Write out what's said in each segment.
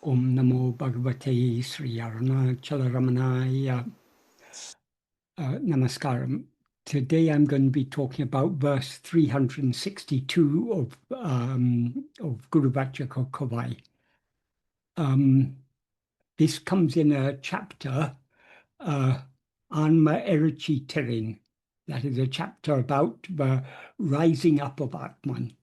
Om Namo Bhagavate Sri Arunachala Ramanaya Namaskaram. Today I'm going to be talking about verse 362 of Guru Vācaka Kōvai. This comes in a chapter, Atma-vichara. That is a chapter about the rising up of Atman.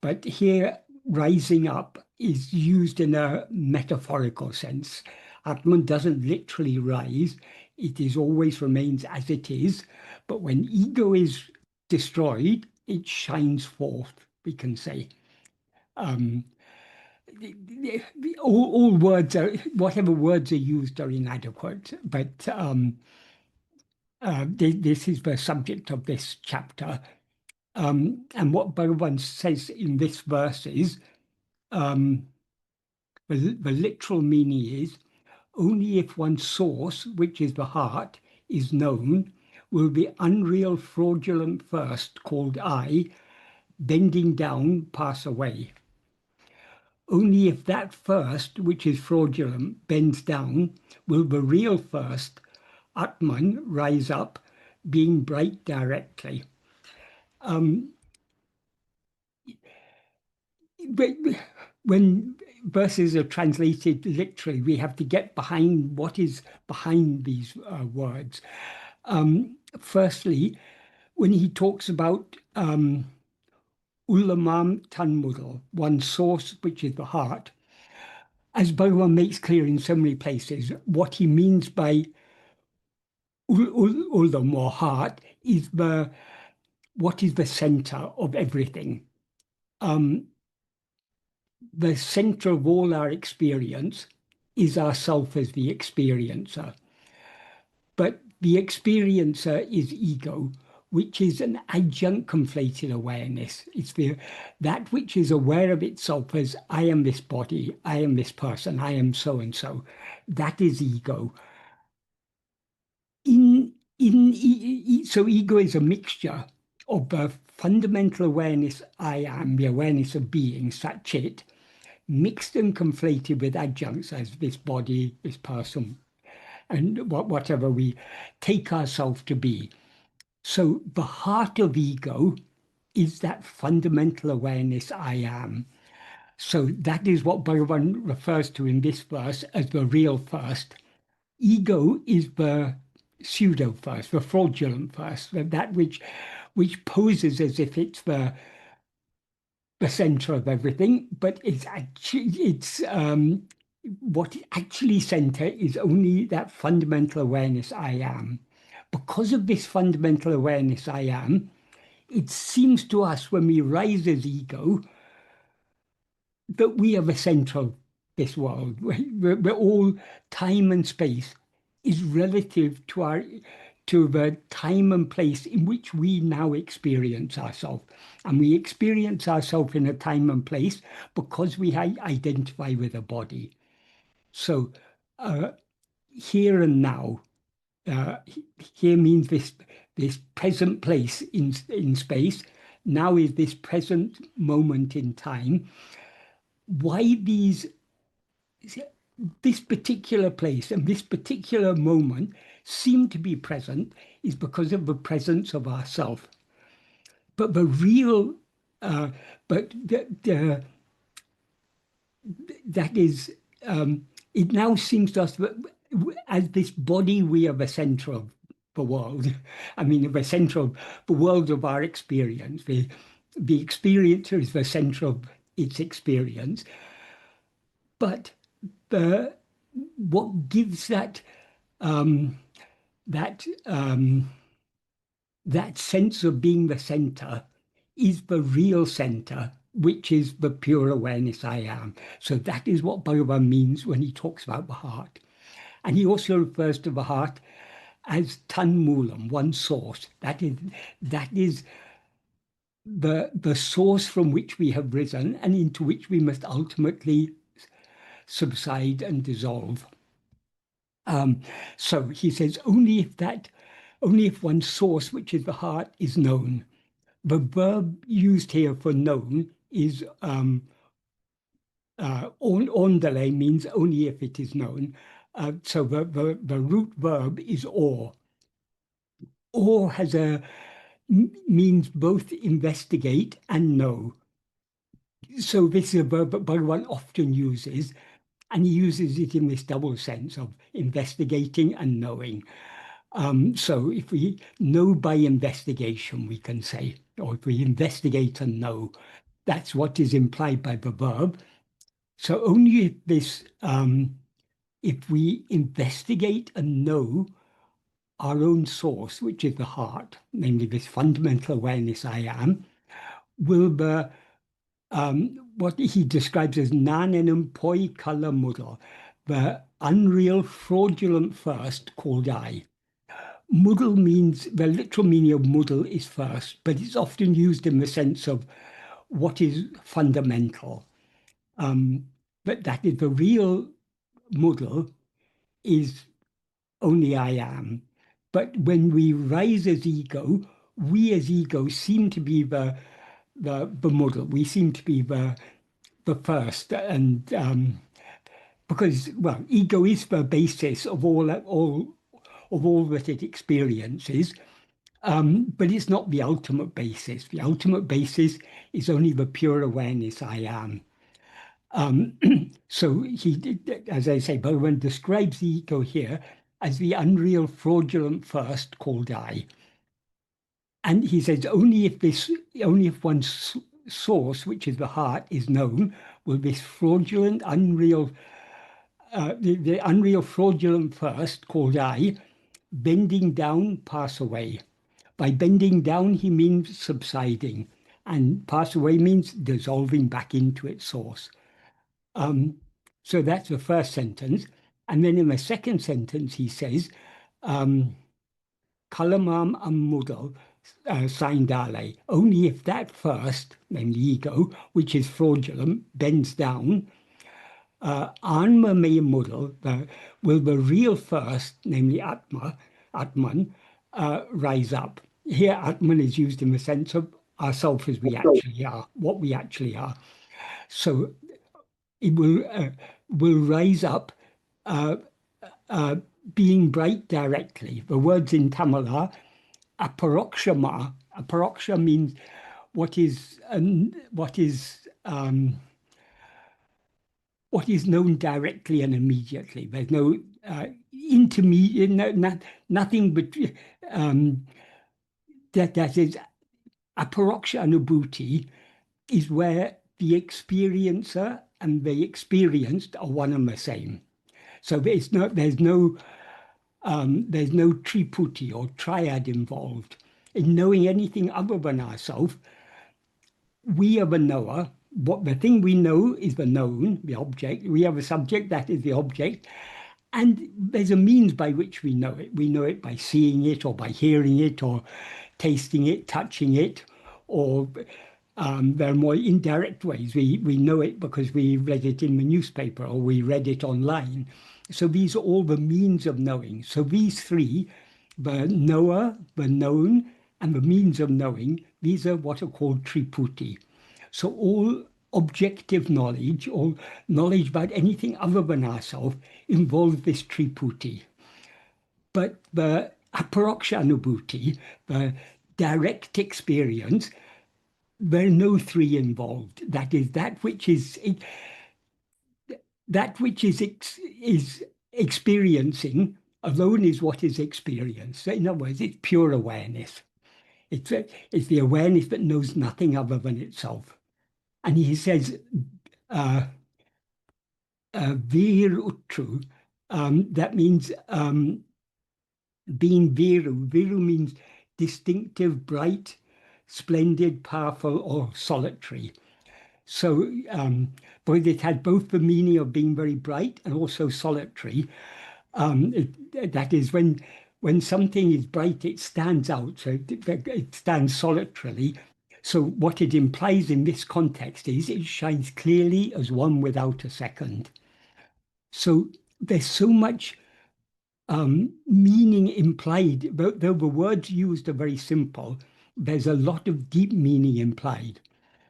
But here, rising up is used in a metaphorical sense. Atman doesn't literally rise. It is always remains as it is. But when ego is destroyed, it shines forth, we can say. All words are, whatever words are used are inadequate. But this is the subject of this chapter. And what Bhagavan says in this verse is, the literal meaning is, only if one's source, which is the heart, is known, will the unreal fraudulent first, called I, bending down, pass away. Only if that first, which is fraudulent, bends down, will the real first, Atman, rise up, being bright directly. When verses are translated literally, we have to get behind what is behind these words. Firstly, when he talks about ulamam tanmudal, one source, which is the heart, as Bhagavan makes clear in so many places, what he means by ulam or heart is what is the center of everything. The center of all our experience is ourself as the experiencer. But the experiencer is ego, which is an adjunct conflated awareness. It's that which is aware of itself as I am this body, I am this person, I am so-and-so. That is ego. So ego is a mixture of the fundamental awareness I am, the awareness of being, Sat-Chit, mixed and conflated with adjuncts as this body, this person, and whatever we take ourselves to be. So the heart of ego is that fundamental awareness I am. So that is what Bhagavan refers to in this verse as the real first. Ego is the pseudo first, the fraudulent first, that which poses as if it's the center of everything, but what actually center is only that fundamental awareness I am. Because of this fundamental awareness I am, it seems to us when we rise as ego that we are the center of this world. We're all time and space is relative to the time and place in which we now experience ourselves. And we experience ourselves in a time and place because we identify with a body. So here and now, here means this present place in space. Now is this present moment in time. Why this particular place and this particular moment seem to be present is because of the presence of ourself. But the real, that is, it now seems to us that as this body, we are the center of the world. I mean, the center of the world of our experience. The experiencer is the center of its experience. But what gives that sense of being the center is the real center, which is the pure awareness I am. So that is what Bhagavan means when he talks about the heart. And he also refers to the heart as tanmulam, one source. That is the source from which we have risen and into which we must ultimately subside and dissolve. So he says, only if one's source, which is the heart, is known. The verb used here for known is ondale means only if it is known. So the root verb is or. Or means both investigate and know. So this is a verb that Bhagavan often uses, and he uses it in this double sense of investigating and knowing. So if we know by investigation, we can say, or if we investigate and know, that's what is implied by the verb. So only if we investigate and know our own source, which is the heart, namely this fundamental awareness I am, will the what he describes as nanenum poi kala mudal, the unreal fraudulent first called I. Mudal means, the literal meaning of mudal is first, but it's often used in the sense of what is fundamental. But that is the real mudal is only I am. But when we rise as ego, we as ego seem to be the model. We seem to be the first, and because ego is the basis of all that it experiences, but it's not the ultimate basis. The ultimate basis is only the pure awareness I am. So as I say, Bhagavan describes the ego here as the unreal fraudulent first called I. And he says only if one's source, which is the heart, is known, will this fraudulent, unreal, the unreal fraudulent first called I, bending down, pass away. By bending down, he means subsiding, and pass away means dissolving back into its source. So that's the first sentence. And then in the second sentence, he says, Kalamam Ammudal Saindale. Only if that first, namely ego, which is fraudulent, bends down, Anma me Mudal, will the real first, namely Atman, rise up. Here, Atman is used in the sense of ourself as we actually are, what we actually are. So it will rise up, being bright directly. The words in Tamil are aparokshama. Aparoksha means what is known directly and immediately. There's no intermediate, nothing between. That is aparoksha anubhuti is where the experiencer and the experienced are one and the same. So there's no triputi or triad involved. In knowing anything other than ourselves, we are the knower. The thing we know is the known, the object. We have a subject, that is the object. And there's a means by which we know it. We know it by seeing it, or by hearing it, or tasting it, touching it, or there are more indirect ways. We know it because we read it in the newspaper or we read it online. So these are all the means of knowing. So these three, the knower, the known, and the means of knowing, these are what are called triputi. So all objective knowledge, or knowledge about anything other than ourselves, involves this triputi. But the aparoksha anubhuti, the direct experience, there are no three involved. That is is experiencing alone is what is experienced. So in other words, it's pure awareness. It's the awareness that knows nothing other than itself. And he says, vir utru, that means being viru. Viru means distinctive, bright, splendid, powerful, or solitary. So but it had both the meaning of being very bright and also solitary. That is, when something is bright, it stands out, so it stands solitarily. So what it implies in this context is it shines clearly as one without a second. So there's so much meaning implied, though the words used are very simple, there's a lot of deep meaning implied.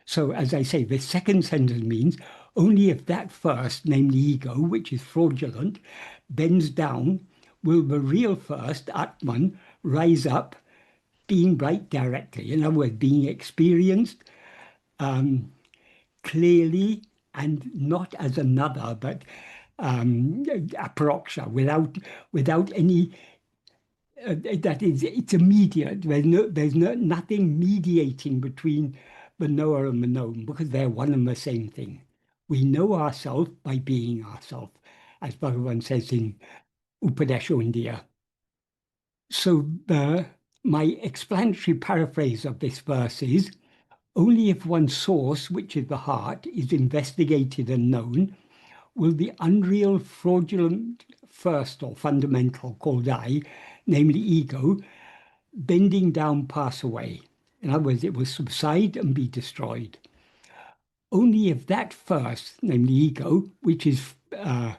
So as I say, the second sentence means only if that first, namely ego, which is fraudulent, bends down, will the real first, Atman, rise up, being bright directly. In other words, being experienced clearly and not as another, but aparoksha, without any. That is, it's immediate. There's nothing mediating between the knower and the known, because they're one and the same thing. We know ourselves by being ourselves, as Bhagavan says in Upadesha India. So my explanatory paraphrase of this verse is, only if one's source, which is the heart, is investigated and known, will the unreal, fraudulent first or fundamental called I, namely ego, bending down pass away. In other words, it will subside and be destroyed. Only if that first, namely ego, which is kalam.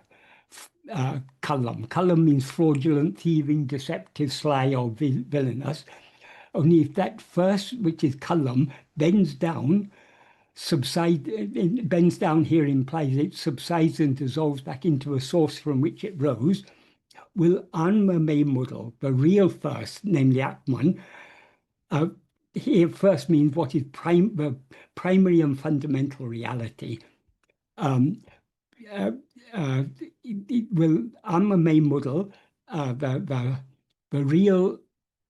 Kalam means fraudulent, thieving, deceptive, sly, or villainous. Only if that first, which is kalam, bends down, bends down here implies it subsides and dissolves back into a source from which it rose, will Atma-vichara, the real first, namely Atman, here first means what is the primary and fundamental reality. It will Atma-vichara, the real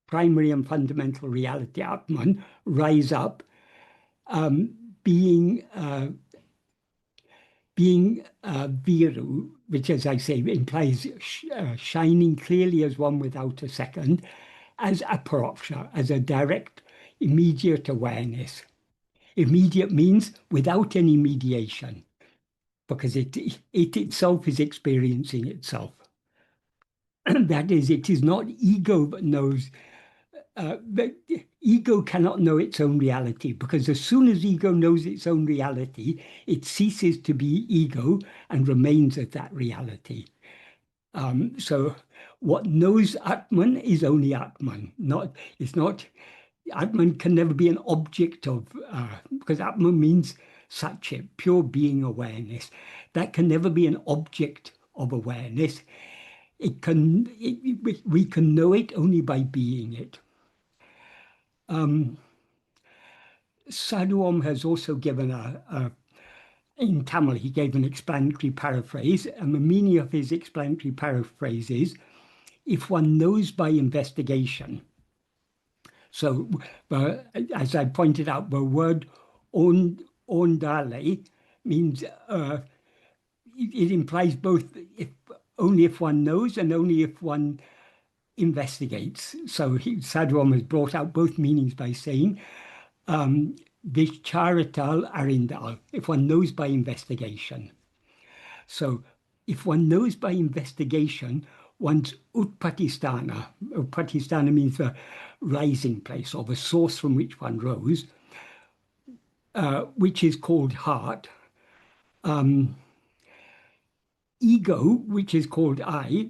primary and fundamental reality, Atman, rise up, being viru, which, as I say, implies shining clearly as one without a second, as aparoksha, as a direct, immediate awareness. Immediate means without any mediation, because it itself is experiencing itself. That is, it is not ego that knows. Ego cannot know its own reality, because as soon as ego knows its own reality, it ceases to be ego and remains as that reality. So what knows Atman is only Atman. Atman can never be an object of, because Atman means Satchit, pure being awareness. That can never be an object of awareness. We can know it only by being it. Sadhu Om has also given in Tamil, he gave an explanatory paraphrase, and the meaning of his explanatory paraphrase is, if one knows by investigation. So, as I pointed out, the word ondale means, it implies both only if one knows and only if one investigates. So Sadhu Om has brought out both meanings by saying, Vicharatal arindal, if one knows by investigation. So if one knows by investigation, one's utpatisthana means the rising place or the source from which one rose, which is called heart. Ego, which is called I,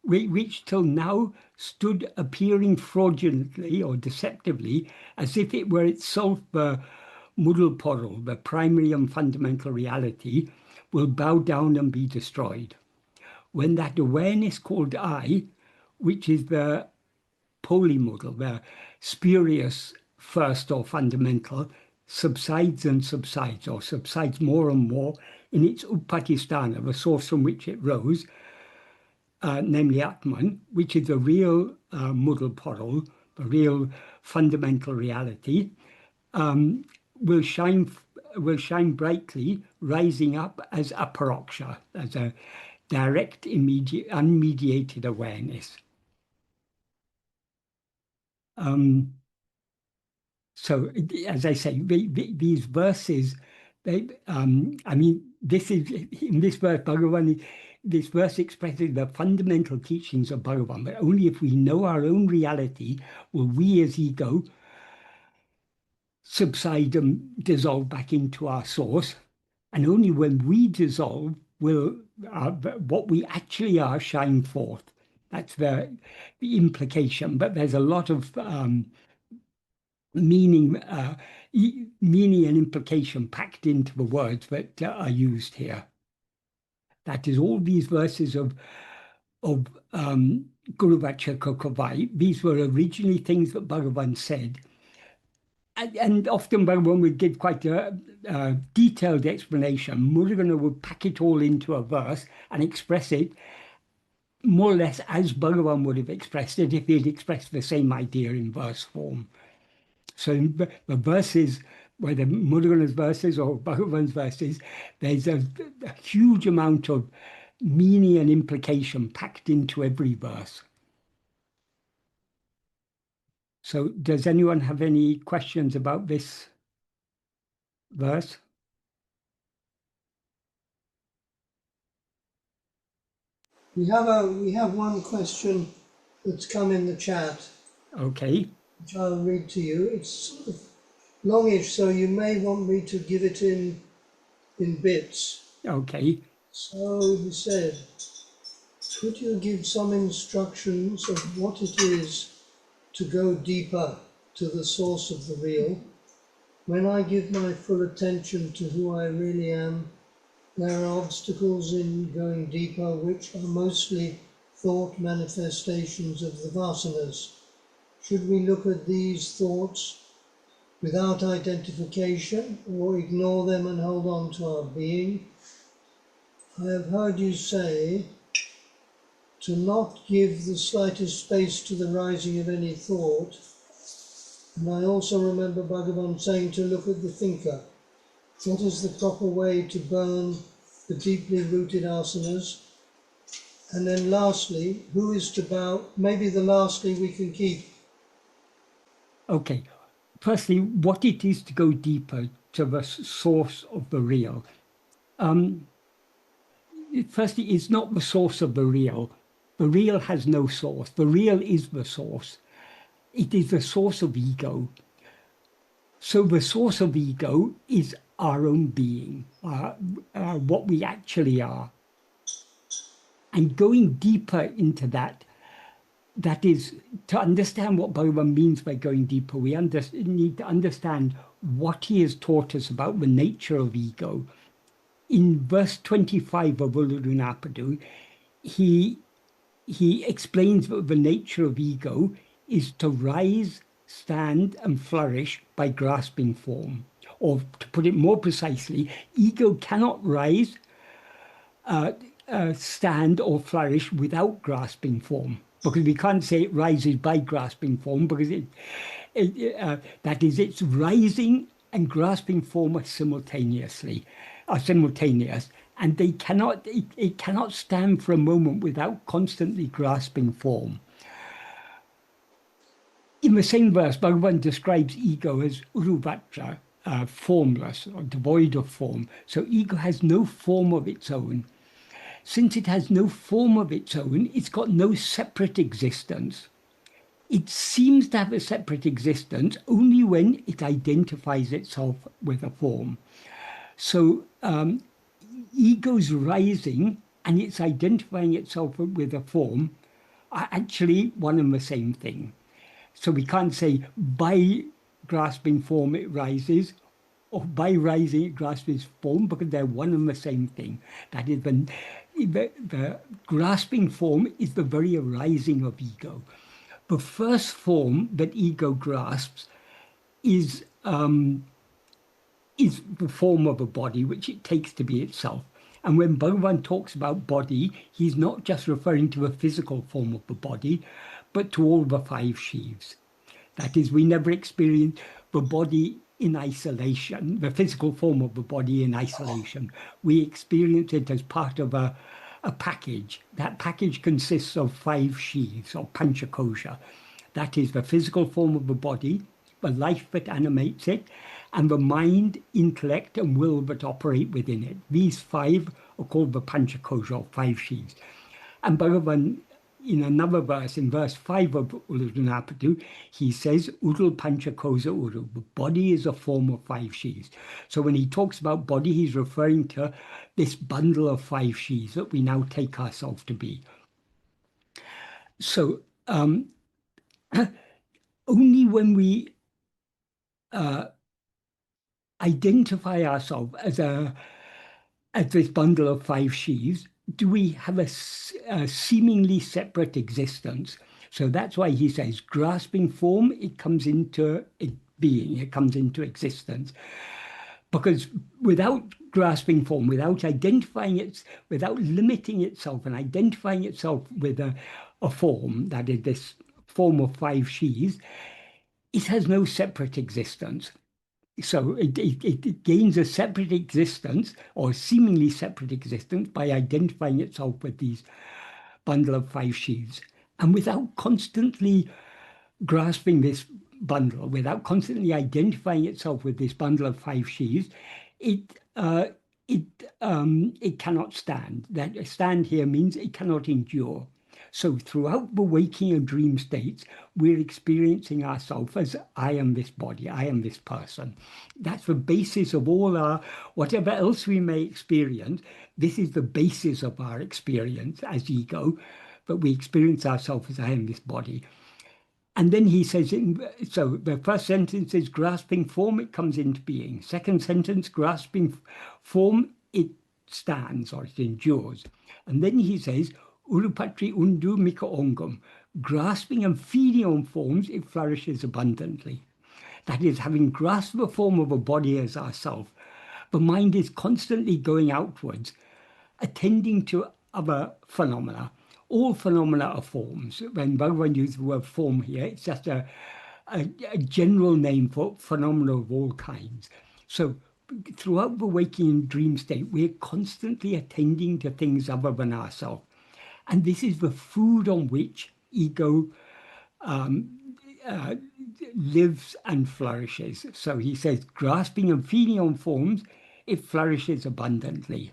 which till now stood appearing fraudulently or deceptively as if it were itself the mudalporul, the primary and fundamental reality, will bow down and be destroyed. When that awareness called I, which is the polymudal, the spurious first or fundamental, subsides and subsides, or subsides more and more in its upatisthana, the source from which it rose, namely Atman, which is the real mudalporul, the real fundamental reality, will shine brightly, rising up as aparoksha, as a direct, immediate, unmediated awareness. So, as I say, these verses, I mean, this is in this verse, Bhagavan. This verse expresses the fundamental teachings of Bhagavan, but only if we know our own reality will we as ego subside and dissolve back into our source. And only when we dissolve will what we actually are shine forth. That's the implication. But there's a lot of meaning, meaning and implication packed into the words that are used here. That is, all these verses of Guru Vācaka Kōvai, these were originally things that Bhagavan said. And often Bhagavan would give quite a detailed explanation. Murugan would pack it all into a verse and express it more or less as Bhagavan would have expressed it if he had expressed the same idea in verse form. So in the verses, whether Murugan's verses or Bhagavan's verses, there's a huge amount of meaning and implication packed into every verse. So does anyone have any questions about this verse? We have one question that's come in the chat, Okay. which I'll read to you. It's sort of longish, so you may want me to give it in bits. Okay. So he said, could you give some instructions of what it is to go deeper to the source of the real? When I give my full attention to who I really am, there are obstacles in going deeper, which are mostly thought manifestations of the vasanas. Should we look at these thoughts without identification or ignore them and hold on to our being? I have heard you say to not give the slightest space to the rising of any thought. And I also remember Bhagavan saying to look at the thinker. What is the proper way to burn the deeply rooted asanas? And then lastly, who is to bow? Maybe the lastly we can keep. Okay. Firstly, what it is to go deeper to the source of the real. Firstly, it's not the source of the real. The real has no source. The real is the source. It is the source of ego. So the source of ego is our own being, what we actually are. And going deeper into that, that is, to understand what Bhagavan means by going deeper, we need to understand what he has taught us about the nature of ego. In verse 25 of Ulurunapadu, he explains that the nature of ego is to rise, stand, and flourish by grasping form. Or to put it more precisely, ego cannot rise, stand, or flourish without grasping form. Because we can't say it rises by grasping form, because that is, it's rising and grasping form are simultaneous, and they cannot, it cannot stand for a moment without constantly grasping form. In the same verse, Bhagavan describes ego as uruvatra, formless or devoid of form. So ego has no form of its own. Since it has no form of its own, it's got no separate existence. It seems to have a separate existence only when it identifies itself with a form. So ego's rising and it's identifying itself with a form are actually one and the same thing. So we can't say by grasping form it rises, or by rising it grasps form, because they're one and the same thing. That is, the grasping form is the very arising of ego. The first form that ego grasps is the form of a body, which it takes to be itself. And when Bhagavan talks about body, he's not just referring to a physical form of the body, but to all the five sheaves. That is, we never experience the body in isolation, the physical form of the body in isolation. We experience it as part of a package. That package consists of five sheaves, or panchakosha. That is the physical form of the body, the life that animates it, and the mind, intellect, and will that operate within it. These five are called the panchakosha, or five sheaves. And Bhagavan, in another verse, in verse 5 of Ulurunapadu, he says, Udul Panchakosha Uru. The body is a form of five sheaves. So when he talks about body, he's referring to this bundle of five sheaves that we now take ourselves to be. So only when we identify ourselves as this bundle of five sheaves, do we have a seemingly separate existence? So that's why he says, grasping form, it comes into being, it comes into existence. Because without grasping form, without identifying it, without limiting itself and identifying itself with a form, that is this form of five sheaves, it has no separate existence. So it gains a separate existence, or seemingly separate existence, by identifying itself with these bundle of five sheaves. And without constantly grasping this bundle, without constantly identifying itself with this bundle of five sheaves, it cannot stand. That stand here means it cannot endure. So throughout the waking and dream states, we're experiencing ourselves as I am this body, I am this person. That's the basis of all our, whatever else we may experience, this is the basis of our experience as ego, but we experience ourselves as I am this body. And then he says, so the first sentence is grasping form, it comes into being. Second sentence, grasping form, it stands or it endures. And then he says, Urupatri undu mika ongam, grasping and feeding on forms, it flourishes abundantly. That is, having grasped the form of a body as ourself, the mind is constantly going outwards, attending to other phenomena. All phenomena are forms. When Bhagavan uses the word form here, it's just a general name for phenomena of all kinds. So throughout the waking and dream state, we're constantly attending to things other than ourselves. And this is the food on which ego lives and flourishes. So he says, grasping and feeding on forms, it flourishes abundantly.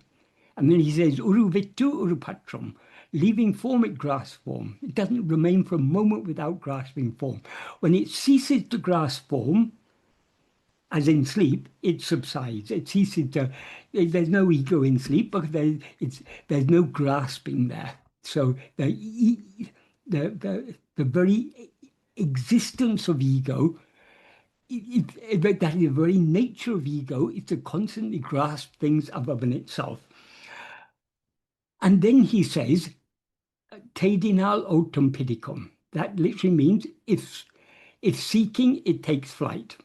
And then he says, Uru vittu urupatram, leaving form, it grasps form. It doesn't remain for a moment without grasping form. When it ceases to grasp form, as in sleep, it subsides. It ceases to, there's no ego in sleep because there's no grasping there. So the very existence of ego, that is the very nature of ego, is to constantly grasp things other than itself. And then he says, Tedinal autum pidicum. That literally means if seeking, it takes flight.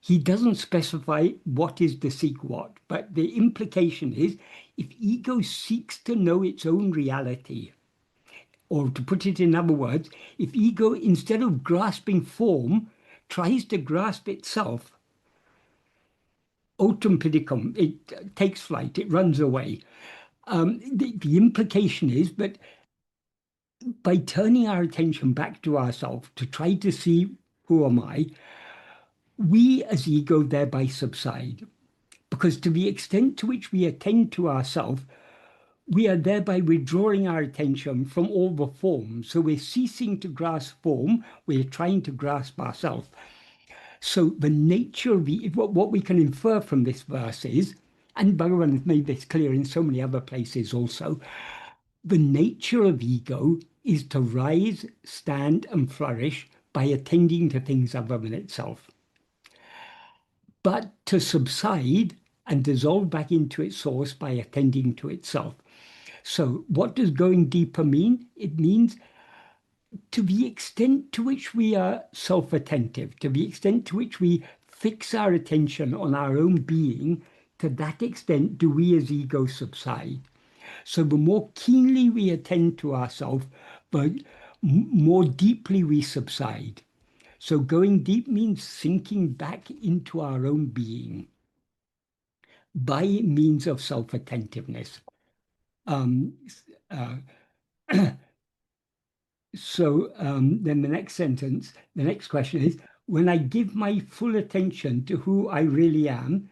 He doesn't specify what is to seek what, but the implication is if ego seeks to know its own reality, or to put it in other words, if ego, instead of grasping form, tries to grasp itself, autum pidicum, it takes flight, it runs away. The implication is that by turning our attention back to ourselves to try to see who am I, we as ego thereby subside. Because to the extent to which we attend to ourselves, we are thereby withdrawing our attention from all the forms. So we're ceasing to grasp form, we're trying to grasp ourselves. So the nature of what we can infer from this verse is, and Bhagavan has made this clear in so many other places also, the nature of ego is to rise, stand, and flourish by attending to things other than itself. But to subside and dissolve back into its source by attending to itself. So what does going deeper mean? It means to the extent to which we are self-attentive, to the extent to which we fix our attention on our own being, to that extent do we as ego subside. So the more keenly we attend to ourselves, the more deeply we subside. So going deep means sinking back into our own being by means of self-attentiveness. Then the next sentence, the next question is, when I give my full attention to who I really am,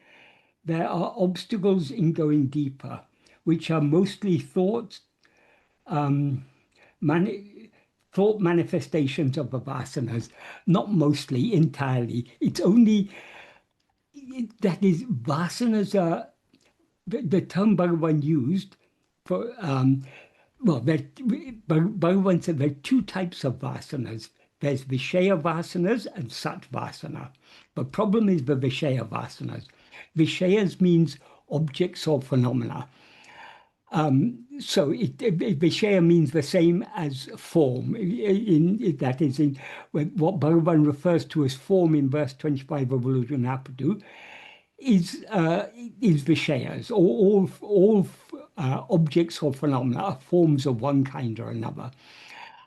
there are obstacles in going deeper, which are mostly thought manifestations of the vasanas. Not mostly, entirely. It's only, that is, vasanas are, the term Bhagavan used for, Bhagavan said there are two types of vasanas. there's Vishaya Vasanas and Satvasana. The problem is the Vishaya Vasanas. Vishayas means objects or phenomena. So Vishaya means the same as form. That is, in what Bhagavan refers to as form in verse 25 of Ulujunapadu, is Vishayas. All objects or phenomena are forms of one kind or another.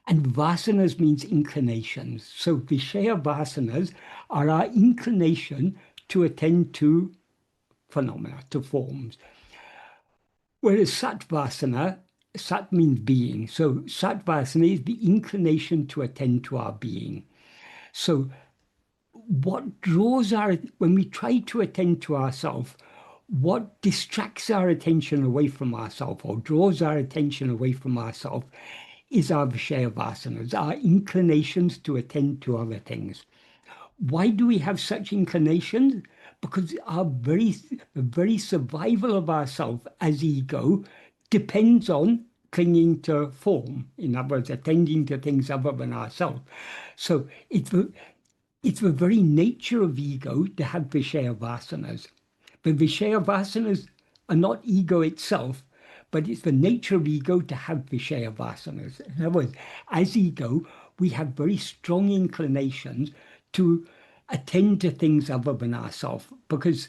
And vasanas means inclinations. So Vishaya vasanas are our inclination to attend to phenomena, to forms. Whereas satvasana, sat means being. So satvasana is the inclination to attend to our being. So what draws when we try to attend to ourselves, what distracts our attention away from ourselves or draws our attention away from ourselves is our Vishaya vasanas, our inclinations to attend to other things. Why do we have such inclinations? Because the very survival of ourself as ego depends on clinging to form. In other words, attending to things other than ourselves. So it's the very nature of ego to have Vishaya vasanas. The Vishaya vasanas are not ego itself, but it's the nature of ego to have Vishaya vasanas. In other words, as ego, we have very strong inclinations to attend to things other than ourselves, because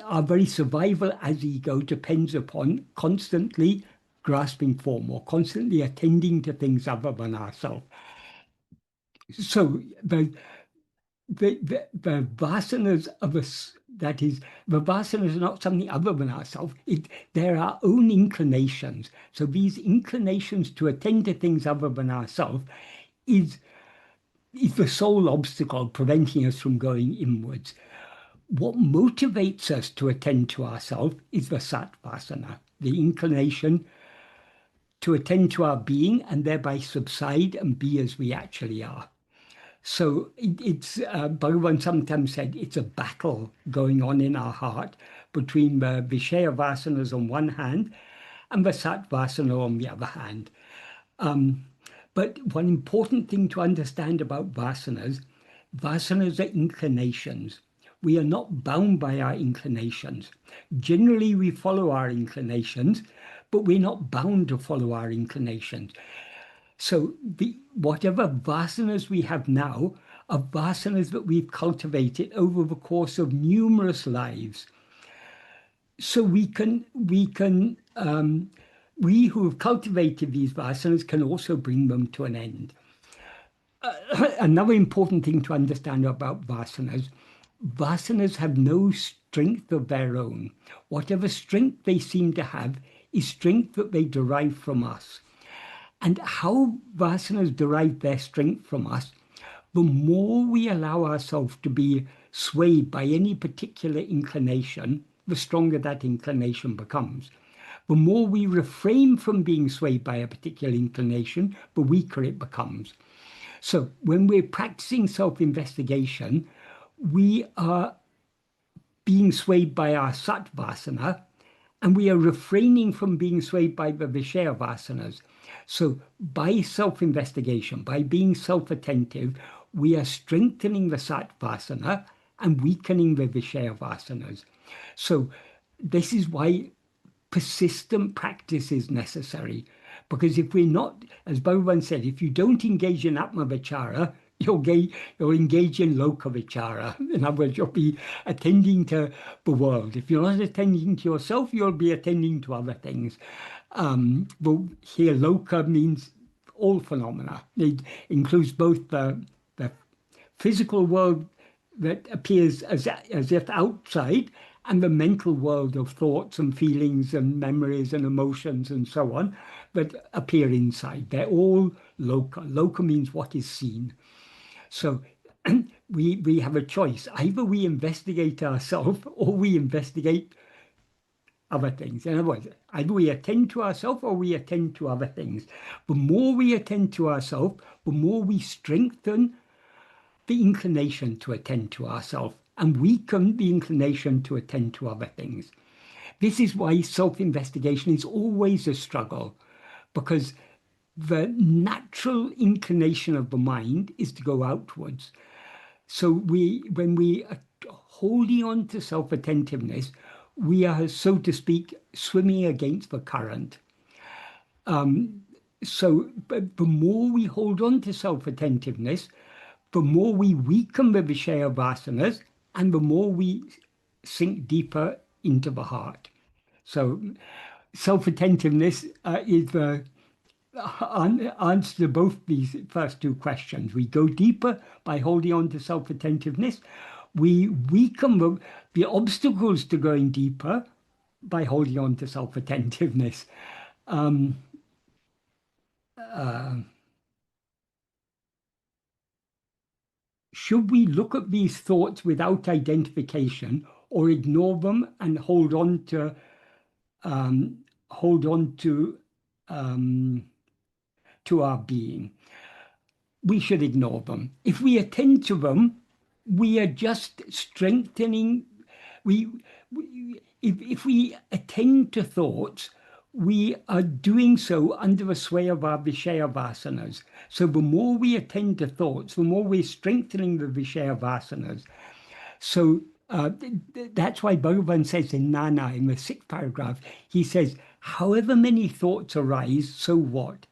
our very survival as ego depends upon constantly grasping form or constantly attending to things other than ourselves. So the vasanas of us, that is, the vasanas are not something other than ourselves. They're our own inclinations. So these inclinations to attend to things other than ourselves is the sole obstacle preventing us from going inwards. What motivates us to attend to ourselves is the satvasana, the inclination to attend to our being and thereby subside and be as we actually are. So it's Bhagavan sometimes said it's a battle going on in our heart between the Vishaya vasanas on one hand and the Satvasana on the other hand. But one important thing to understand about vasanas are inclinations. We are not bound by our inclinations. Generally, we follow our inclinations, but we're not bound to follow our inclinations. So whatever vasanas we have now are vasanas that we've cultivated over the course of numerous lives. So we who have cultivated these vasanas can also bring them to an end. Another important thing to understand about vasanas have no strength of their own. Whatever strength they seem to have is strength that they derive from us. And how vasanas derive their strength from us, the more we allow ourselves to be swayed by any particular inclination, the stronger that inclination becomes. The more we refrain from being swayed by a particular inclination, the weaker it becomes. So when we're practicing self-investigation, we are being swayed by our satvasana, and we are refraining from being swayed by the Vishaya vasanas. So by self-investigation, by being self-attentive, we are strengthening the satvasana and weakening the Vishaya vasanas. So this is why persistent practice is necessary. Because if we're not, as Bhagavan said, if you don't engage in Atma-vichara, you'll engage in Loka-vichara. In other words, you'll be attending to the world. If you're not attending to yourself, you'll be attending to other things. But here, Loka means all phenomena. It includes both the physical world that appears as if outside, and the mental world of thoughts and feelings and memories and emotions and so on that appear inside. They're all Loka. Loka means what is seen. So we have a choice. Either we investigate ourselves or we investigate other things. In other words, either we attend to ourselves or we attend to other things. The more we attend to ourselves, the more we strengthen the inclination to attend to ourselves and weaken the inclination to attend to other things. This is why self-investigation is always a struggle, because the natural inclination of the mind is to go outwards. So when we are holding on to self-attentiveness, we are, so to speak, swimming against the current. But the more we hold on to self-attentiveness, the more we weaken the Vishaya vasanas, and the more we sink deeper into the heart. So self-attentiveness is the answer to both these first two questions. We go deeper by holding on to self-attentiveness. We weaken the obstacles to going deeper by holding on to self-attentiveness. Should we look at these thoughts without identification, or ignore them and hold on to hold on um, to our being? We should ignore them. If we attend to them, we are just strengthening. If we attend to thoughts, we are doing so under the sway of our Vishaya vasanas. So the more we attend to thoughts, the more we're strengthening the Vishaya vasanas. So that's why Bhagavan says in Nana, in the sixth paragraph, he says, however many thoughts arise, so what?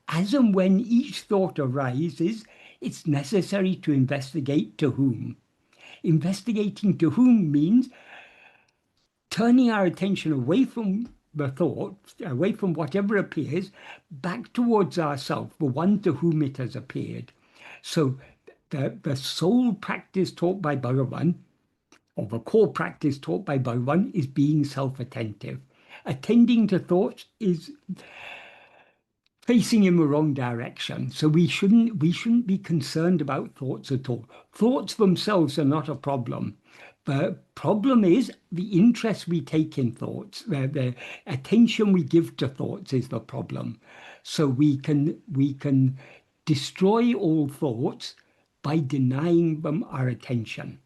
As and when each thought arises, it's necessary to investigate to whom. Investigating to whom means turning our attention away from the thought, away from whatever appears, back towards ourself, the one to whom it has appeared. So the sole practice taught by Bhagavan, or the core practice taught by Bhagavan, is being self-attentive. Attending to thoughts is facing in the wrong direction. So we shouldn't be concerned about thoughts at all. Thoughts themselves are not a problem. The problem is the interest we take in thoughts, the attention we give to thoughts is the problem. So we can destroy all thoughts by denying them our attention.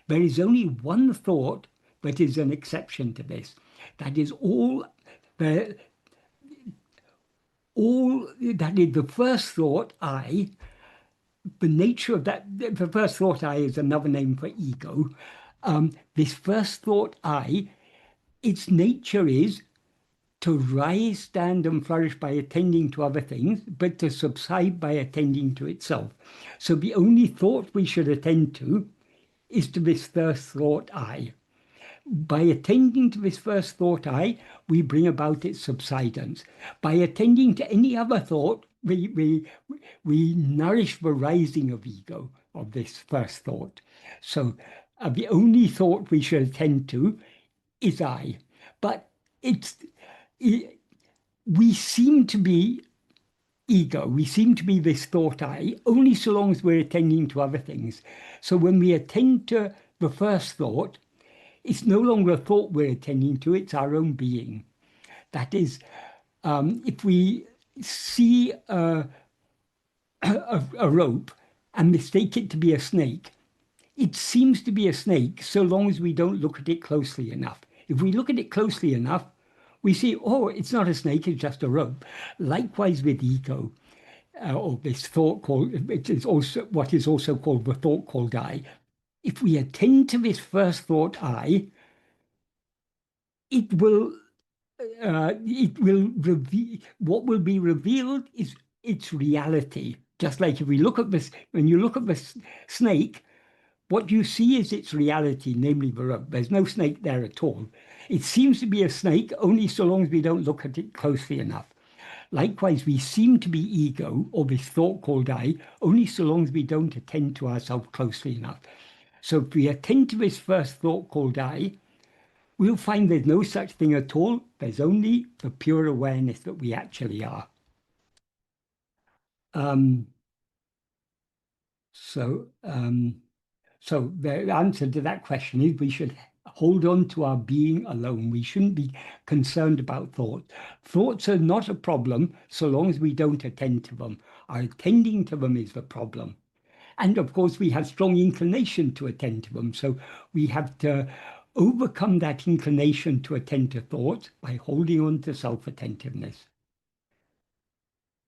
There is only one thought that is an exception to this. That is the that is the first thought, I. The nature of that, the first thought, I, is another name for ego. This first thought, I, its nature is to rise, stand, and flourish by attending to other things, but to subside by attending to itself. So the only thought we should attend to is to this first thought, I. By attending to this first thought, I, we bring about its subsidence. By attending to any other thought, we nourish the rising of ego, of this first thought. So the only thought we should attend to is I. But we seem to be ego, we seem to be this thought I, only so long as we're attending to other things. So when we attend to the first thought, it's no longer a thought we're attending to, it's our own being. That is, if we see a rope and mistake it to be a snake, it seems to be a snake so long as we don't look at it closely enough. If we look at it closely enough, we see, oh, it's not a snake, it's just a rope. Likewise with ego, or this thought called, it is also what is also called the thought called I. If we attend to this first thought I, it will reveal, what will be revealed is its reality. Just like if we look at this, when you look at the snake, what you see is its reality, namely the rope. There's no snake there at all. It seems to be a snake only so long as we don't look at it closely enough. Likewise, we seem to be ego, or this thought called I, only so long as we don't attend to ourselves closely enough. So if we attend to this first thought called I, we'll find there's no such thing at all. There's only the pure awareness that we actually are. Um, so, um, so the answer to that question is we should hold on to our being alone. We shouldn't be concerned about thoughts. Thoughts are not a problem so long as we don't attend to them. Our attending to them is the problem. And of course, we have strong inclination to attend to them. So we have to overcome that inclination to attend to thoughts by holding on to self-attentiveness.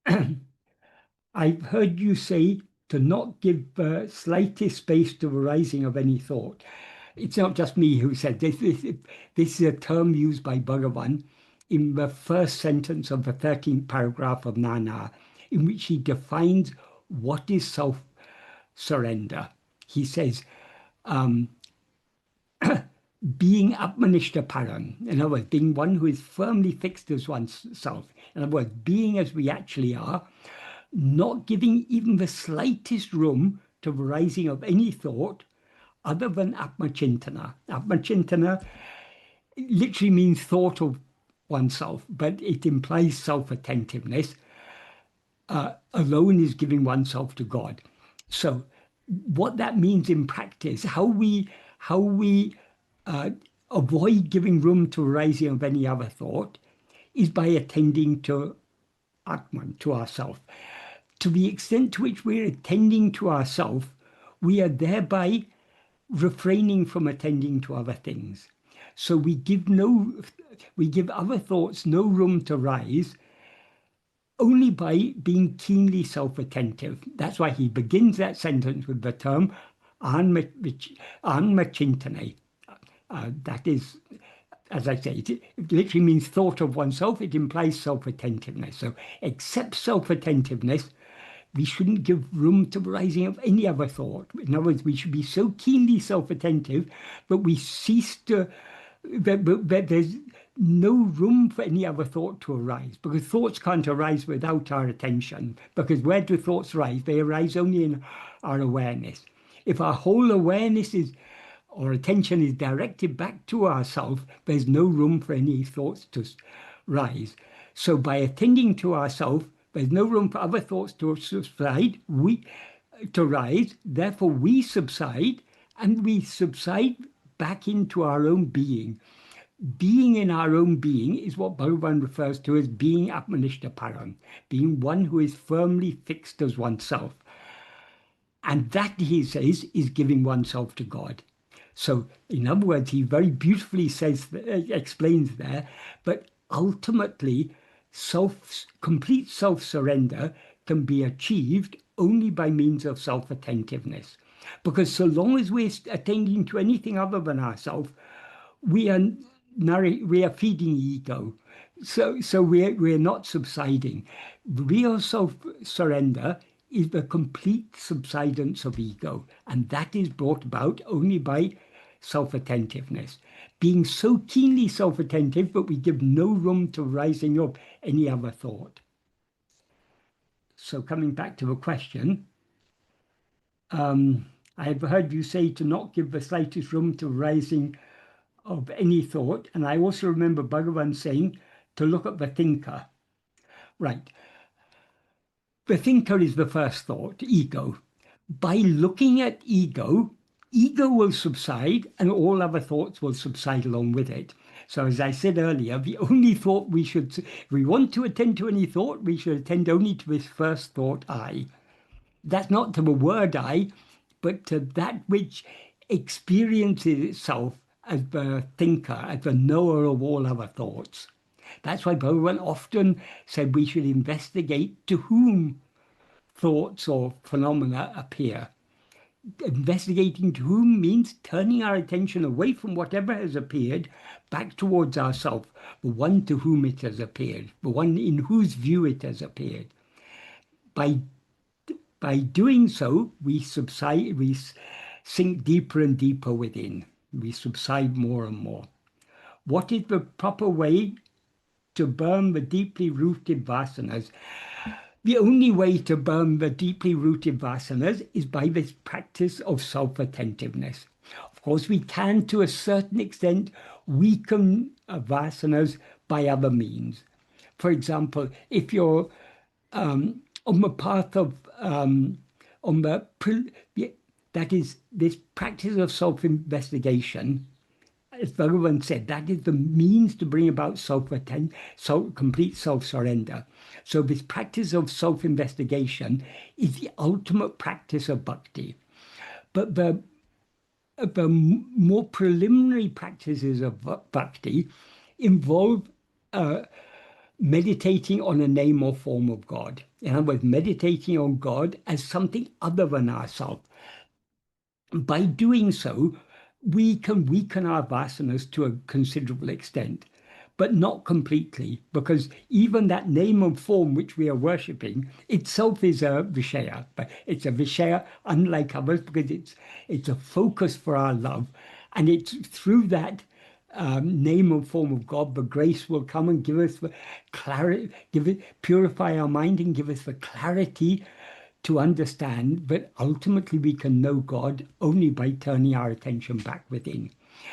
I've heard you say to not give the slightest space to the rising of any thought. It's not just me who said this. This is a term used by Bhagavan in the first sentence of the 13th paragraph of Nana, in which he defines what is self-surrender. He says, being Atma-vichara param, in other words, being one who is firmly fixed as oneself. In other words, being as we actually are, not giving even the slightest room to the rising of any thought other than Atma-chintana. Atma-chintana literally means thought of oneself, but it implies self-attentiveness. Alone is giving oneself to God. So what that means in practice, how we avoid giving room to rising of any other thought, is by attending to Atman, to ourself. To the extent to which we're attending to ourself, we are thereby refraining from attending to other things. So we give other thoughts no room to rise, only by being keenly self-attentive. That's why he begins that sentence with the term Anma-chintane. That is, as I say, it literally means thought of oneself. It implies self-attentiveness. So except self-attentiveness, we shouldn't give room to the rising of any other thought. In other words, we should be so keenly self-attentive that we cease to, that there's no room for any other thought to arise, because thoughts can't arise without our attention. Because where do thoughts rise? They arise only in our awareness. If our whole awareness or attention is directed back to ourself, there's no room for any thoughts to rise. So by attending to ourself, there's no room for other thoughts to subside, to rise. Therefore, we subside, and we subside back into our own being. Being in our own being is what Bhagavan refers to as being Atma-vichara param, being one who is firmly fixed as oneself. And that, he says, is giving oneself to God. So, in other words, he very beautifully explains there, but ultimately, complete self-surrender can be achieved only by means of self-attentiveness. Because so long as we're attending to anything other than ourselves, we are feeding ego. So we're not subsiding. Real self-surrender is the complete subsidence of ego, and that is brought about only by self-attentiveness. Being so keenly self-attentive that we give no room to rising up any other thought. So coming back to the question, I have heard you say to not give the slightest room to rising of any thought, and I also remember Bhagavan saying to look at the thinker. Right. The thinker is the first thought, ego. By looking at ego, ego will subside and all other thoughts will subside along with it. So as I said earlier, the only thought if we want to attend to any thought, we should attend only to this first thought, I. That's not to the word I, but to that which experiences itself as the thinker, as the knower of all other thoughts. That's why Bhagavan often said we should investigate to whom thoughts or phenomena appear. Investigating to whom means turning our attention away from whatever has appeared back towards ourselves, the one to whom it has appeared, the one in whose view it has appeared. By doing so, we subside, we sink deeper and deeper within. We subside more and more. What is the proper way to burn the deeply rooted vasanas? The only way to burn the deeply rooted vasanas is by this practice of self-attentiveness. Of course, we can, to a certain extent, weaken vasanas by other means. For example, if you're on the path of, that is, this practice of self-investigation, as Bhagavan said, that is the means to bring about complete self-surrender. So this practice of self-investigation is the ultimate practice of bhakti. But the more preliminary practices of bhakti involve meditating on a name or form of God. In other words, meditating on God as something other than ourselves. By doing so, we can weaken our vasanas to a considerable extent, but not completely, because even that name and form which we are worshipping itself is a vishaya. But it's a vishaya unlike others because it's a focus for our love. And it's through that name and form of God, the grace will come and give us the clarity, purify our mind and give us the clarity to understand that ultimately we can know God only by turning our attention back within.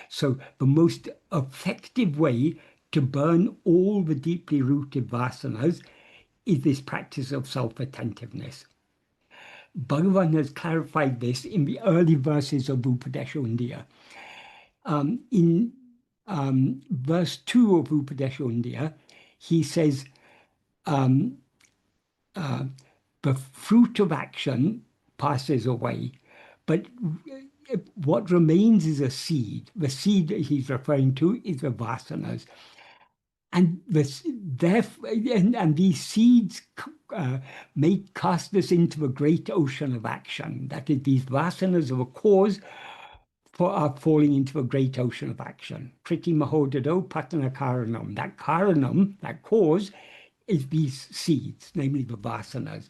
So the most effective way to burn all the deeply rooted vasanas is this practice of self-attentiveness. Bhagavan has clarified this in the early verses of Upadesha in verse 2 of Upadesha, he says, the fruit of action passes away, but what remains is a seed. The seed that he's referring to is the vasanas. And these seeds may cast us into the great ocean of action. That is, these vasanas are a cause for our falling into a great ocean of action. Kriti mahodado patana karanam. That karanam, that cause, is these seeds, namely the vasanas.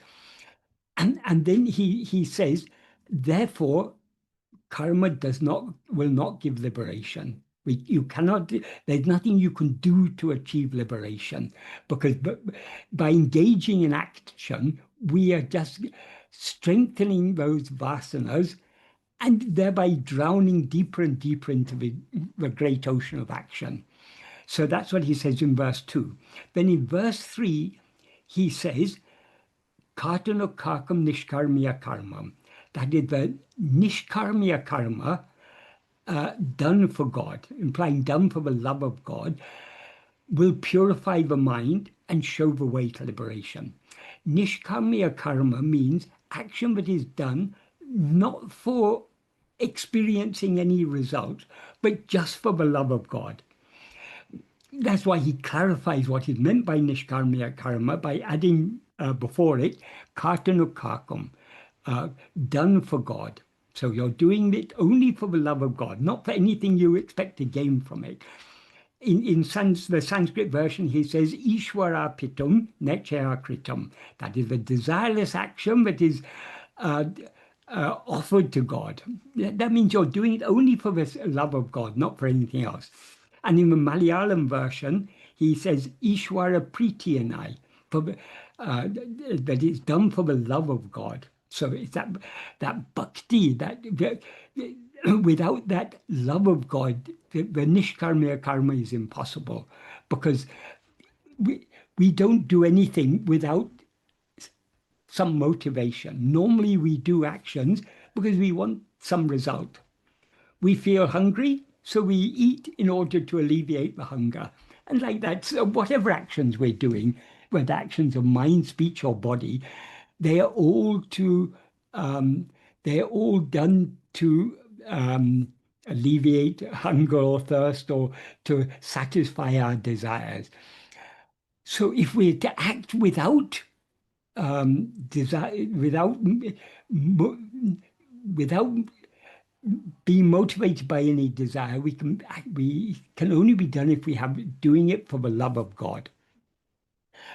And then he says, therefore, karma will not give liberation. You cannot, there's nothing you can do to achieve liberation, because by engaging in action, we are just strengthening those vasanas and thereby drowning deeper and deeper into the great ocean of action. So that's what he says in verse 2. Then in verse 3, he says, Kartano kakam nishkarmiya karma. That is the nishkarmiya karma done for God, implying done for the love of God, will purify the mind and show the way to liberation. Nishkarmiya karma means action that is done not for experiencing any result, but just for the love of God. That's why he clarifies what is meant by nishkarmiya karma by adding before it kartanukakam, done for God. So you're doing it only for the love of God, not for anything you expect to gain from it. In the Sanskrit version, he says, Ishwara pitum nechaya kritam. That is a desireless action that is offered to God. That means you're doing it only for the love of God, not for anything else. And in the Malayalam version, he says, Ishwara pritiyanai, that it's done for the love of God. So it's that bhakti, that without that love of God, the nishkarmiya karma is impossible, because we don't do anything without some motivation. Normally we do actions because we want some result. We feel hungry, so we eat in order to alleviate the hunger. And like that, so whatever actions we're doing, whether actions of mind, speech, or body, they are all done to alleviate hunger or thirst, or to satisfy our desires. So if we're to act without desire, without being motivated by any desire, we can only be done if we have doing it for the love of God.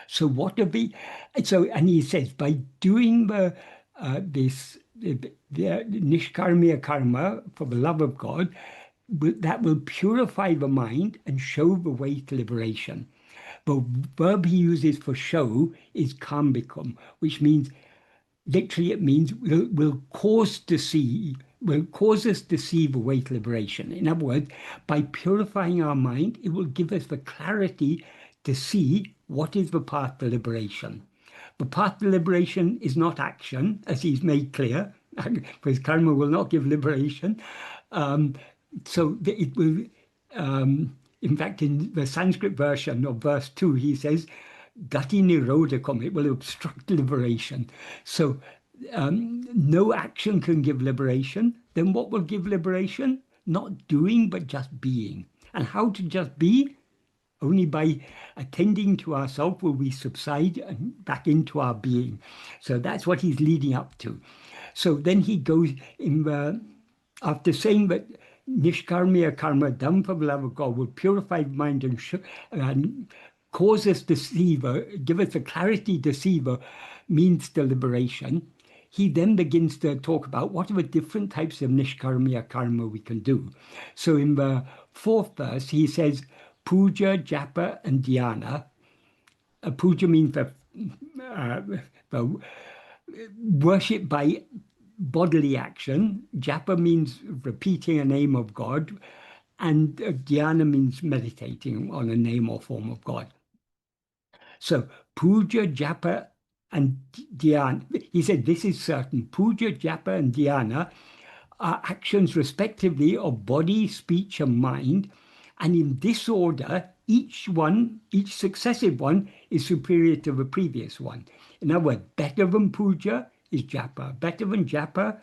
So and he says, by doing the nishkarmiya karma for the love of God, that will purify the mind and show the way to liberation. The verb he uses for show is kambikam, which means, literally it means will cause us to see the way to liberation. In other words, by purifying our mind, it will give us the clarity to see what is the path to liberation. The path to liberation is not action, as he's made clear, because karma will not give liberation. So it will, in fact, in the Sanskrit version of verse 2, he says, Gati nirodhakam, it will obstruct liberation. So no action can give liberation. Then what will give liberation? Not doing, but just being. And how to just be? Only by attending to ourselves will we subside and back into our being. So that's what he's leading up to. So then he goes in after saying that nishkarmiya karma done for the love of God will purify the mind and cause us deceiver, give us a clarity deceiver, means the liberation. He then begins to talk about what are the different types of nishkarmiya karma we can do. So in the fourth verse, he says, puja, japa, and dhyana. Puja means the worship by bodily action. Japa means repeating a name of God. And dhyana means meditating on a name or form of God. So puja, japa, and dhyana. He said this is certain. Puja, japa, and dhyana are actions respectively of body, speech, and mind. And in this order, each successive one is superior to the previous one. In other words, better than puja is japa. Better than japa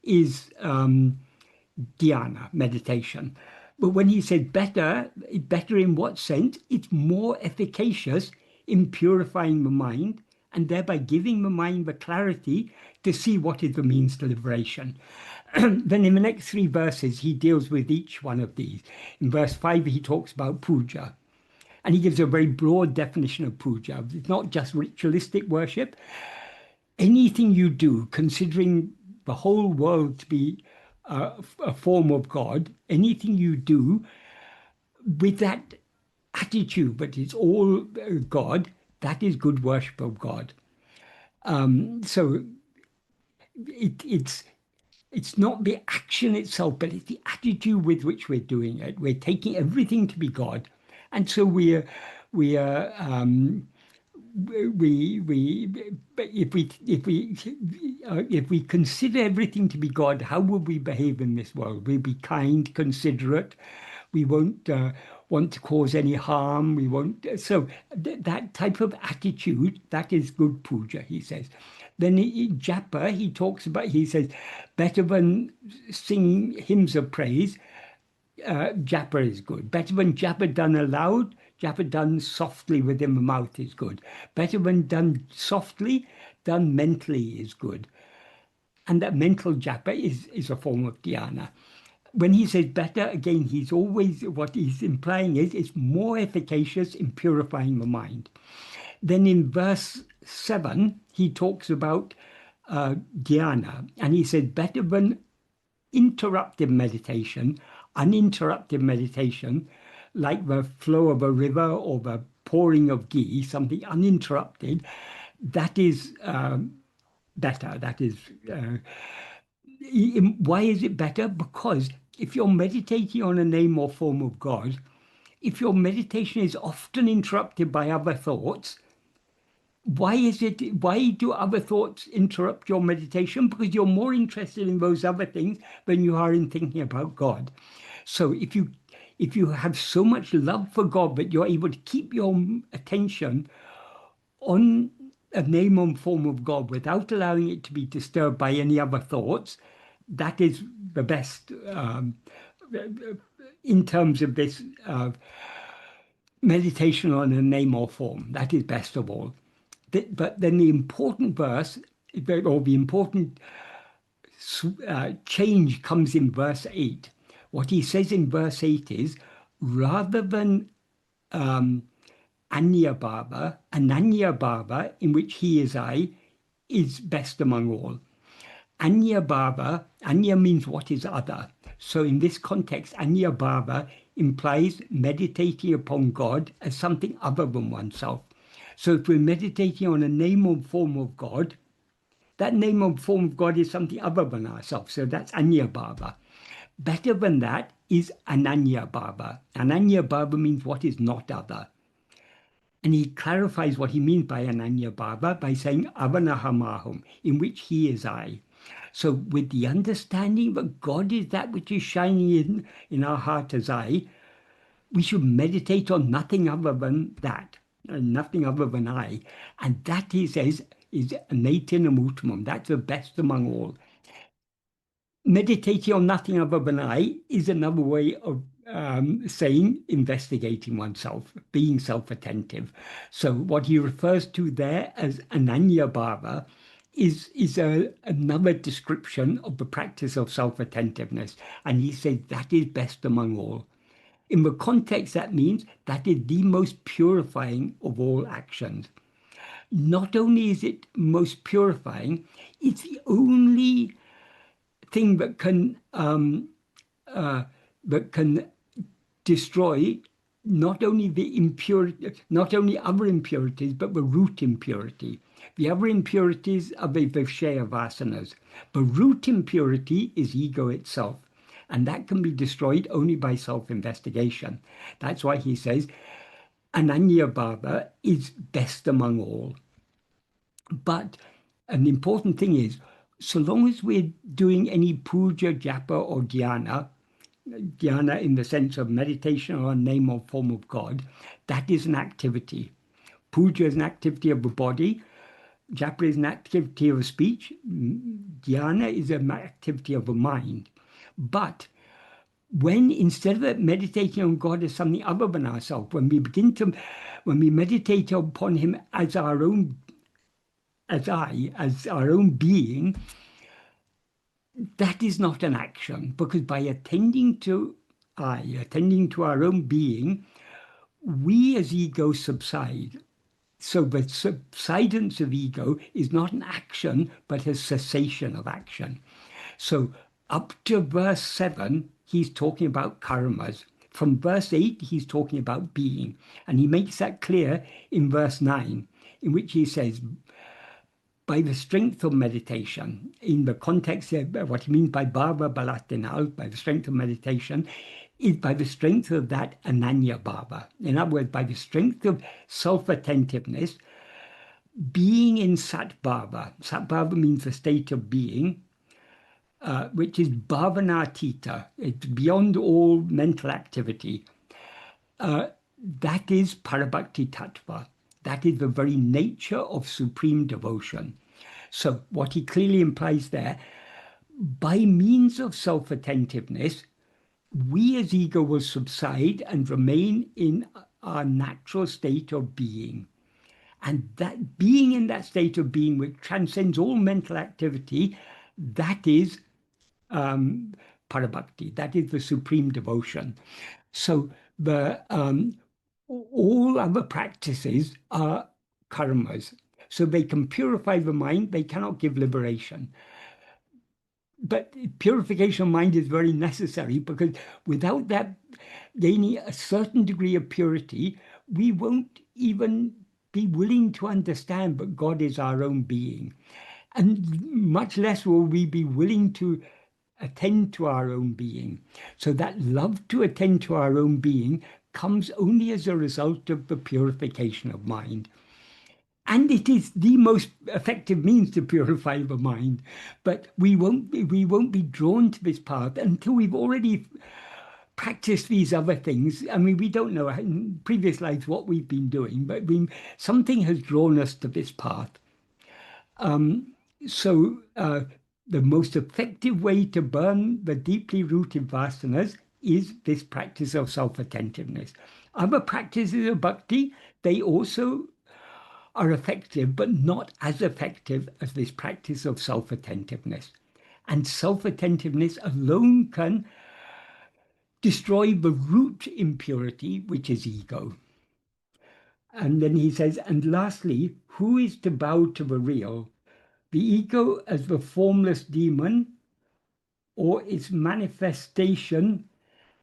is dhyana, meditation. But when he said better in what sense? It's more efficacious in purifying the mind and thereby giving the mind the clarity to see what is the means to liberation. Then in the next three verses, he deals with each one of these. In verse 5, he talks about puja. And he gives a very broad definition of puja. It's not just ritualistic worship. Anything you do, considering the whole world to be a form of God, anything you do with that attitude, but it's all God, that is good worship of God. So it's not the action itself, but it's the attitude with which we're doing it. We're taking everything to be God, and so we are but if we consider everything to be God, how will we behave in this world? We'll be kind, considerate. We won't want to cause any harm. We won't. So that type of attitude, that is good puja, he says. Then in japa, he talks about. He says, better than singing hymns of praise. Japa is good. Better when japa done aloud, japa done softly within the mouth is good. Better when done softly, done mentally is good. And that mental japa is a form of dhyana. When he says better, again, he's always, what he's implying is it's more efficacious in purifying the mind. Then in verse 7, he talks about dhyana, and he says better than interrupted meditation, uninterrupted meditation, like the flow of a river or the pouring of ghee, something uninterrupted, that is better. That is, why is it better? Because if you're meditating on a name or form of God, if your meditation is often interrupted by other thoughts, why do other thoughts interrupt your meditation? Because you're more interested in those other things than you are in thinking about God. So if you have so much love for God that you're able to keep your attention on a name and form of God without allowing it to be disturbed by any other thoughts, that is the best in terms of this meditation on a name or form. That is best of all. But then the important verse, or the important change comes in verse 8. What he says in verse 8 is, rather than Anya Bhava, Ananya Bhava, in which he is I, is best among all. Anya Bhava, Anya means what is other. So in this context, Anya Bhava implies meditating upon God as something other than oneself. So if we're meditating on a name or form of God, that name or form of God is something other than ourselves. So that's Anya Bhava. Better than that is Ananya Bhava. Ananya Bhava means what is not other. And he clarifies what he means by Ananya Bhava by saying Avanahamaham, in which he is I. So with the understanding that God is that which is shining in our heart as I, we should meditate on nothing other than that, and nothing other than I. And that, he says, is natinam uttamam. That's the best among all. Meditating on nothing other than I is another way of saying investigating oneself, being self-attentive. So what he refers to there as ananya bhava is another description of the practice of self-attentiveness. And he says that is best among all. In the context, that means that is the most purifying of all actions. Not only is it most purifying, it's the only thing that can destroy not only the impurity, not only other impurities, but the root impurity. The other impurities are the Vishaya vasanas. The root impurity is ego itself, and that can be destroyed only by self-investigation. That's why he says Ananya Bhava is best among all. But an important thing is, so long as we're doing any puja, japa, or dhyana, dhyana in the sense of meditation or a name or form of God, that is an activity. Puja is an activity of the body. Japa is an activity of speech. Dhyana is an activity of the mind. But when instead of meditating on God as something other than ourselves, when we meditate upon Him as our own, as our own being, that is not an action, because by attending to our own being, we as ego subside. So the subsidence of ego is not an action, but a cessation of action. So up to verse 7, he's talking about karmas. From verse 8, he's talking about being. And he makes that clear in verse 9, in which he says, by the strength of meditation, in the context of what he means by bhava balatinal, by the strength of meditation, is by the strength of that ananya bhava. In other words, by the strength of self-attentiveness, being in sat bhava. Sat bhava means the state of being, which is bhavanatita. It's beyond all mental activity. That is parabhakti tattva. That is the very nature of supreme devotion. So what he clearly implies there, by means of self-attentiveness, we as ego will subside and remain in our natural state of being. And that being in that state of being which transcends all mental activity, that is parabhakti, that is the supreme devotion. So all other practices are karmas. So they can purify the mind, they cannot give liberation. But purification of mind is very necessary, because without that gaining a certain degree of purity, we won't even be willing to understand that God is our own being. And much less will we be willing to attend to our own being. So that love to attend to our own being comes only as a result of the purification of mind. And it is the most effective means to purify the mind. But we won't be drawn to this path until we've already practiced these other things. I mean, we don't know in previous lives what we've been doing, but something has drawn us to this path. The most effective way to burn the deeply rooted vasanas is this practice of self-attentiveness. Other practices of bhakti, they also are effective, but not as effective as this practice of self-attentiveness. And self-attentiveness alone can destroy the root impurity, which is ego. And then he says, and lastly, who is to bow to the real? The ego as the formless demon, or its manifestation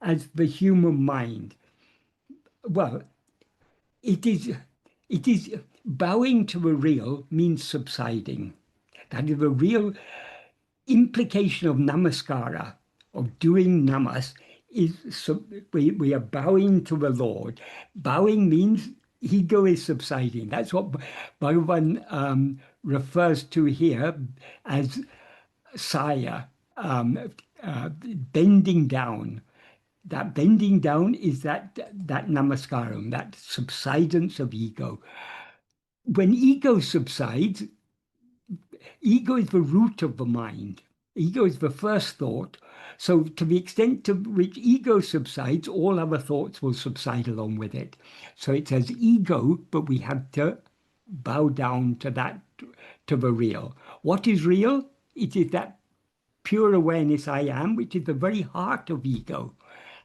as the human mind? Well, it is bowing to the real means subsiding. That is the real implication of namaskara, of doing namas, we are bowing to the Lord. Bowing means ego is subsiding. That's what Bhagavan refers to here as saya, bending down. That bending down is that namaskaram, that subsidence of ego. When ego subsides, ego is the root of the mind. Ego is the first thought. So to the extent to which ego subsides, all other thoughts will subside along with it. So it says ego, but we have to bow down to that, to the real. What is real? It is that pure awareness I am, which is the very heart of ego.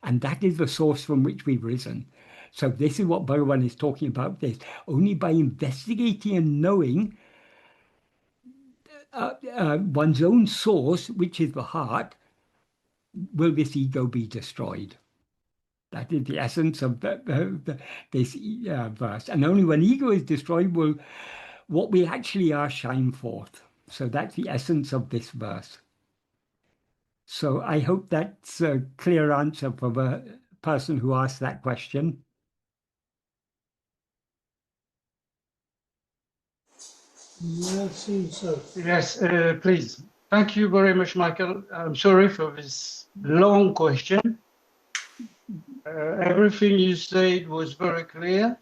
And that is the source from which we've risen. So this is what Bhagavan is talking about this. Only by investigating and knowing one's own source, which is the heart, will this ego be destroyed. That is the essence of this verse. And only when ego is destroyed will what we actually are shine forth. So that's the essence of this verse. So I hope that's a clear answer for the person who asked that question. Yeah, it seems so. Yes, please. Thank you very much, Michael. I'm sorry for this long question. Everything you said was very clear.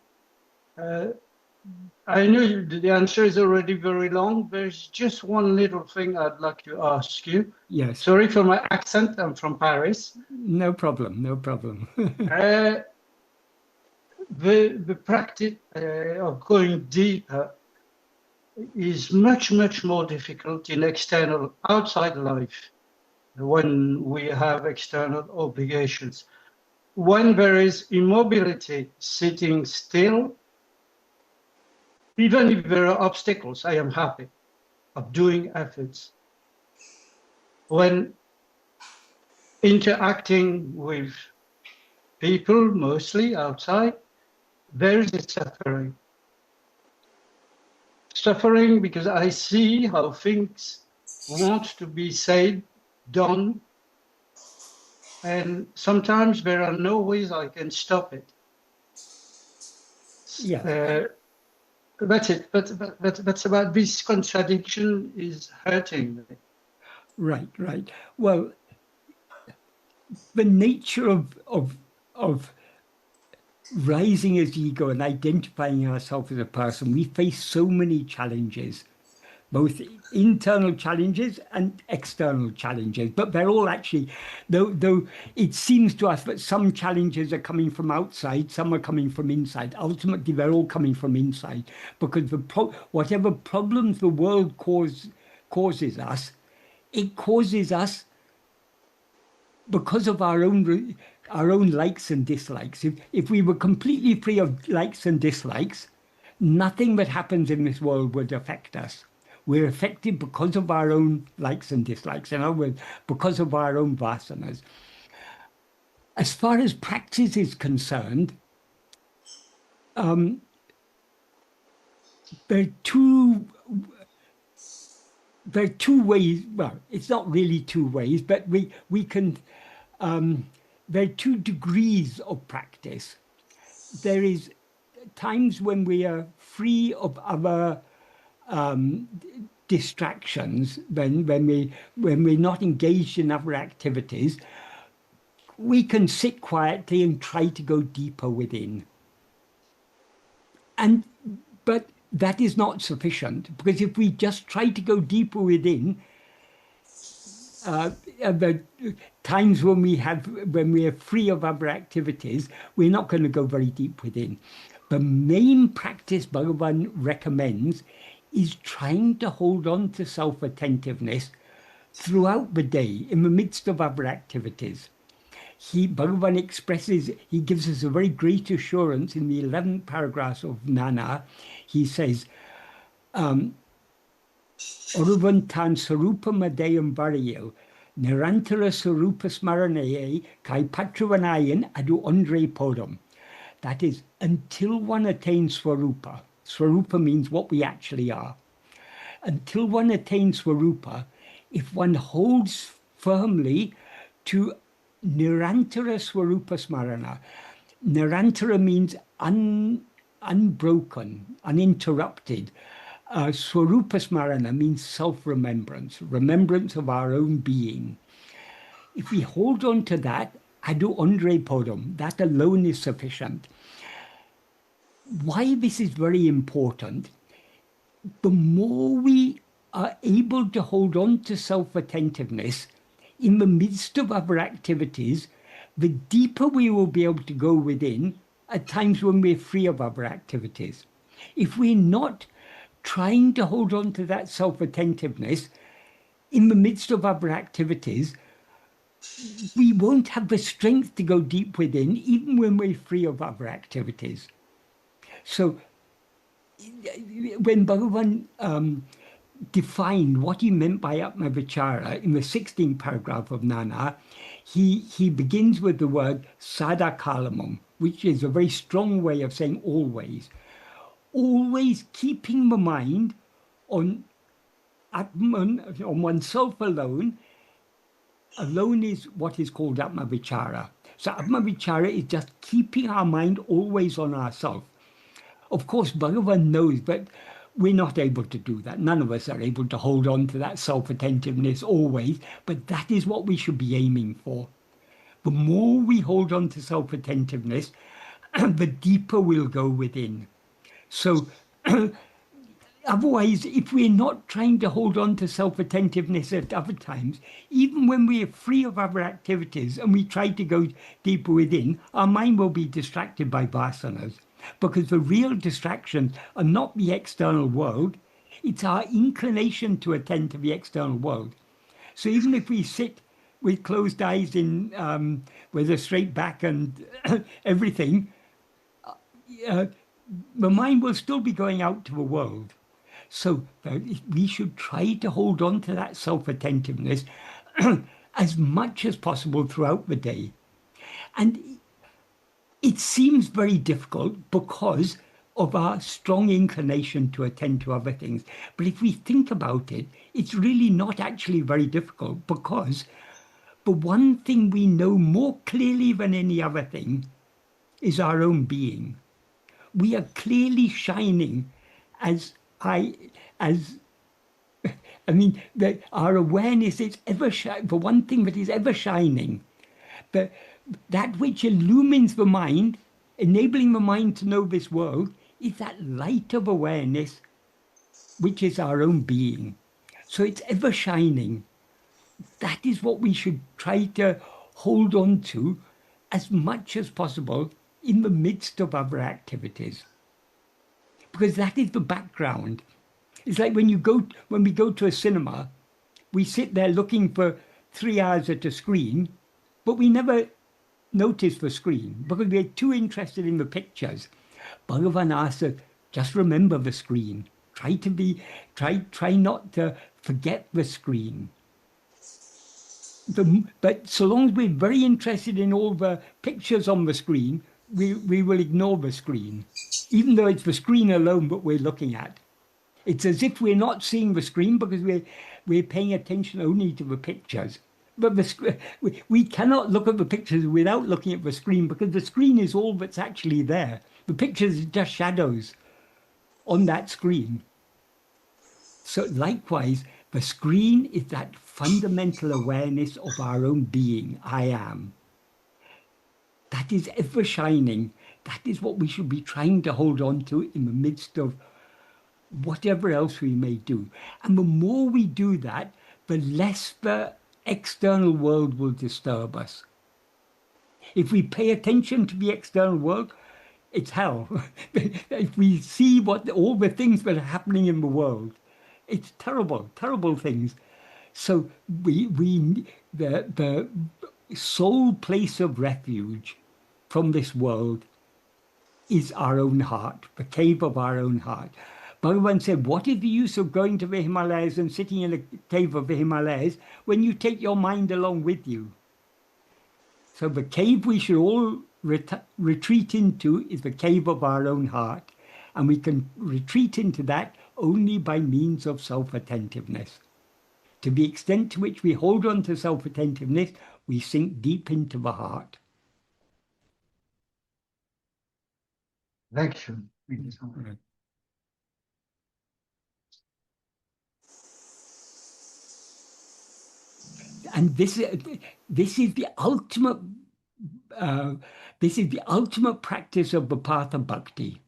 I know the answer is already very long. There's just one little thing I'd like to ask you. Yes. Sorry for my accent. I'm from Paris. No problem. No problem. The practice of going deeper is much, much more difficult in external, outside life when we have external obligations. When there is immobility, sitting still, even if there are obstacles, I am happy of doing efforts. When interacting with people, mostly outside, there is a suffering. Suffering because I see how things want to be said, done, and sometimes there are no ways I can stop it. Yeah. That's it. But that's about this contradiction is hurting me. Right, right. Well, the nature of rising as ego and identifying ourselves as a person, we face so many challenges, both internal challenges and external challenges. But they're all actually, though it seems to us that some challenges are coming from outside, some are coming from inside. Ultimately, they're all coming from inside, because whatever problems the world causes us, it causes us because of our own likes and dislikes. If we were completely free of likes and dislikes, nothing that happens in this world would affect us. We're affected because of our own likes and dislikes, in other words, because of our own vasanas. As far as practice is concerned, there are two ways. Well, it's not really two ways, but we can. There are two degrees of practice. There is times when we are free of other distractions, when we're not engaged in other activities, we can sit quietly and try to go deeper within. But that is not sufficient, because if we just try to go deeper within, the times when we are free of other activities, we're not going to go very deep within. The main practice Bhagavan recommends is trying to hold on to self-attentiveness throughout the day, in the midst of other activities. Bhagavan he gives us a very great assurance in the 11th paragraph of Nana. He says, Oruvantan Sarupa Madayam Varayil, Nirantara Sarupa Smaranaye, Kai Patravanayan Adu Andre Podam. That is, until one attains Swarupa. Swarupa means what we actually are. Until one attains Swarupa, if one holds firmly to Nirantara Swarupa Smarana. Nirantara means unbroken, uninterrupted. Swarupa Smarana means self-remembrance, remembrance of our own being. If we hold on to that, Adu Andre Podam, that alone is sufficient. Why this is very important, the more we are able to hold on to self-attentiveness in the midst of other activities, the deeper we will be able to go within at times when we're free of other activities. If we're not trying to hold on to that self-attentiveness in the midst of other activities, we won't have the strength to go deep within, even when we're free of other activities. So when Bhagavan defined what he meant by Atma-vichara in the 16th paragraph of Nana, he begins with the word sadakalamam, which is a very strong way of saying always. Always keeping the mind on Atman, on oneself alone. Alone is what is called Atma-vichara. So Atma-vichara is just keeping our mind always on ourselves. Of course, Bhagavan knows, but we're not able to do that. None of us are able to hold on to that self-attentiveness always, but that is what we should be aiming for. The more we hold on to self-attentiveness, the deeper we'll go within. So otherwise, if we're not trying to hold on to self-attentiveness at other times, even when we are free of other activities and we try to go deeper within, our mind will be distracted by vasanas. Because the real distractions are not the external world, it's our inclination to attend to the external world. So even if we sit with closed eyes in with a straight back and everything, the mind will still be going out to the world. So we should try to hold on to that self-attentiveness as much as possible throughout the day. And it seems very difficult because of our strong inclination to attend to other things. But if we think about it, it's really not actually very difficult, because the one thing we know more clearly than any other thing is our own being. We are clearly shining our awareness is ever the one thing that is ever shining. That which illumines the mind, enabling the mind to know this world, is that light of awareness, which is our own being. So it's ever shining. That is what we should try to hold on to as much as possible in the midst of other activities. Because that is the background. It's like when we go to a cinema, we sit there looking for 3 hours at a screen, but we never notice the screen because we're too interested in the pictures. Bhagavan asks us, just remember the screen. Try not to forget the screen. But so long as we're very interested in all the pictures on the screen, we will ignore the screen, even though it's the screen alone that we're looking at. It's as if we're not seeing the screen because we're paying attention only to the pictures. But we cannot look at the pictures without looking at the screen, because the screen is all that's actually there. The pictures are just shadows on that screen. So likewise, the screen is that fundamental awareness of our own being, I am. That is ever shining. That is what we should be trying to hold on to in the midst of whatever else we may do. And the more we do that, the less the external world will disturb us. If we pay attention to the external world, it's hell. If we see all the things that are happening in the world, it's terrible, terrible things. So the sole place of refuge from this world is our own heart, the cave of our own heart. Bhagavan said, what is the use of going to the Himalayas and sitting in a cave of the Himalayas when you take your mind along with you? So the cave we should all retreat into is the cave of our own heart. And we can retreat into that only by means of self-attentiveness. To the extent to which we hold on to self-attentiveness, we sink deep into the heart. Thank you. Right. And this is the ultimate practice of the path of bhakti.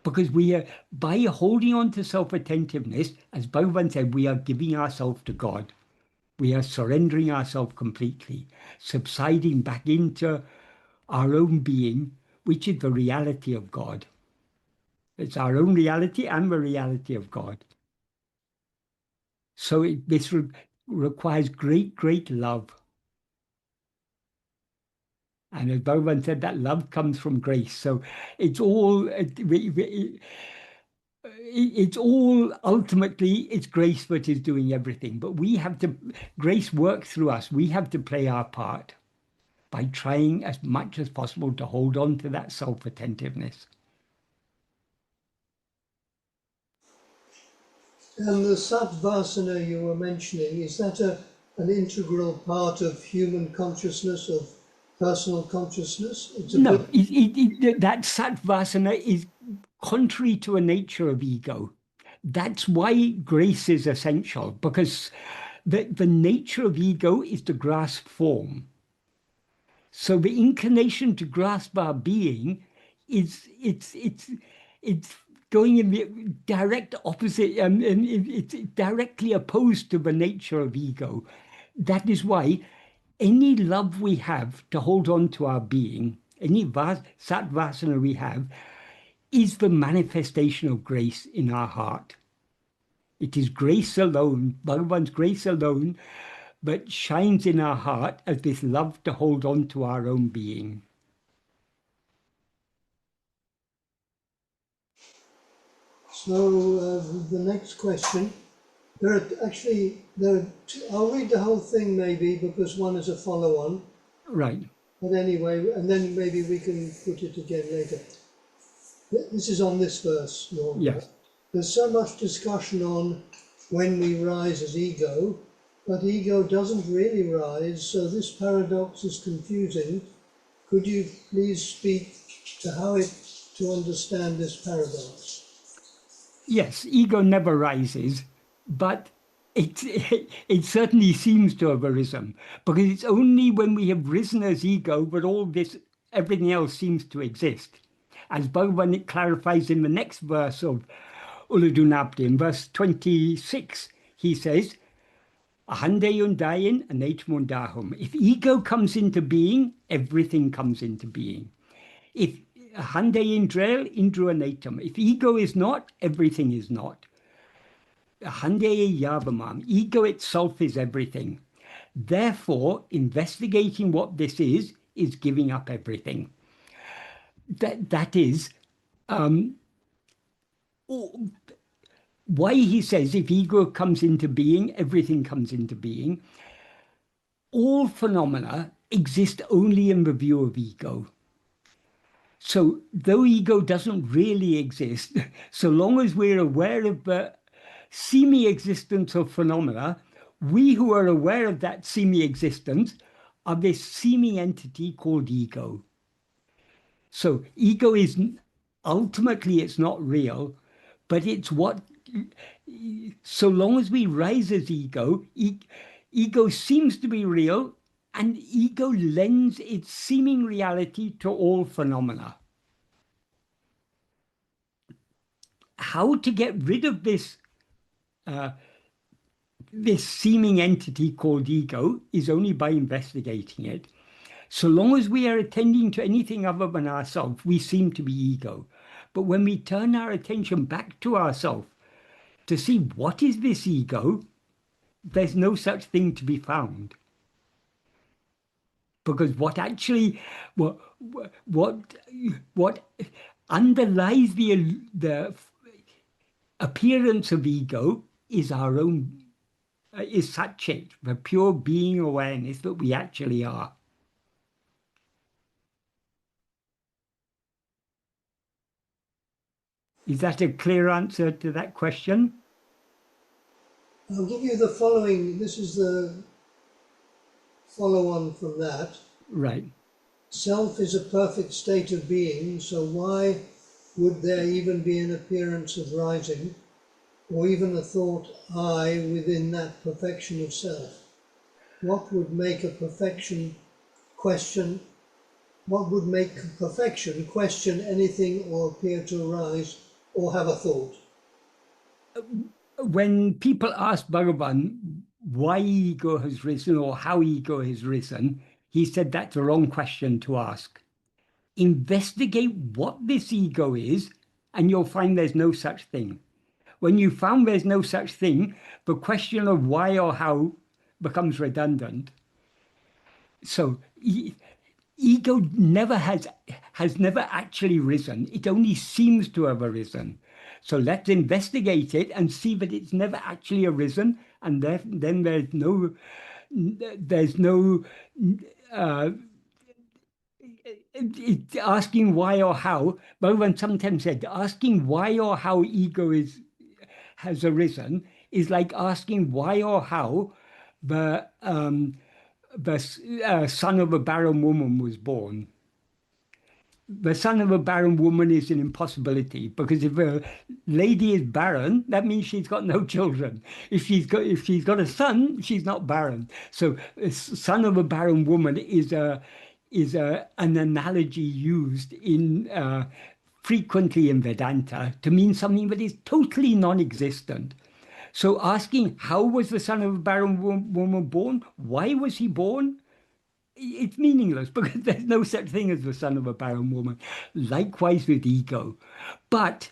Because we are, by holding on to self-attentiveness, as Bhagavan said, we are giving ourselves to God. We are surrendering ourselves completely, subsiding back into our own being, which is the reality of God. It's our own reality and the reality of God. So this requires great, great love. And as Bhagavan said, that love comes from grace. So it's all, it's all ultimately, it's grace that is doing everything. But we have to, grace works through us. We have to play our part by trying as much as possible to hold on to that self-attentiveness. And the Satvasana you were mentioning, is that an integral part of human consciousness, of personal consciousness? It's a No, bit... that Satvasana is contrary to the nature of ego. That's why grace is essential, because the nature of ego is to grasp form. So the inclination to grasp our being it's going in the direct opposite, and it's directly opposed to the nature of ego. That is why any love we have to hold on to our being, any satvasana we have, is the manifestation of grace in our heart. It is grace alone, Bhagavan's grace alone, that shines in our heart as this love to hold on to our own being. So the next question, I'll read the whole thing maybe, because one is a follow-on. Right. But anyway, and then maybe we can put it again later. This is on this verse, Lord. Yes. There's so much discussion on when we rise as ego, but ego doesn't really rise, so this paradox is confusing. Could you please speak to to understand this paradox? Yes, ego never rises, but it certainly seems to have arisen, because it's only when we have risen as ego that everything else seems to exist. As Bhagavan clarifies in the next verse of Ulladu in verse 26, he says, Ahande undayin anetmundahum. If ego comes into being, everything comes into being. If Hande Indrel, Indru anatum. If ego is not, everything is not. Hande Yavamam. Ego itself is everything. Therefore, investigating what this is giving up everything. That is why he says if ego comes into being, everything comes into being. All phenomena exist only in the view of ego. So though ego doesn't really exist, so long as we're aware of the seeming existence of phenomena, we who are aware of that seeming existence are this seeming entity called ego. So ego is ultimately, it's not real, but it's what, so long as we rise as ego, ego seems to be real, and ego lends its seeming reality to all phenomena. How to get rid of this seeming entity called ego is only by investigating it. So long as we are attending to anything other than ourselves, we seem to be ego. But when we turn our attention back to ourselves to see what is this ego, there's no such thing to be found. Because what underlies the appearance of ego is our own, is Satchit, the pure being awareness that we actually are. Is that a clear answer to that question? I'll give you the following. This is the follow-on from that. Right. Self is a perfect state of being, so why would there even be an appearance of rising, or even a thought I within that perfection of self? What would make perfection question anything or appear to arise or have a thought? When people ask Bhagavan why ego has risen or how ego has risen, he said that's the wrong question to ask. Investigate what this ego is, and you'll find there's no such thing. When you found there's no such thing, the question of why or how becomes redundant. So ego never has never actually risen. It only seems to have arisen. So let's investigate it and see that it's never actually arisen, and then there's no asking why or how. Bhagavan sometimes said asking why or how ego has arisen is like asking why or how the son of a barren woman was born. The son of a barren woman is an impossibility, because if a lady is barren, that means she's got no children. If she's got a son, she's not barren. So son of a barren woman is an analogy used frequently in Vedanta to mean something that is totally non-existent. So asking how was the son of a barren woman born? Why was he born? It's meaningless, because there's no such thing as the son of a barren woman. Likewise with ego. But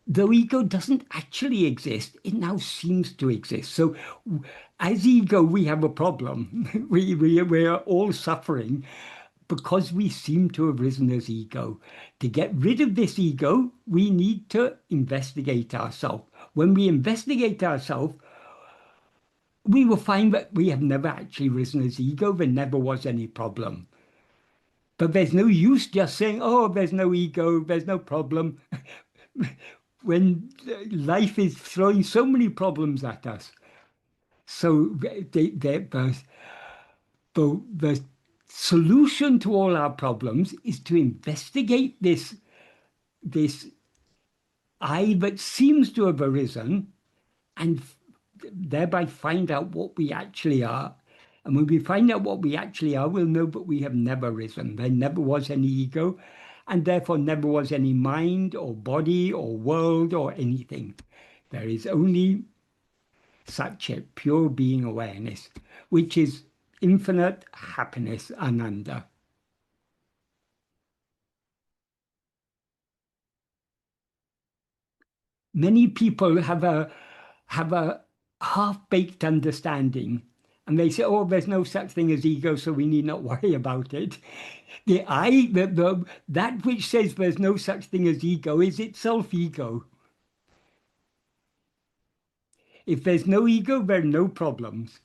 though ego doesn't actually exist, it now seems to exist. So as ego, we have a problem. We are all suffering because we seem to have risen as ego. To get rid of this ego, we need to investigate ourselves. When we investigate ourselves, we will find that we have never actually risen as ego. There never was any problem. But there's no use just saying, oh, there's no ego, there's no problem, when life is throwing so many problems at us. So the solution to all our problems is to investigate this I that seems to have arisen, and thereby find out what we actually are. And when we find out what we actually are, we'll know that we have never risen. There never was any ego, and therefore never was any mind or body or world or anything. There is only Satchit, pure being awareness, which is infinite happiness, Ananda. Many people have a half-baked understanding, and they say, oh, there's no such thing as ego, so we need not worry about it. That which says there's no such thing as ego is itself ego. If there's no ego, there are no problems.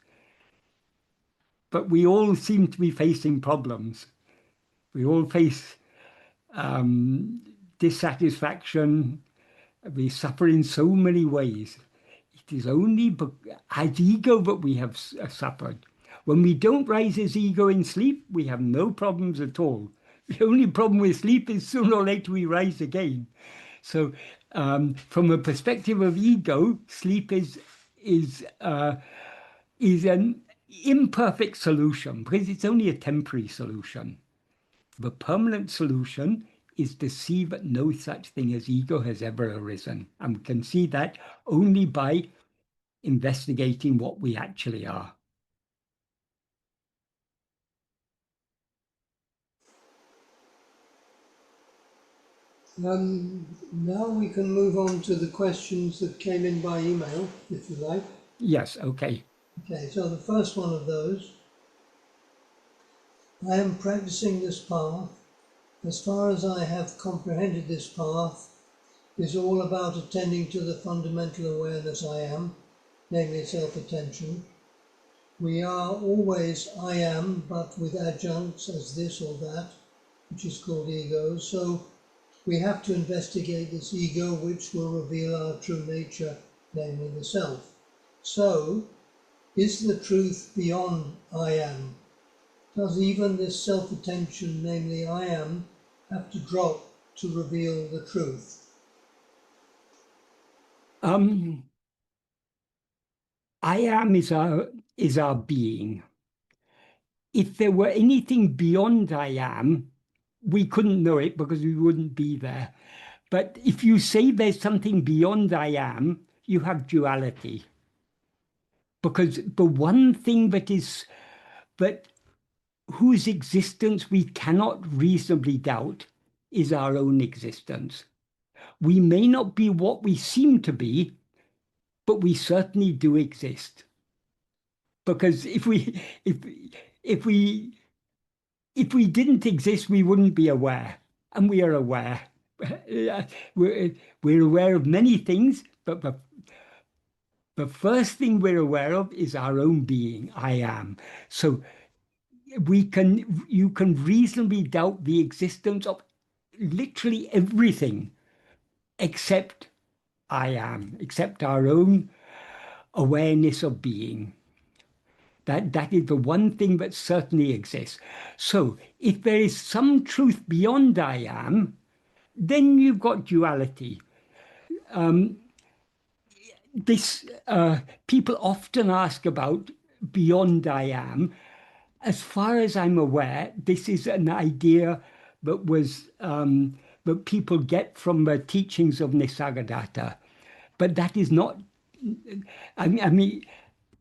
But we all seem to be facing problems. We all face dissatisfaction. We suffer in so many ways. It is only as ego that we have suffered. When we don't rise as ego in sleep, we have no problems at all. The only problem with sleep is sooner or later we rise again. So from a perspective of ego, sleep is an imperfect solution, because it's only a temporary solution. The permanent solution is to see that no such thing as ego has ever arisen. And we can see that only by investigating what we actually are. Now we can move on to the questions that came in by email, if you like. Yes, okay. Okay, so the first one of those: I am practicing this path. As far as I have comprehended, this path is all about attending to the fundamental awareness I am, namely self-attention. We are always I am, but with adjuncts as this or that, which is called ego. So we have to investigate this ego, which will reveal our true nature, namely the self. So, is the truth beyond I am? Does even this self-attention, namely I am, have to drop to reveal the truth? I am is our being. If there were anything beyond I am, we couldn't know it because we wouldn't be there. But if you say there's something beyond I am, you have duality. Because the one thing that whose existence we cannot reasonably doubt is our own existence. We may not be what we seem to be, but we certainly do exist. Because if we didn't exist, we wouldn't be aware, and we are aware. We're aware of many things, but the first thing we're aware of is our own being, I am. So you can reasonably doubt the existence of literally everything except I am, except our own awareness of being. That is the one thing that certainly exists. So if there is some truth beyond I am, then you've got duality. People often ask about beyond I am. As far as I'm aware, this is an idea that people get from the teachings of Nisargadatta. But that is not, I mean,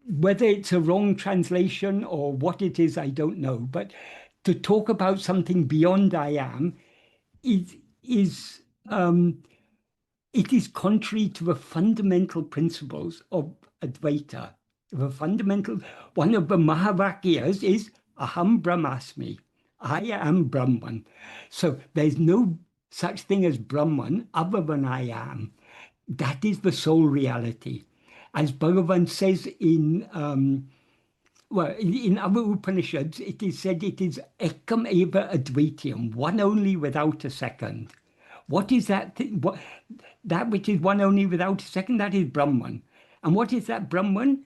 whether it's a wrong translation or what it is, I don't know. But to talk about something beyond I am is it is contrary to the fundamental principles of Advaita. One of the Mahavakyas is Aham Brahmasmi. I am Brahman. So there's no such thing as Brahman other than I am. That is the sole reality. As Bhagavan says in other Upanishads, it is said it is ekam eva advaityam, one only without a second. What is that? That which is one only without a second, that is Brahman. And what is that Brahman?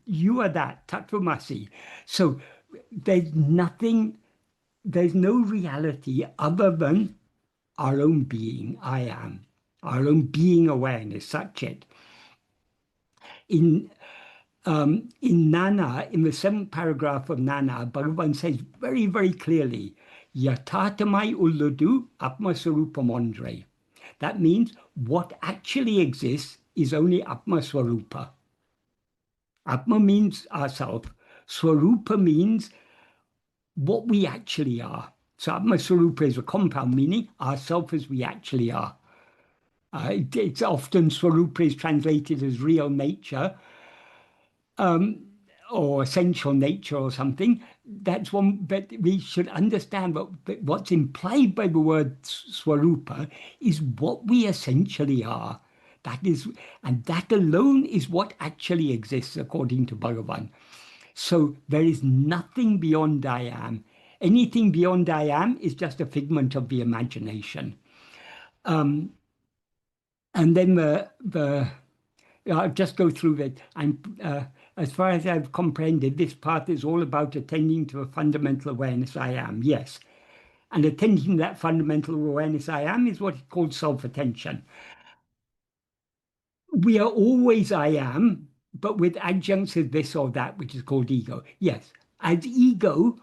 You are that, Tattvamasi. So there's no reality other than our own being, I am, our own being awareness, Satchit. In Nana, in the 7th paragraph of Nana, Bhagavan says very, very clearly, Yathatamai ulladu Atma-sarupamondre. That means what actually exists is only Atma-swarupa. Atma means ourself. Swarupa means what we actually are. So Atma-swarupa is a compound meaning, ourself as we actually are. It's often Swarupa is translated as real nature, or essential nature or something. That's one, but we should understand what's implied by the word Swarupa is what we essentially are. And that alone is what actually exists according to Bhagavan. So there is nothing beyond I am. Anything beyond I am is just a figment of the imagination. And then I'll just go through that. As far as I've comprehended, this path is all about attending to a fundamental awareness I am, yes. And attending to that fundamental awareness I am is what is called self-attention. We are always I am, but with adjuncts of this or that, which is called ego. Yes, as ego,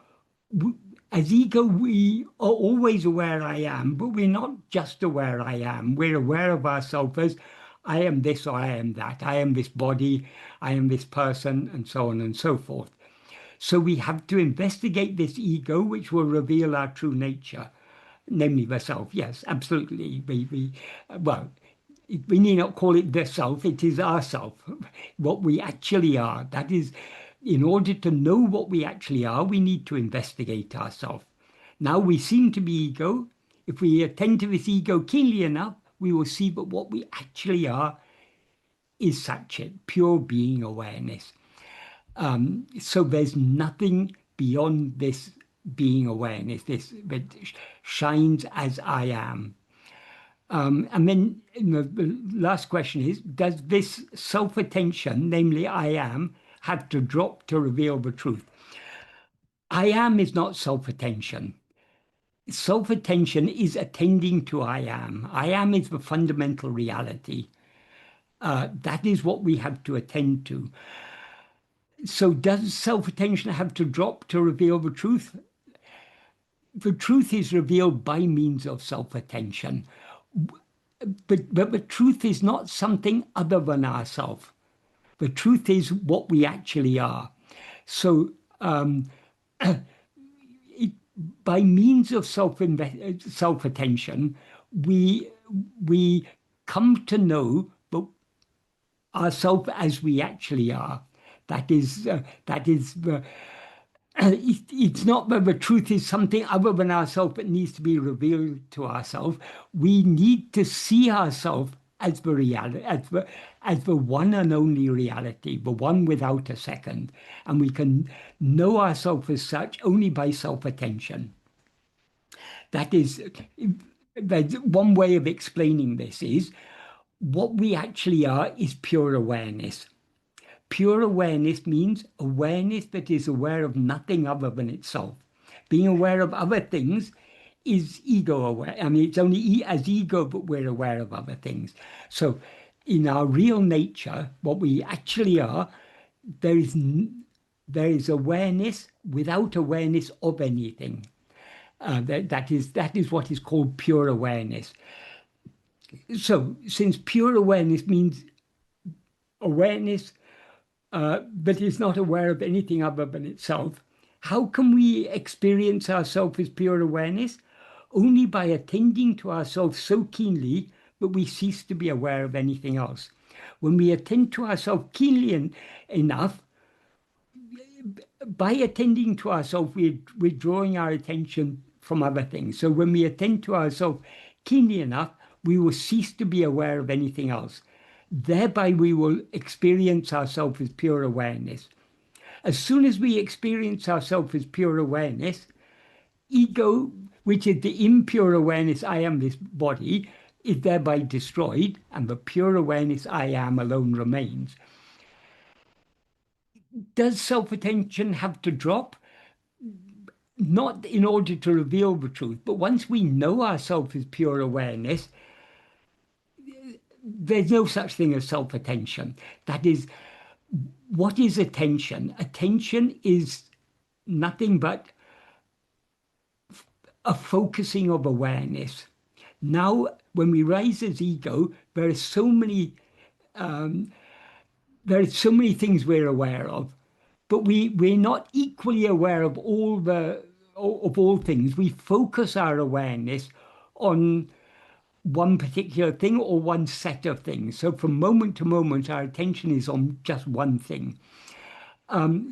we are always aware I am, but we're not just aware I am. We're aware of ourselves as I am this or I am that. I am this body, I am this person, and so on and so forth. So we have to investigate this ego, which will reveal our true nature, namely the self. Yes, absolutely. We need not call it the self, it is our self, what we actually are. That is, in order to know what we actually are, we need to investigate ourselves. Now we seem to be ego. If we attend to this ego keenly enough, we will see that what we actually are is Satchit, pure being awareness. So there's nothing beyond this being awareness, this that shines as I am. And then the last question is, does this self-attention, namely I am, have to drop to reveal the truth? I am is not self-attention. Self-attention is attending to I am. I am is the fundamental reality. That is what we have to attend to. So does self-attention have to drop to reveal the truth? The truth is revealed by means of self-attention. But the truth is not something other than ourselves. The truth is what we actually are. So by means of self-attention, we come to know ourselves as we actually are. That is it's not that the truth is something other than ourselves that needs to be revealed to ourselves. We need to see ourselves as the reality, as the one and only reality, the one without a second. And we can know ourselves as such only by self-attention. That is, one way of explaining this is what we actually are is pure awareness. Pure awareness means awareness that is aware of nothing other than itself. Being aware of other things is ego aware. I mean, it's only as ego, but we're aware of other things. So in our real nature, what we actually are, there is awareness without awareness of anything. That is what is called pure awareness. So since pure awareness means awareness that is not aware of anything other than itself, how can we experience ourselves as pure awareness? Only by attending to ourselves so keenly that we cease to be aware of anything else. When we attend to ourselves keenly enough, by attending to ourselves, we're withdrawing our attention from other things. So when we attend to ourselves keenly enough, we will cease to be aware of anything else. Thereby, we will experience ourselves as pure awareness. As soon as we experience ourselves as pure awareness, ego, which is the impure awareness, I am this body, is thereby destroyed, and the pure awareness, I am, alone remains. Does self-attention have to drop? Not in order to reveal the truth, but once we know ourselves as pure awareness, there's no such thing as self-attention. That is, what is attention? Attention is nothing but a focusing of awareness. Now, when we rise as ego, there are so many things we're aware of, but we're not equally aware of all things. We focus our awareness on one particular thing or one set of things. So from moment to moment, our attention is on just one thing.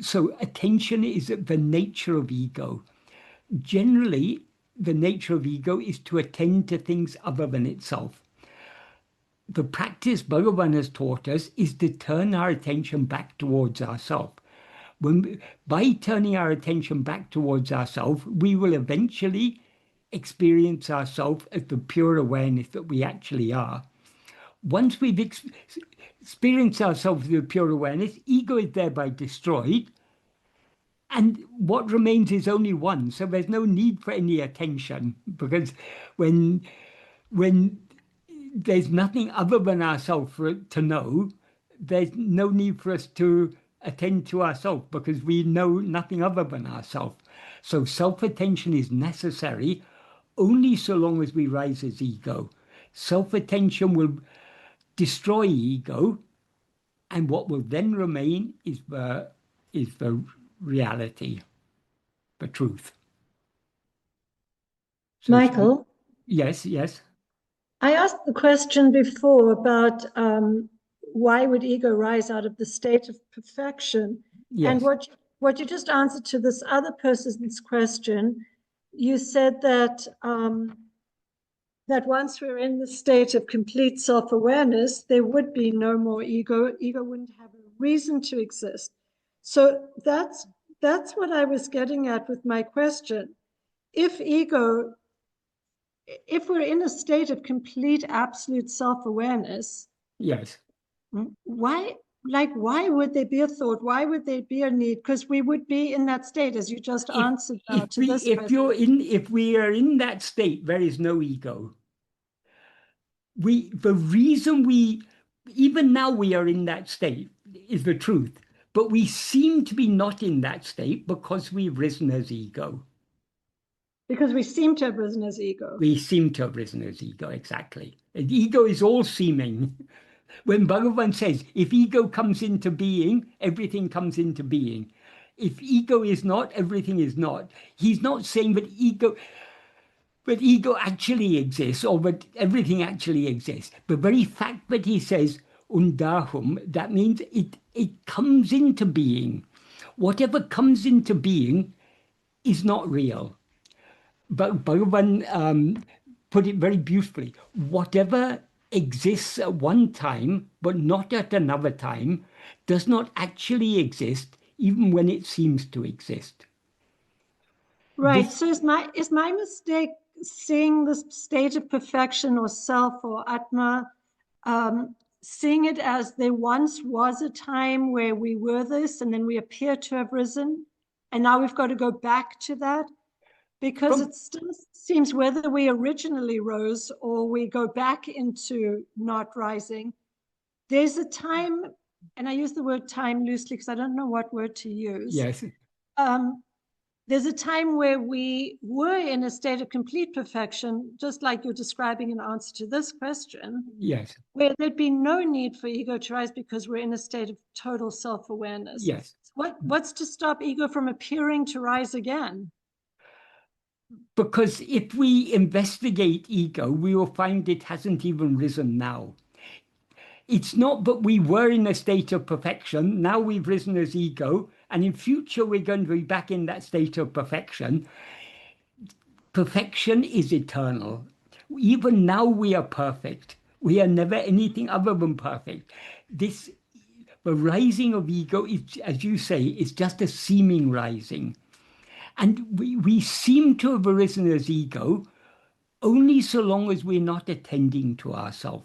So attention is the nature of ego. Generally, the nature of ego is to attend to things other than itself. The practice Bhagavan has taught us is to turn our attention back towards ourselves. By turning our attention back towards ourselves, we will eventually experience ourselves as the pure awareness that we actually are. Once we've experienced ourselves as the pure awareness, ego is thereby destroyed, and what remains is only one. So there's no need for any attention, because when there's nothing other than ourselves to know, there's no need for us to attend to ourselves, because we know nothing other than ourselves. So self-attention is necessary only so long as we rise as ego. Self-attention will destroy ego, and what will then remain is the reality, the truth. So Michael? Yes. I asked the question before about why would ego rise out of the state of perfection? Yes. And what you just answered to this other person's question, you said that that once we're in the state of complete self-awareness, there would be no more ego. Ego wouldn't have a reason to exist. So that's what I was getting at with my question. If we're in a state of complete absolute self-awareness, Yes. why would there be a thought? Why would there be a need? Because we would be in that state, as you just answered now to this question. If we are in that state, there is no ego. Even now we are in that state is the truth, but we seem to be not in that state because we've risen as ego. Because we seem to have risen as ego. We seem to have risen as ego, exactly. And ego is all seeming. When Bhagavan says, if ego comes into being, everything comes into being. If ego is not, everything is not. He's not saying that ego actually exists or that everything actually exists. The very fact that he says, undahum, that means it comes into being. Whatever comes into being is not real. But Bhagavan put it very beautifully. Whatever exists at one time, but not at another time, does not actually exist, even when it seems to exist. Right. So is my mistake seeing the state of perfection or self or Atma, seeing it as there once was a time where we were this and then we appear to have risen, and now we've got to go back to that? Because it still seems whether we originally rose or we go back into not rising, there's a time, and I use the word time loosely because I don't know what word to use. Yes. There's a time where we were in a state of complete perfection, just like you're describing in answer to this question. Yes. Where there'd be no need for ego to rise because we're in a state of total self-awareness. Yes. What's to stop ego from appearing to rise again? Because if we investigate ego, we will find it hasn't even risen now. It's not that we were in a state of perfection, now we've risen as ego, and in future we're going to be back in that state of perfection. Perfection is eternal. Even now we are perfect. We are never anything other than perfect. The rising of ego, is, as you say, is just a seeming rising. And we seem to have arisen as ego only so long as we're not attending to ourselves.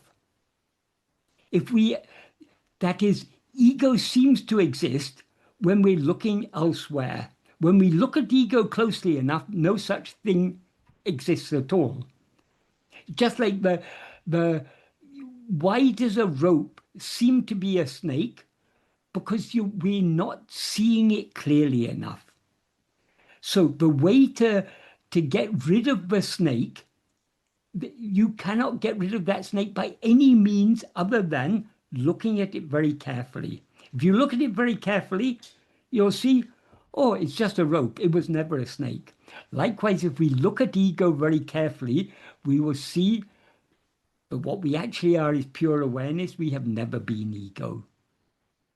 That is, ego seems to exist when we're looking elsewhere. When we look at ego closely enough, no such thing exists at all. Just like why does a rope seem to be a snake? Because we're not seeing it clearly enough. So the way to get rid of the snake, you cannot get rid of that snake by any means other than looking at it very carefully. If you look at it very carefully, you'll see, oh, it's just a rope. It was never a snake. Likewise, if we look at ego very carefully, we will see that what we actually are is pure awareness. We have never been ego.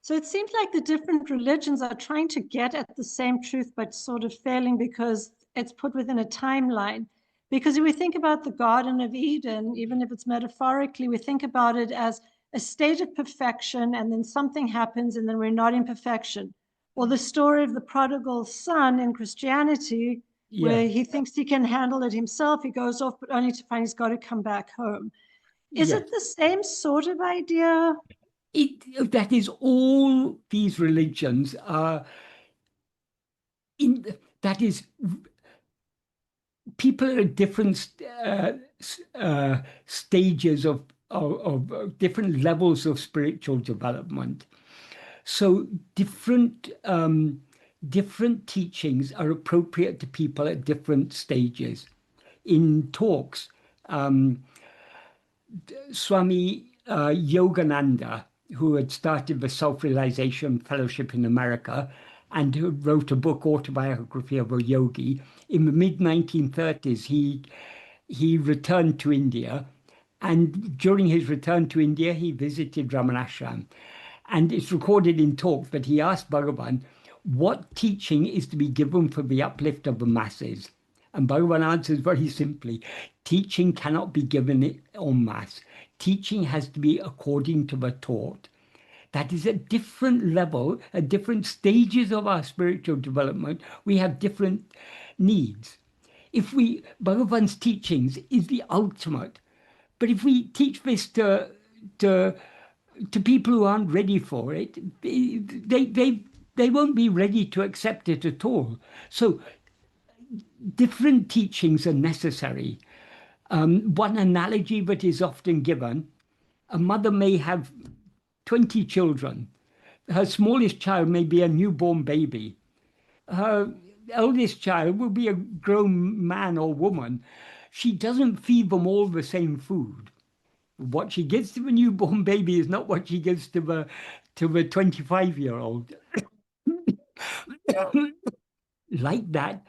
So it seems like the different religions are trying to get at the same truth, but sort of failing because it's put within a timeline. Because if we think about the Garden of Eden, even if it's metaphorically, we think about it as a state of perfection, and then something happens, and then we're not in perfection. Or the story of the prodigal son in Christianity, where he thinks he can handle it himself. He goes off, but only to find he's got to come back home. Is it the same sort of idea? That is, all these religions are that is, people at different stages of different levels of spiritual development. So different teachings are appropriate to people at different stages. In talks, Swami Yogananda, who had started the Self-Realization Fellowship in America and who wrote a book, Autobiography of a Yogi, in the mid-1930s, he returned to India. And during his return to India, he visited Ramanashram. And it's recorded in talks that he asked Bhagavan, what teaching is to be given for the uplift of the masses? And Bhagavan answers very simply, teaching cannot be given en masse. Teaching has to be according to the taught. That is at different level, at different stages of our spiritual development, we have different needs. Bhagavan's teachings is the ultimate. But if we teach this to people who aren't ready for it, they won't be ready to accept it at all. So different teachings are necessary. One analogy that is often given, a mother may have 20 children. Her smallest child may be a newborn baby. eldest child will be a grown man or woman. She doesn't feed them all the same food. What she gives to the newborn baby is not what she gives to the 25-year-old. Like that,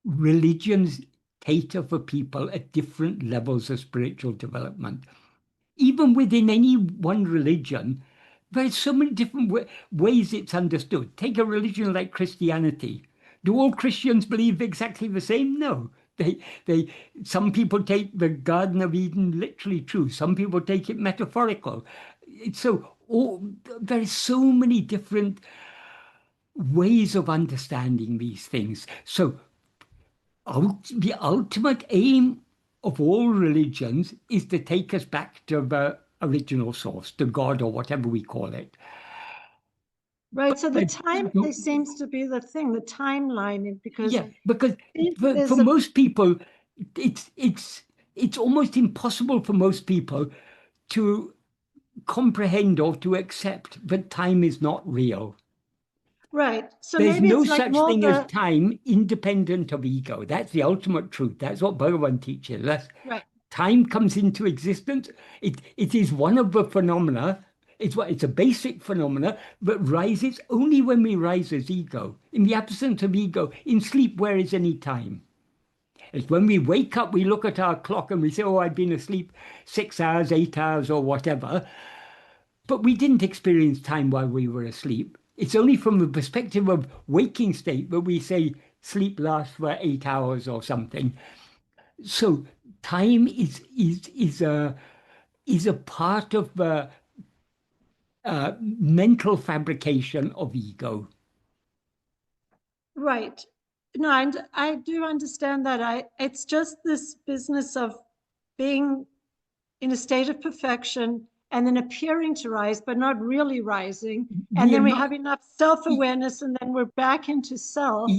religions cater for people at different levels of spiritual development. Even within any one religion, there's so many different ways it's understood. Take a religion like Christianity. Do all Christians believe exactly the same? No. Some people take the Garden of Eden literally true. Some people take it metaphorical. There's so many different ways of understanding these things. So the ultimate aim of all religions is to take us back to the original source, to God or whatever we call it. Right. So the time there seems to be the thing, the timeline, because for most people, it's almost impossible for most people to comprehend or to accept that time is not real. Right. So there's maybe no it's like such more thing as time independent of ego. That's the ultimate truth. That's what Bhagavan teaches us. Right. Time comes into existence. It is one of the phenomena. It's a basic phenomena that rises only when we rise as ego. In the absence of ego, in sleep, where is any time? It's when we wake up, we look at our clock and we say, oh, I've been asleep 6 hours, 8 hours, or whatever. But we didn't experience time while we were asleep. It's only from the perspective of waking state that we say sleep lasts for 8 hours or something. So time is a part of the mental fabrication of ego. Right. No, and I do understand that. It's just this business of being in a state of perfection and then appearing to rise, but not really rising. And then we have enough self-awareness, and then we're back into self.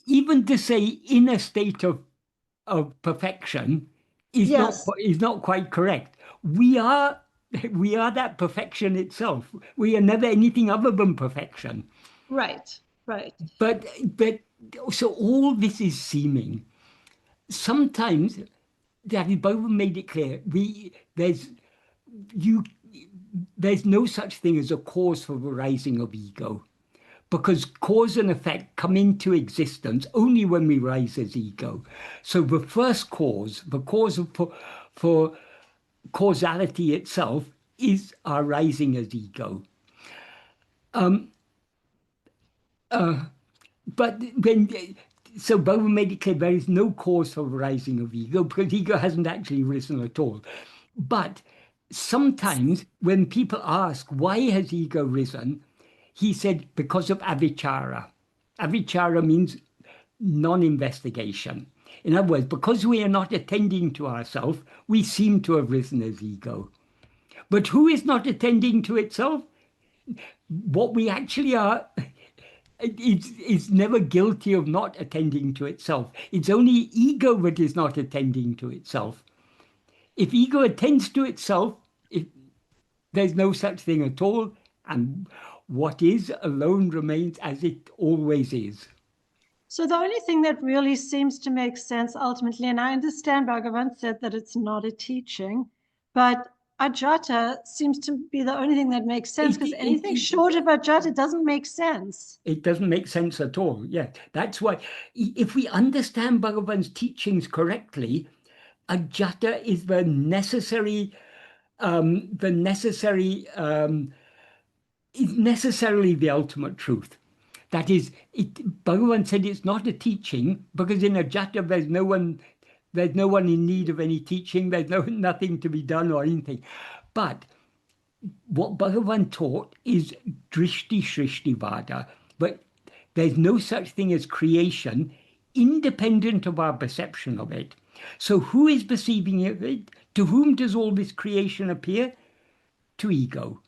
Even to say in a state of perfection is not quite correct. We are that perfection itself. We are never anything other than perfection. Right. Right. But so all this is seeming. Sometimes that Bhagavan made it clear. There's no such thing as a cause for the rising of ego, because cause and effect come into existence only when we rise as ego. So the first cause, the cause for causality itself, is our rising as ego. So Bhagavan made it clear there is no cause for the rising of ego, because ego hasn't actually risen at all. But sometimes when people ask, why has ego risen? He said, because of avichara. Avichara means non-investigation. In other words, because we are not attending to ourselves, we seem to have risen as ego. But who is not attending to itself? What we actually are is never guilty of not attending to itself. It's only ego that is not attending to itself. If ego attends to itself, there's no such thing at all, and what is alone remains as it always is. So the only thing that really seems to make sense ultimately, and I understand Bhagavan said that it's not a teaching, but ajata seems to be the only thing that makes sense, because anything short of ajata doesn't make sense. It doesn't make sense at all. Yeah, that's why if we understand Bhagavan's teachings correctly, ajata is is necessarily the ultimate truth. That is, Bhagavan said it's not a teaching, because in ajata there's no one in need of any teaching. There's nothing to be done or anything. But what Bhagavan taught is drishti shrishti vada. But there's no such thing as creation independent of our perception of it. So who is perceiving it? To whom does all this creation appear? To ego.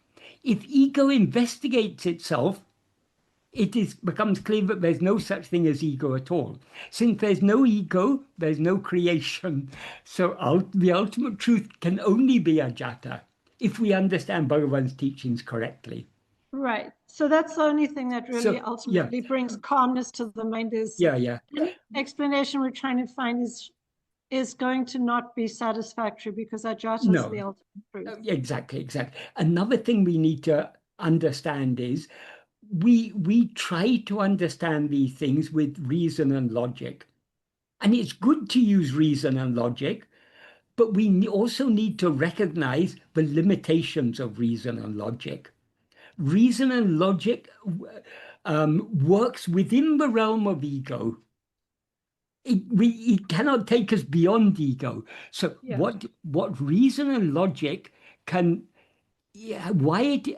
If ego investigates itself, it becomes clear that there's no such thing as ego at all. Since there's no ego, there's no creation. So the ultimate truth can only be ajata, if we understand Bhagavan's teachings correctly. Right. So that's the only thing that really So, ultimately brings calmness to the mind is yeah. any explanation we're trying to find is going to not be satisfactory because ajata is No, the ultimate truth. exactly. Another thing we need to understand is we try to understand these things with reason and logic. And it's good to use reason and logic, but we also need to recognize the limitations of reason and logic. Reason and logic works within the realm of ego. It cannot take us beyond ego. So Yeah. what reason and logic can,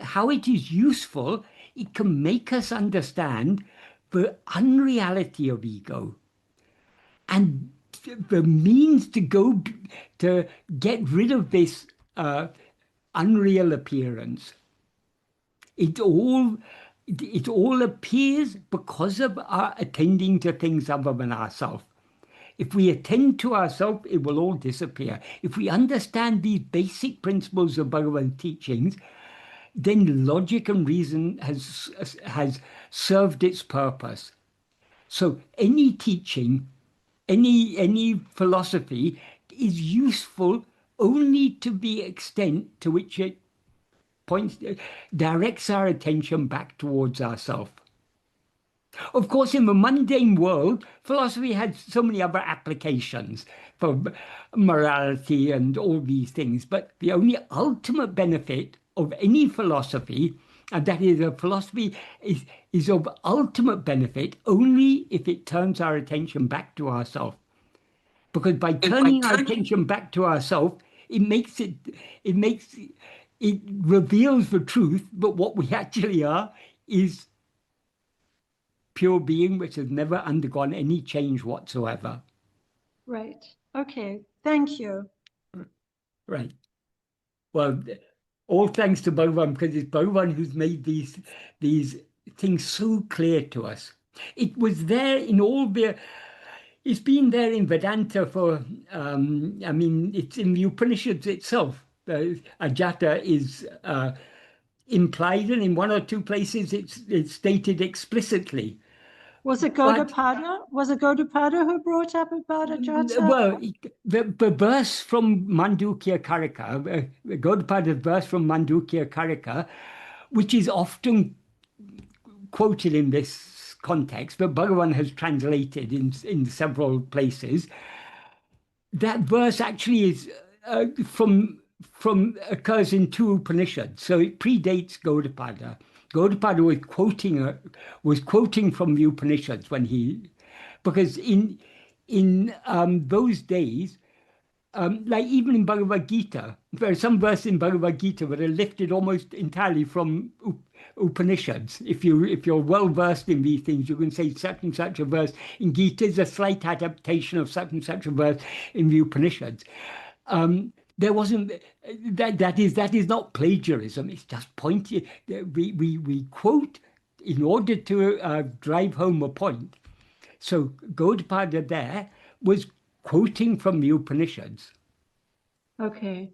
how it is useful, it can make us understand the unreality of ego and the means to get rid of this unreal appearance. It all appears because of our attending to things other than ourselves. If we attend to ourselves, it will all disappear. If we understand these basic principles of Bhagavan teachings, then logic and reason has served its purpose. So any teaching, any philosophy is useful only to the extent to which it directs our attention back towards ourselves. Of course, in the mundane world, philosophy has so many other applications for morality and all these things. But the only ultimate benefit of any philosophy, and that is a philosophy is of ultimate benefit only if it turns our attention back to ourselves. Because by turning our attention back to ourselves, it reveals the truth, but what we actually are is pure being which has never undergone any change whatsoever. Right. Okay. Thank you. Right. Well, all thanks to Bhagavan, because it's Bhagavan who's made these things so clear to us. It was there in all the. It's been there in Vedanta for. It's in the Upanishads itself. Ajata is implied, and in one or two places it's stated explicitly. Was it But Gaudapada? Was it Gaudapada who brought up about ajata? well, the verse from Mandukya Karika, Gaudapada's verse from Mandukya Karika, which is often quoted in this context, but Bhagavan has translated in several places. That verse actually is from occurs in two Upanishads, so it predates Gaudapada. Gaudapada was quoting from the Upanishads because in those days, like even in Bhagavad Gita, there are some verses in Bhagavad Gita that are lifted almost entirely from Upanishads. If you're well versed in these things, you can say such and such a verse in Gita is a slight adaptation of such and such a verse in the Upanishads. There wasn't that is not plagiarism. It's just pointing. We quote in order to drive home a point. So Gaudapada there was quoting from the Upanishads. Okay.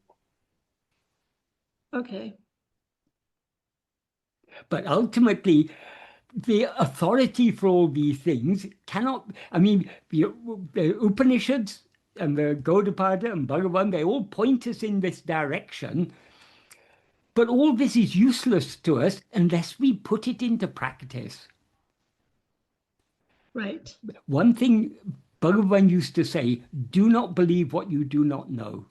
Okay. But ultimately, the authority for all these things cannot, the Upanishads and the Gaudapada and Bhagavan, they all point us in this direction. But all this is useless to us unless we put it into practice. Right. One thing Bhagavan used to say, do not believe what you do not know.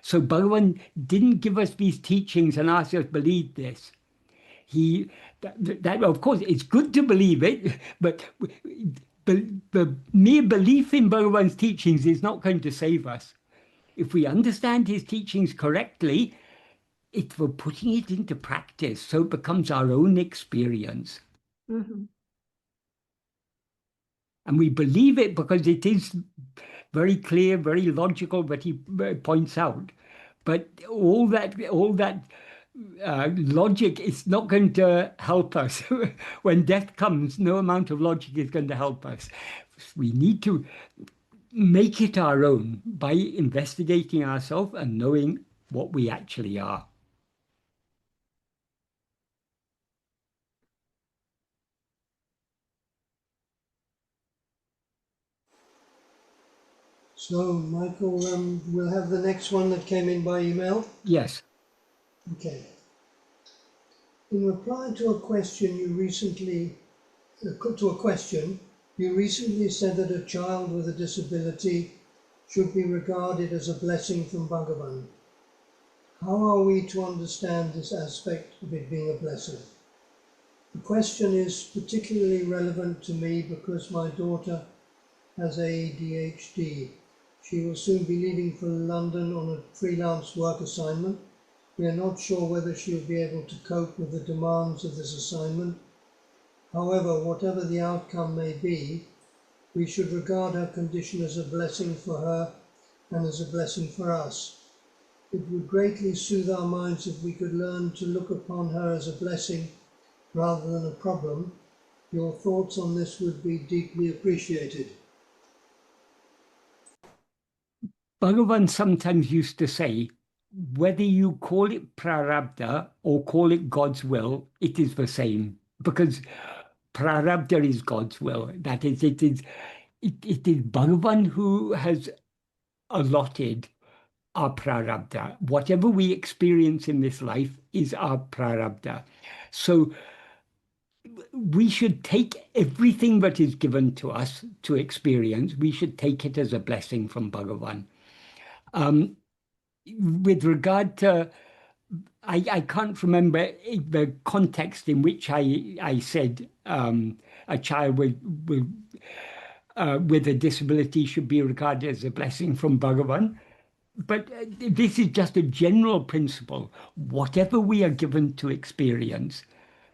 So Bhagavan didn't give us these teachings and ask us to believe this. That of course it's good to believe it, but the mere belief in Bhagavan's teachings is not going to save us. If we understand his teachings correctly, it's for putting it into practice so it becomes our own experience. Mm-hmm. And we believe it because it is very clear, very logical what he points out. But all that logic is not going to help us. When death comes, no amount of logic is going to help us. We need to make it our own by investigating ourselves and knowing what we actually are. So, Michael, we'll have the next one that came in by email. Yes. Okay. In reply to a question you recently said that a child with a disability should be regarded as a blessing from Bhagavan. How are we to understand this aspect of it being a blessing? The question is particularly relevant to me because my daughter has ADHD. She will soon be leaving for London on a freelance work assignment. We are not sure whether she will be able to cope with the demands of this assignment. However, whatever the outcome may be, we should regard her condition as a blessing for her and as a blessing for us. It would greatly soothe our minds if we could learn to look upon her as a blessing rather than a problem. Your thoughts on this would be deeply appreciated. Bhagavan sometimes used to say, whether you call it prarabdha or call it God's will, it is the same. Because prarabdha is God's will. That is, it is Bhagavan who has allotted our prarabdha. Whatever we experience in this life is our prarabdha. So we should take everything that is given to us to experience, we should take it as a blessing from Bhagavan. With regard to, I can't remember the context in which I said a child with a disability should be regarded as a blessing from Bhagavan. But this is just a general principle. Whatever we are given to experience,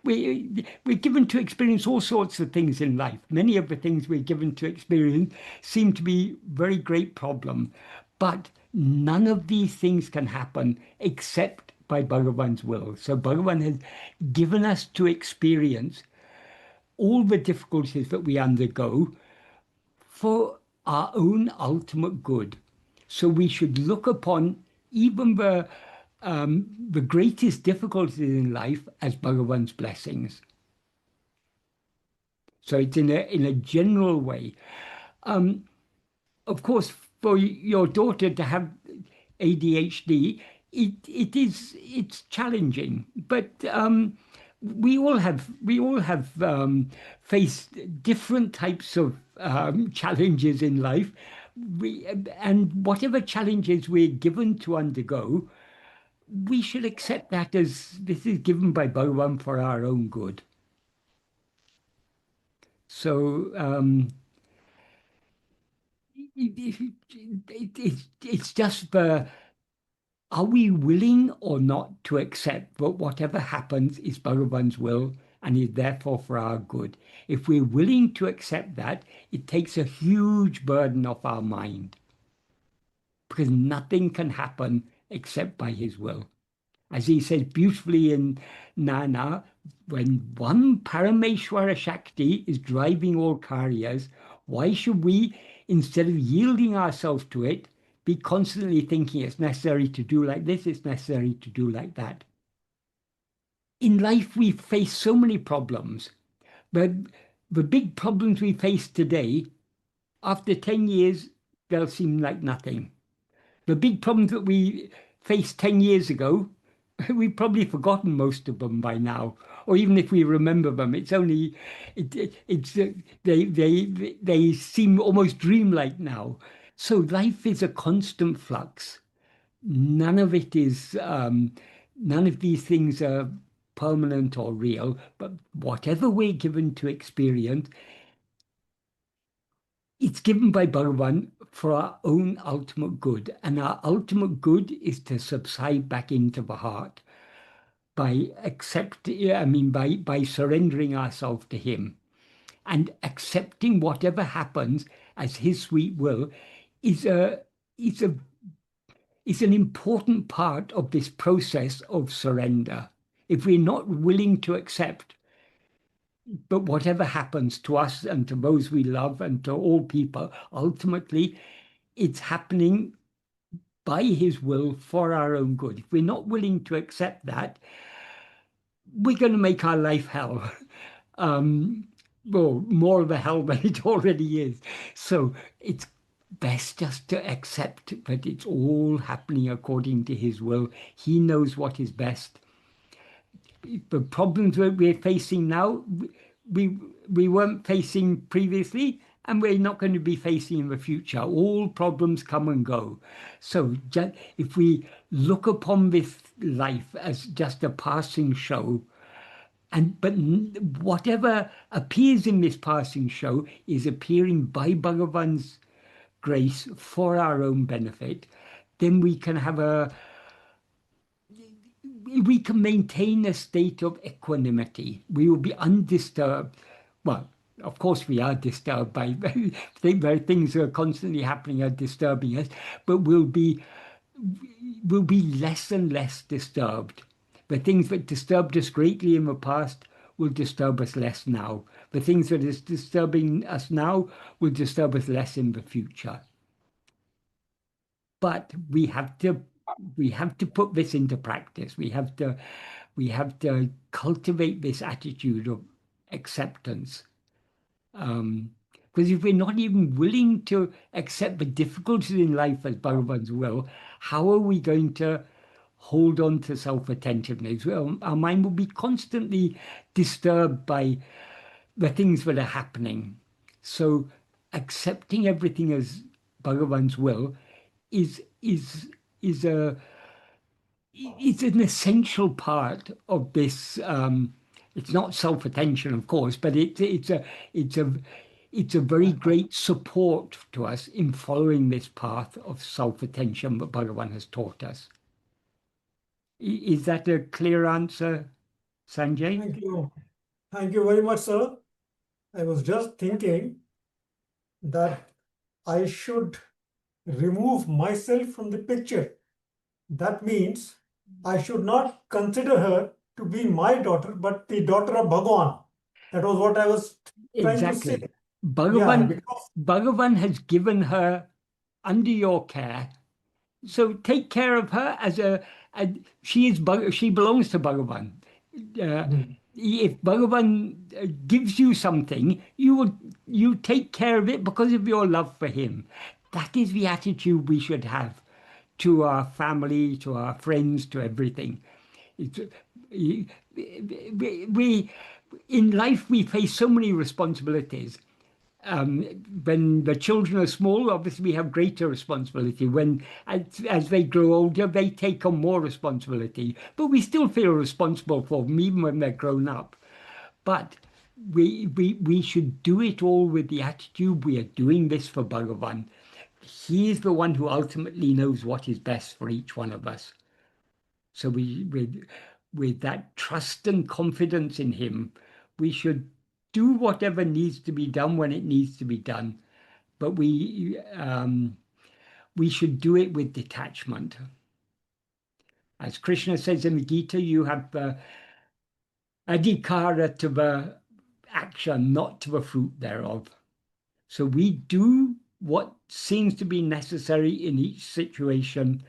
we're given to experience all sorts of things in life. Many of the things we're given to experience seem to be very great problem. But none of these things can happen except by Bhagavan's will. So Bhagavan has given us to experience all the difficulties that we undergo for our own ultimate good. So we should look upon even the greatest difficulties in life as Bhagavan's blessings. So it's in a general way. Of course, for your daughter to have ADHD, it's challenging, but we all have faced different types of challenges in life. And whatever challenges we're given to undergo, we should accept that as this is given by Bhagavan for our own good. So it's just are we willing or not to accept that whatever happens is Bhagavan's will and is therefore for our good? If we're willing to accept that, it takes a huge burden off our mind, because nothing can happen except by his will. As he says beautifully in Nana, when one Parameshwara Shakti is driving all karyas, why should we, instead of yielding ourselves to it, be constantly thinking it's necessary to do like this, it's necessary to do like that? In life, we face so many problems, but the big problems we face today, after 10 years, they'll seem like nothing. The big problems that we faced 10 years ago, we've probably forgotten most of them by now, or even if we remember them, it's only they seem almost dreamlike now. So life is a constant flux. None of it is none of these things are permanent or real, but whatever we're given to experience, it's given by Bhagavan for our own ultimate good. And our ultimate good is to subside back into the heart by by surrendering ourselves to him. And accepting whatever happens as his sweet will is an important part of this process of surrender. If we're not willing to accept, but whatever happens to us and to those we love and to all people, ultimately, it's happening by his will for our own good. If we're not willing to accept that, we're going to make our life hell. Well, more of a hell than it already is. So it's best just to accept that it's all happening according to his will. He knows what is best. The problems that we're facing now, we weren't facing previously, and we're not going to be facing in the future. All problems come and go. So if we look upon this life as just a passing show, but whatever appears in this passing show is appearing by Bhagavan's grace for our own benefit, then we can maintain a state of equanimity. We will be undisturbed. Well, of course we are disturbed by things that are constantly happening are disturbing us, but we'll be less and less disturbed. The things that disturbed us greatly in the past will disturb us less now. The things that is disturbing us now will disturb us less in the future. But we have to put this into practice. We have to cultivate this attitude of acceptance. Because if we're not even willing to accept the difficulties in life as Bhagavan's will, how are we going to hold on to self-attentiveness? Well, our mind will be constantly disturbed by the things that are happening. So accepting everything as Bhagavan's will is an essential part of this. It's not self-attention, of course, but it's a very great support to us in following this path of self-attention that Bhagavan has taught us. Is that a clear answer, Sanjay? Thank you. Thank you very much, sir. I was just thinking that I should remove myself from the picture. That means I should not consider her to be my daughter, but the daughter of Bhagavan. That was what I was trying to say. Exactly. Bhagavan has given her under your care. So take care of her she belongs to Bhagavan. If Bhagavan gives you something, you take care of it because of your love for him. That is the attitude we should have to our family, to our friends, to everything. In life, we face so many responsibilities. When the children are small, obviously we have greater responsibility. As they grow older, they take on more responsibility. But we still feel responsible for them, even when they're grown up. But we should do it all with the attitude we are doing this for Bhagavan. He is the one who ultimately knows what is best for each one of us. So with that trust and confidence in him, we should do whatever needs to be done when it needs to be done. But we should do it with detachment. As Krishna says in the Gita, you have the adhikara to the action, not to the fruit thereof. So we do what seems to be necessary in each situation,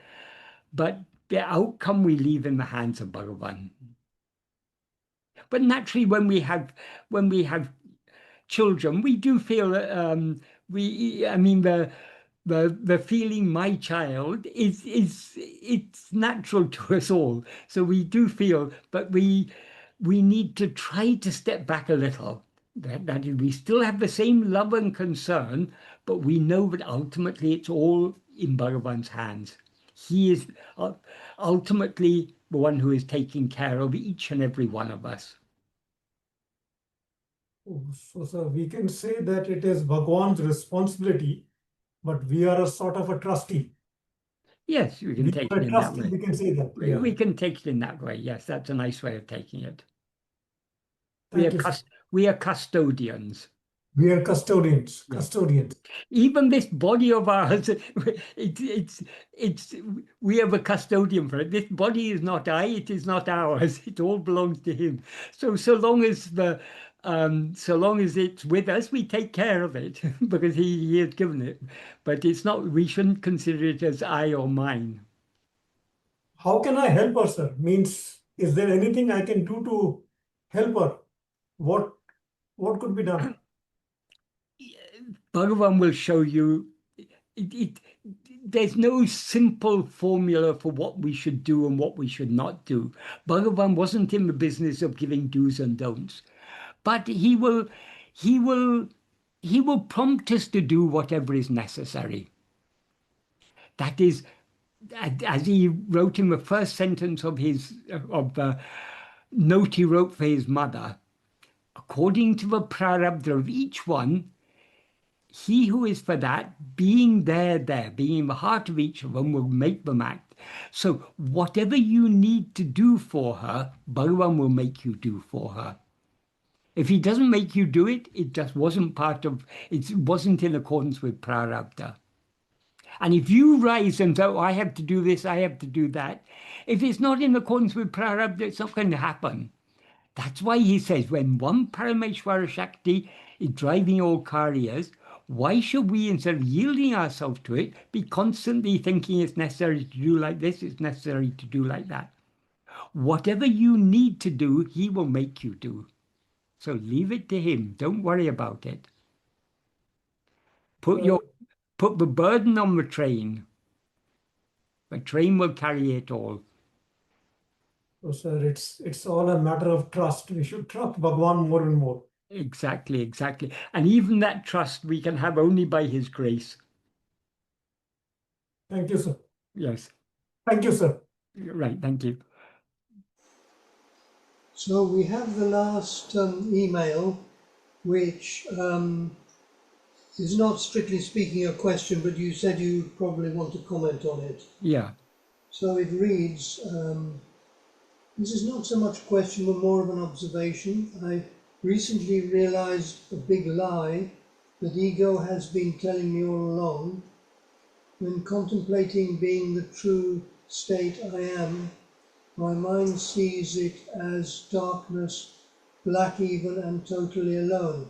but the outcome we leave in the hands of Bhagavan. But naturally, when we have children, we do feel the feeling my child it's natural to us all. So we do feel, but we need to try to step back a little. That is, we still have the same love and concern, but we know that ultimately it's all in Bhagavan's hands. He is ultimately the one who is taking care of each and every one of us. So, sir, we can say that it is Bhagwan's responsibility, but we are a sort of a trustee. Yes, we can take it in that way. We can say that. Yeah. We can take it in that way. Yes, that's a nice way of taking it. We are custodians. We are custodians. Yeah. Custodians. Even this body of ours, we have a custodian for it. This body is not it is not ours. It all belongs to him. So long as it's with us, we take care of it because he has given it. But it's not. We shouldn't consider it as I or mine. How can I help her, sir? Means, is there anything I can do to help her? What could be done? Bhagavan will show you there's no simple formula for what we should do and what we should not do. Bhagavan wasn't in the business of giving do's and don'ts, but he will prompt us to do whatever is necessary. That is, as he wrote in the first sentence of the note he wrote for his mother, according to the prarabdha of each one, he who is for that, being there, being in the heart of each of them, will make them act. So whatever you need to do for her, Bhagavan will make you do for her. If he doesn't make you do it, it just wasn't it wasn't in accordance with prarabdha. And if you rise and say, oh, I have to do this, I have to do that, if it's not in accordance with prarabdha, it's not going to happen. That's why he says, when one Parameshwara Shakti is driving all karyas, why should we, instead of yielding ourselves to it, be constantly thinking it's necessary to do like this, it's necessary to do like that? Whatever you need to do, he will make you do. So leave it to him. Don't worry about it. Put the burden on the train. The train will carry it all. So, sir, it's all a matter of trust. We should trust Bhagwan more and more. Exactly, exactly. And even that trust we can have only by his grace. Thank you, sir. Yes. Thank you, sir. Right, thank you. So we have the last email, which is not strictly speaking a question, but you said you probably want to comment on it. Yeah. So it reads, this is not so much a question, but more of an observation. I recently realized a big lie that ego has been telling me all along. When contemplating being the true state I am, my mind sees it as darkness, black even and totally alone.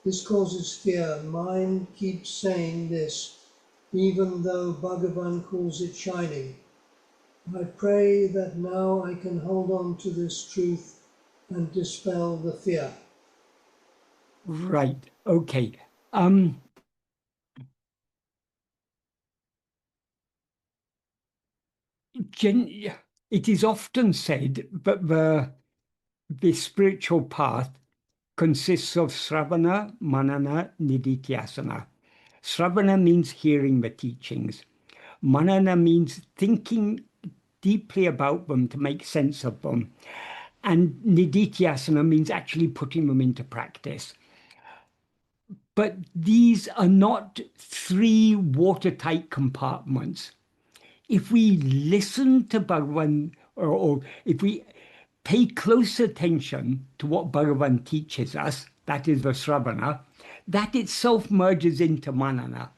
This causes fear. Mind keeps saying this, even though Bhagavan calls it shining. I pray that now I can hold on to this truth and dispel the fear. Right. Okay. It is often said that the spiritual path consists of Sravana, Manana, Nididhyasana. Sravana means hearing the teachings. Manana means thinking deeply about them to make sense of them. And Nididhyasana means actually putting them into practice. But these are not three watertight compartments. If we listen to Bhagavan, or if we pay close attention to what Bhagavan teaches us, that is the Sravana, that itself merges into Manana.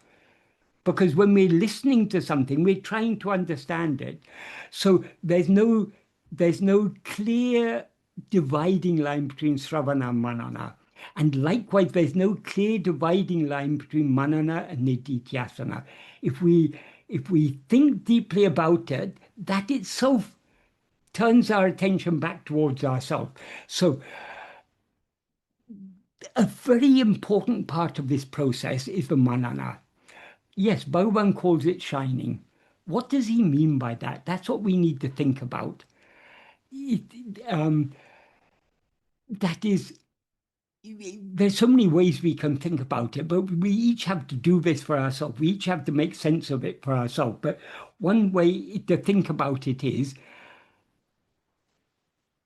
Because when we're listening to something, we're trying to understand it. So there's no clear dividing line between Sravana and Manana. And likewise, there's no clear dividing line between Manana and Nididhyasana. If we think deeply about it, that itself turns our attention back towards ourselves. So a very important part of this process is the Manana. Yes, Bhagavan calls it shining. What does he mean by that? That's what we need to think about. That is, there's so many ways we can think about it, but we each have to do this for ourselves. We each have to make sense of it for ourselves. But one way to think about it is,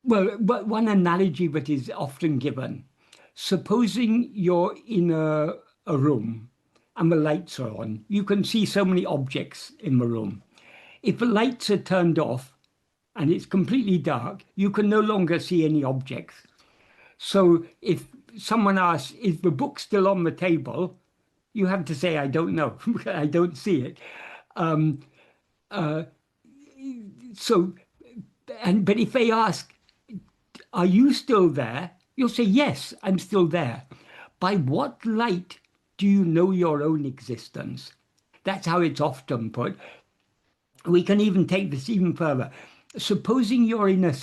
well, one analogy that is often given. Supposing you're in a room and the lights are on, you can see so many objects in the room. If the lights are turned off and it's completely dark, you can no longer see any objects. So if someone asks, is the book still on the table? You have to say, I don't know, I don't see it. But if they ask, are you still there? You'll say, yes, I'm still there. By what light do you know your own existence? That's how it's often put. We can even take this even further. Supposing you're in a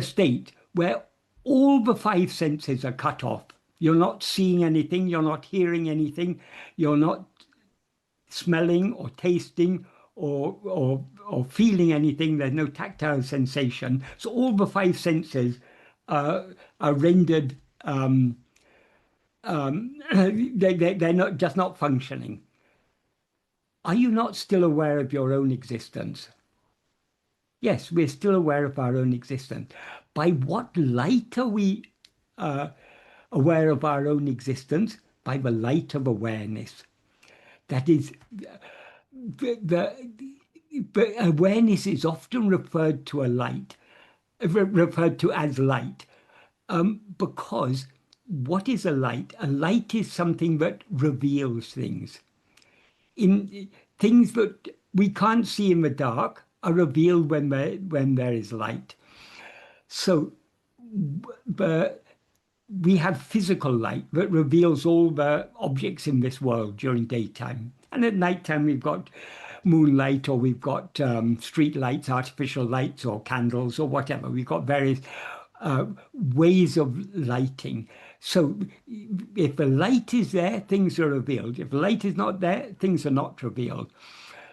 state where all the five senses are cut off. You're not seeing anything, you're not hearing anything, you're not smelling or tasting or feeling anything. There's no tactile sensation. So all the five senses are rendered, they're not just not functioning. Are you not still aware of your own existence? Yes, we're still aware of our own existence. By what light are we aware of our own existence? By the light of awareness. That is, the awareness is often referred to referred to as light, because what is a light? A light is something that reveals things. In things that we can't see in the dark are revealed when there is light. So we have physical light that reveals all the objects in this world during daytime. And at nighttime, we've got moonlight, or we've got street lights, artificial lights, or candles, or whatever. We've got various ways of lighting. So if the light is there, things are revealed. If the light is not there, things are not revealed.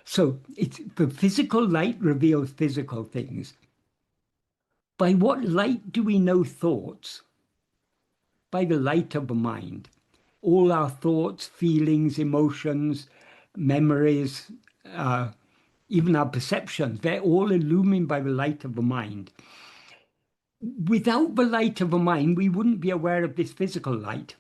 So the physical light reveals physical things. By what light do we know thoughts? By the light of the mind. All our thoughts, feelings, emotions, memories, even our perceptions, they're all illumined by the light of the mind. Without the light of the mind, we wouldn't be aware of this physical light.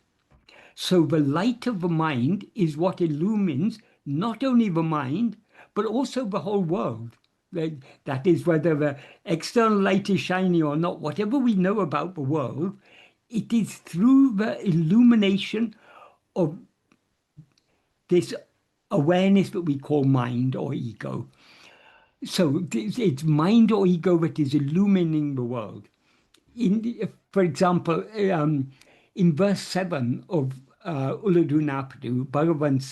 So the light of the mind is what illumines not only the mind, but also the whole world. That is, whether the external light is shiny or not, whatever we know about the world, it is through the illumination of this awareness that we call mind or ego. So it's mind or ego that is illumining the world. For example, in verse 7 of Ulladu Narpadu, Bhagavan,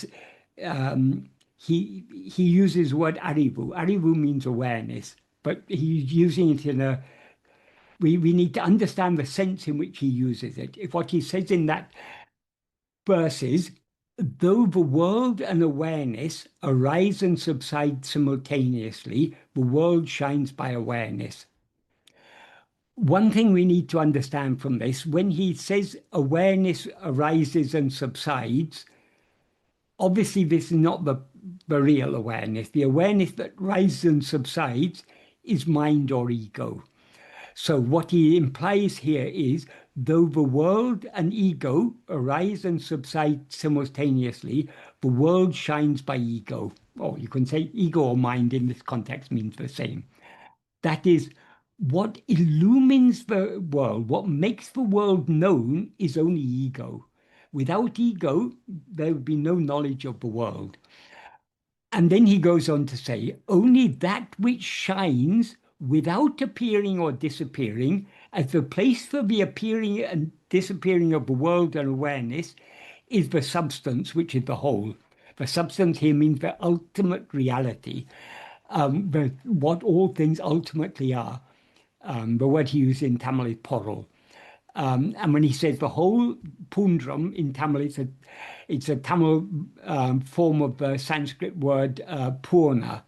he uses the word arivu. Arivu means awareness, but he's using it in a... We need to understand the sense in which he uses it. If what he says in that verse is, though the world and awareness arise and subside simultaneously, the world shines by awareness. One thing we need to understand from this, when he says awareness arises and subsides, obviously this is not the real awareness. The awareness that rises and subsides is mind or ego. So what he implies here is, though the world and ego arise and subside simultaneously, the world shines by ego. Or you can say ego or mind in this context means the same. That is, what illumines the world, what makes the world known is only ego. Without ego, there would be no knowledge of the world. And then he goes on to say, only that which shines without appearing or disappearing, as the place for the appearing and disappearing of the world and awareness, is the substance, which is the whole. The substance here means the ultimate reality, what all things ultimately are. The word he used in Tamil is porul. And when he says the whole, pundram in Tamil, it's a Tamil form of the Sanskrit word purna,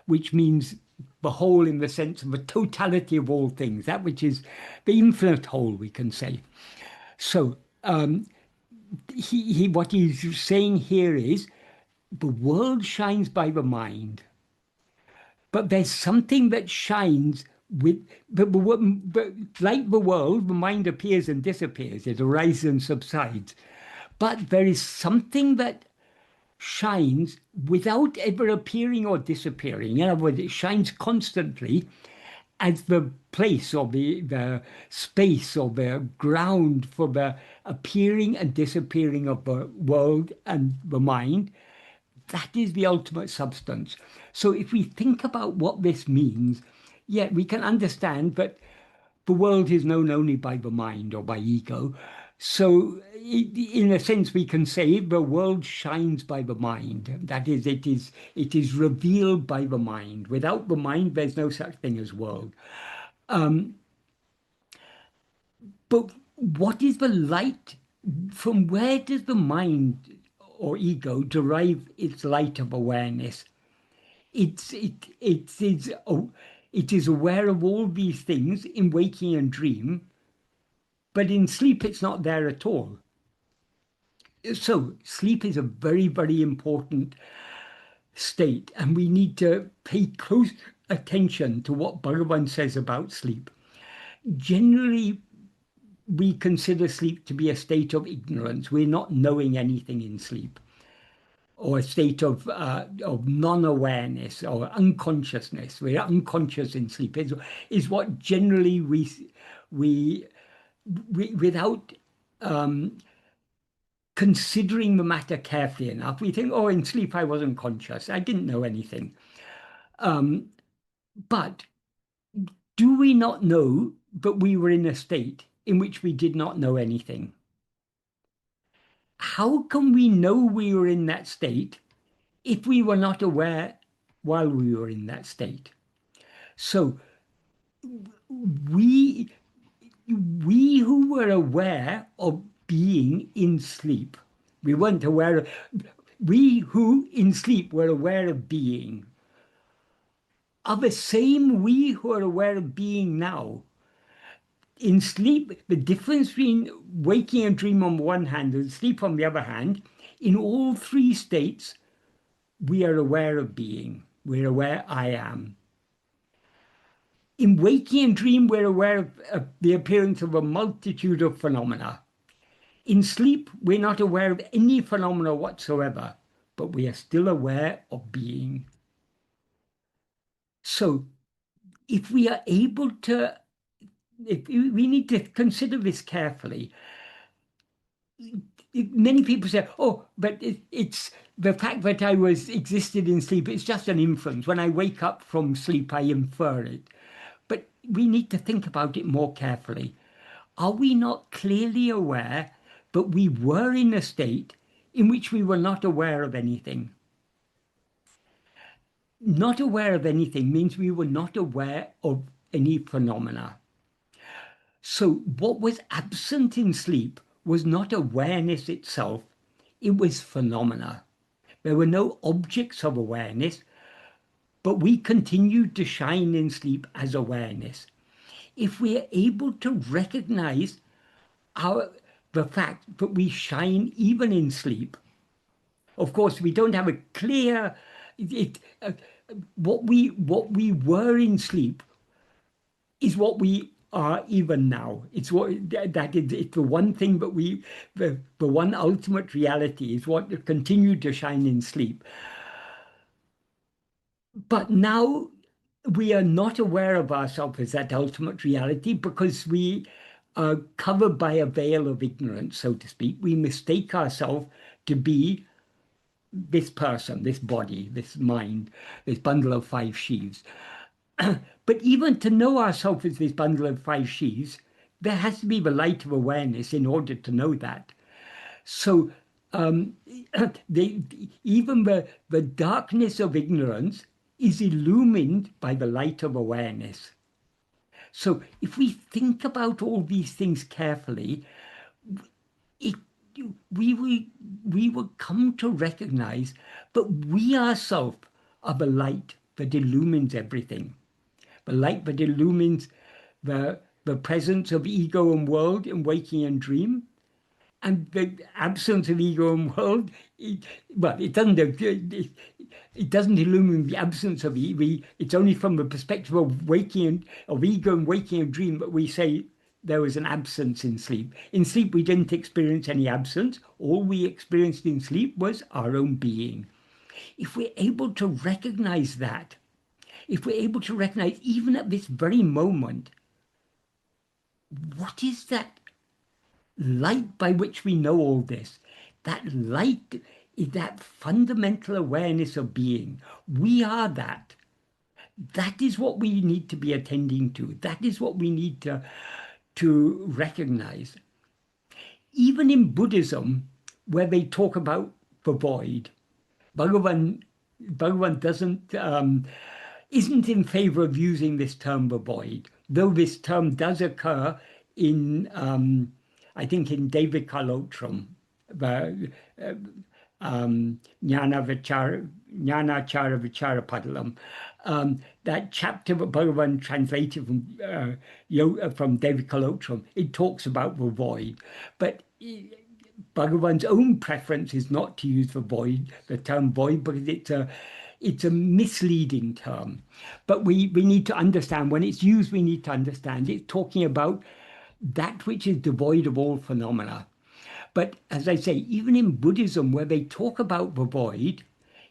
which means the whole in the sense of the totality of all things, that which is the infinite whole, we can say. So what he's saying here is, the world shines by the mind, but there's something that shines with, but like the world, the mind appears and disappears, it arises and subsides. But there is something that shines without ever appearing or disappearing. In other words, it shines constantly as the place or the space or the ground for the appearing and disappearing of the world and the mind. That is the ultimate substance. So if we think about what this means, yeah, we can understand that the world is known only by the mind or by ego. So in a sense, we can say the world shines by the mind. That is, it is revealed by the mind. Without the mind, there's no such thing as world. But what is the light from where does the mind or ego derive its light of awareness? It is aware of all these things in waking and dream, but in sleep it's not there at all. So sleep is a very, very important state, and we need to pay close attention to what Bhagavan says about sleep. Generally, we consider sleep to be a state of ignorance. We're not knowing anything in sleep, or a state of non-awareness or unconsciousness. We're unconscious in sleep. Is what generally we without considering the matter carefully enough, we think, oh, in sleep I wasn't conscious. I didn't know anything. But do we not know that we were in a state in which we did not know anything? How can we know we were in that state if we were not aware while we were in that state? So we who were aware of being in sleep, we weren't aware of, we who in sleep were aware of being, are the same we who are aware of being now. In sleep, the difference between waking and dream on one hand and sleep on the other hand, in all three states, we are aware of being. We're aware I am. In waking and dream, we're aware of the appearance of a multitude of phenomena. In sleep, we're not aware of any phenomena whatsoever, but we are still aware of being. So if we are able to, we need to consider this carefully. Many people say, oh, but it's the fact that I existed in sleep, it's just an inference. When I wake up from sleep, I infer it. But we need to think about it more carefully. Are we not clearly aware that we were in a state in which we were not aware of anything? Not aware of anything means we were not aware of any phenomena. So what was absent in sleep was not awareness itself, it was phenomena. There were no objects of awareness, but we continued to shine in sleep as awareness. If we are able to recognize the fact that we shine even in sleep, of course, we don't have a clear, what we were in sleep is what we are even now. It's it's the one thing that the one ultimate reality is what continued to shine in sleep. But now we are not aware of ourselves as that ultimate reality because we are covered by a veil of ignorance, so to speak. We mistake ourselves to be this person, this body, this mind, this bundle of five sheaves. But even to know ourselves as this bundle of five sheaves, there has to be the light of awareness in order to know that. So even the darkness of ignorance is illumined by the light of awareness. So if we think about all these things carefully, we will come to recognize that we ourselves are the light that illumines everything. The light that illumines the presence of ego and world in waking and dream, and the absence of ego and world. It doesn't illumine the absence of ego. It's only from the perspective of waking of ego and waking and dream that we say there was an absence in sleep. In sleep, we didn't experience any absence. All we experienced in sleep was our own being. If we're able to recognize that, if we're able to recognize even at this very moment, what is that light by which we know all this? That light is that fundamental awareness of being. We are that. That is what we need to be attending to. That is what we need to recognize. Even in Buddhism, where they talk about the void, Bhagavan isn't in favor of using this term the void, though this term does occur in I think in David Kalotram, the Jnana Chara Vichara Padalam, that chapter that Bhagavan translated from David Kalotram, it talks about the void, but Bhagavan's own preference is not to use the term void, because it's a misleading term. But we need to understand, when it's used, we need to understand it's talking about that which is devoid of all phenomena. But as I say, even in Buddhism, where they talk about the void,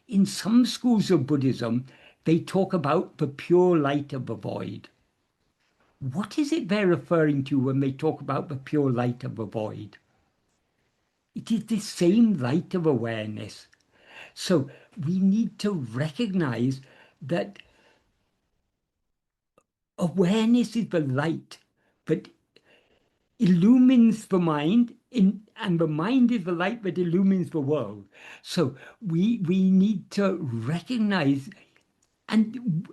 in some schools of Buddhism, they talk about the pure light of the void. What is it they're referring to when they talk about the pure light of the void? It is the same light of awareness. So we need to recognize that awareness is the light that illumines the mind, and the mind is the light that illumines the world. So we need to recognize, and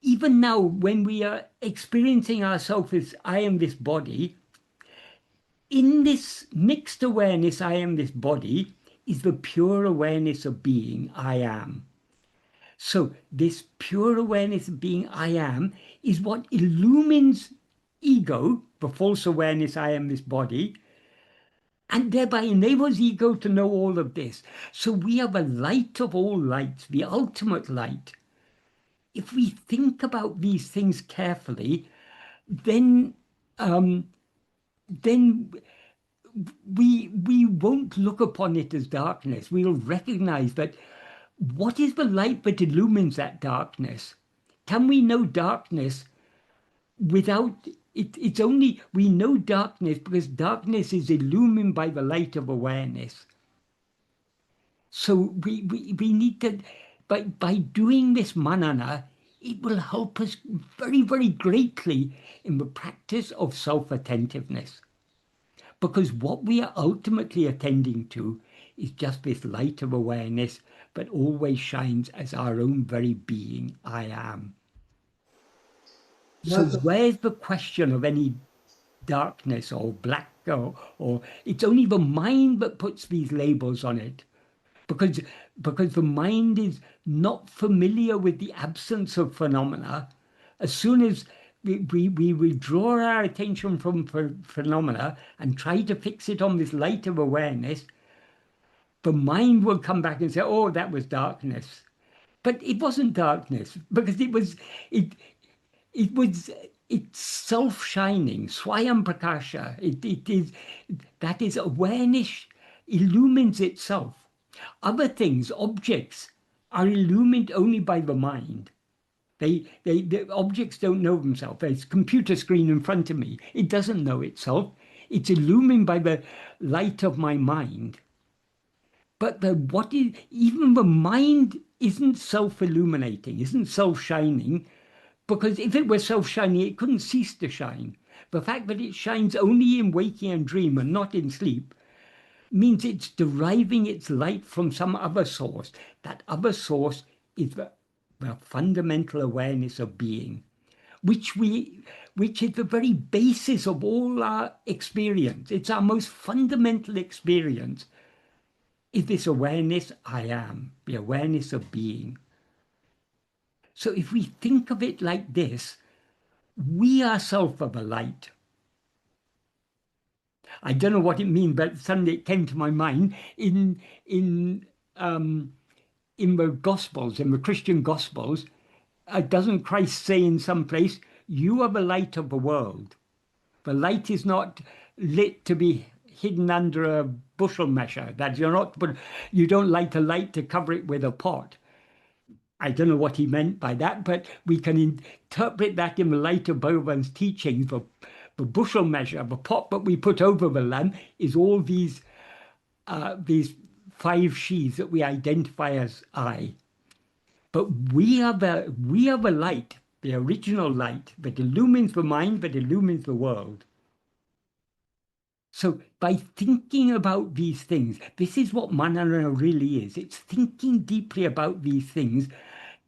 even now when we are experiencing ourselves as I am this body, in this mixed awareness, I am this body, is the pure awareness of being, I am. So this pure awareness of being, I am, is what illumines ego, the false awareness, I am this body, and thereby enables ego to know all of this. So we are the light of all lights, the ultimate light. If we think about these things carefully, then we won't look upon it as darkness. We'll recognize that what is the light that illumines that darkness? Can we know darkness without it? It's only we know darkness because darkness is illumined by the light of awareness. So we need to, by doing this manana, it will help us very, very greatly in the practice of self-attentiveness. Because what we are ultimately attending to is just this light of awareness that always shines as our own very being, I am. So where's the question of any darkness or black, or it's only the mind that puts these labels on it. Because the mind is not familiar with the absence of phenomena. As soon as we withdraw our attention from phenomena and try to fix it on this light of awareness, the mind will come back and say, oh, that was darkness. But it wasn't darkness, because it's self-shining, swayam prakasha. That is awareness illumines itself. Other things, objects, are illumined only by the mind. The objects don't know themselves. There's a computer screen in front of me. It doesn't know itself. It's illumined by the light of my mind. But even the mind isn't self-illuminating, isn't self-shining, because if it were self-shining, it couldn't cease to shine. The fact that it shines only in waking and dream and not in sleep means it's deriving its light from some other source. That other source is the fundamental awareness of being, which is the very basis of all our experience. It's our most fundamental experience, is this awareness I am, the awareness of being. So if we think of it like this, we ourselves are the light. I don't know what it means, but suddenly it came to my mind in the Gospels, in the Christian Gospels. Doesn't Christ say in some place, you are the light of the world? The light is not lit to be hidden under a bushel measure. That you don't light a light to cover it with a pot. I don't know what he meant by that, but we can interpret that in the light of Bhagavan's teachings. The bushel measure, the pot that we put over the lamp, is all these 5 sheaves that we identify as I. But we are the light, the original light that illumines the mind, that illumines the world. So by thinking about these things, this is what manana really is. It's thinking deeply about these things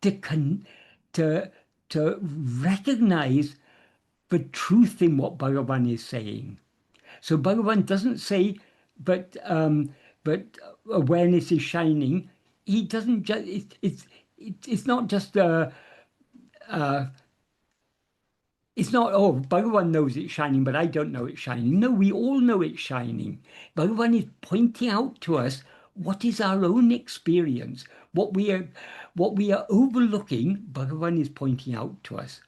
to recognize the truth in what Bhagavan is saying. So Bhagavan doesn't say, but awareness is shining. He doesn't just. It's not just it's not, oh, Bhagavan knows it's shining, but I don't know it's shining. No, we all know it's shining. Bhagavan is pointing out to us what is our own experience, what we are overlooking. Bhagavan is pointing out to us.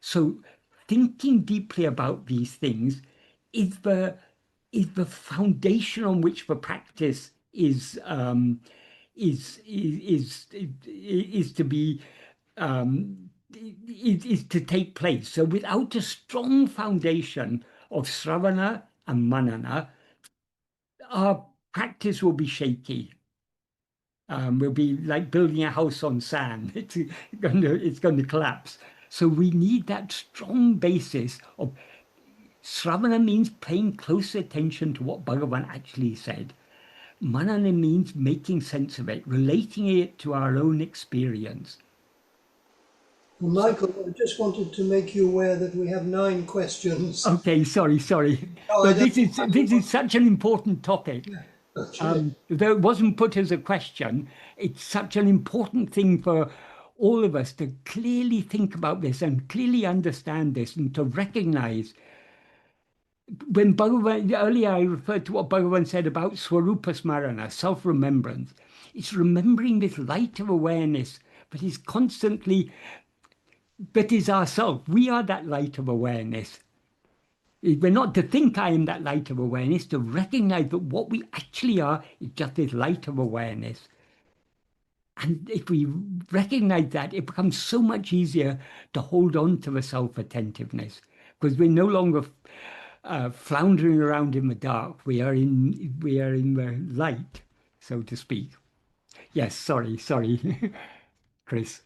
So thinking deeply about these things is the foundation on which the practice is to be is to take place. So without a strong foundation of Sravana and Manana, our practice will be shaky. We'll be like building a house on sand. It's going to collapse. So we need that strong basis of Sravana means paying close attention to what Bhagavan actually said. Manana means making sense of it, relating it to our own experience. Well, Michael, I just wanted to make you aware that we have 9 questions. Okay, sorry. Oh, But this is such an important topic. Okay. Though it wasn't put as a question, it's such an important thing for all of us to clearly think about this and clearly understand this and to recognize. When Bhagavan, earlier I referred to what Bhagavan said about Swarupa Smarana, self-remembrance. It's remembering this light of awareness, but is constantly, but is ourself. We are that light of awareness. We're not to think I am that light of awareness, to recognize that what we actually are is just this light of awareness. And if we recognize that, it becomes so much easier to hold on to the self-attentiveness, because we're no longer floundering around in the dark. We are in the light, so to speak. Yes, sorry, Chris.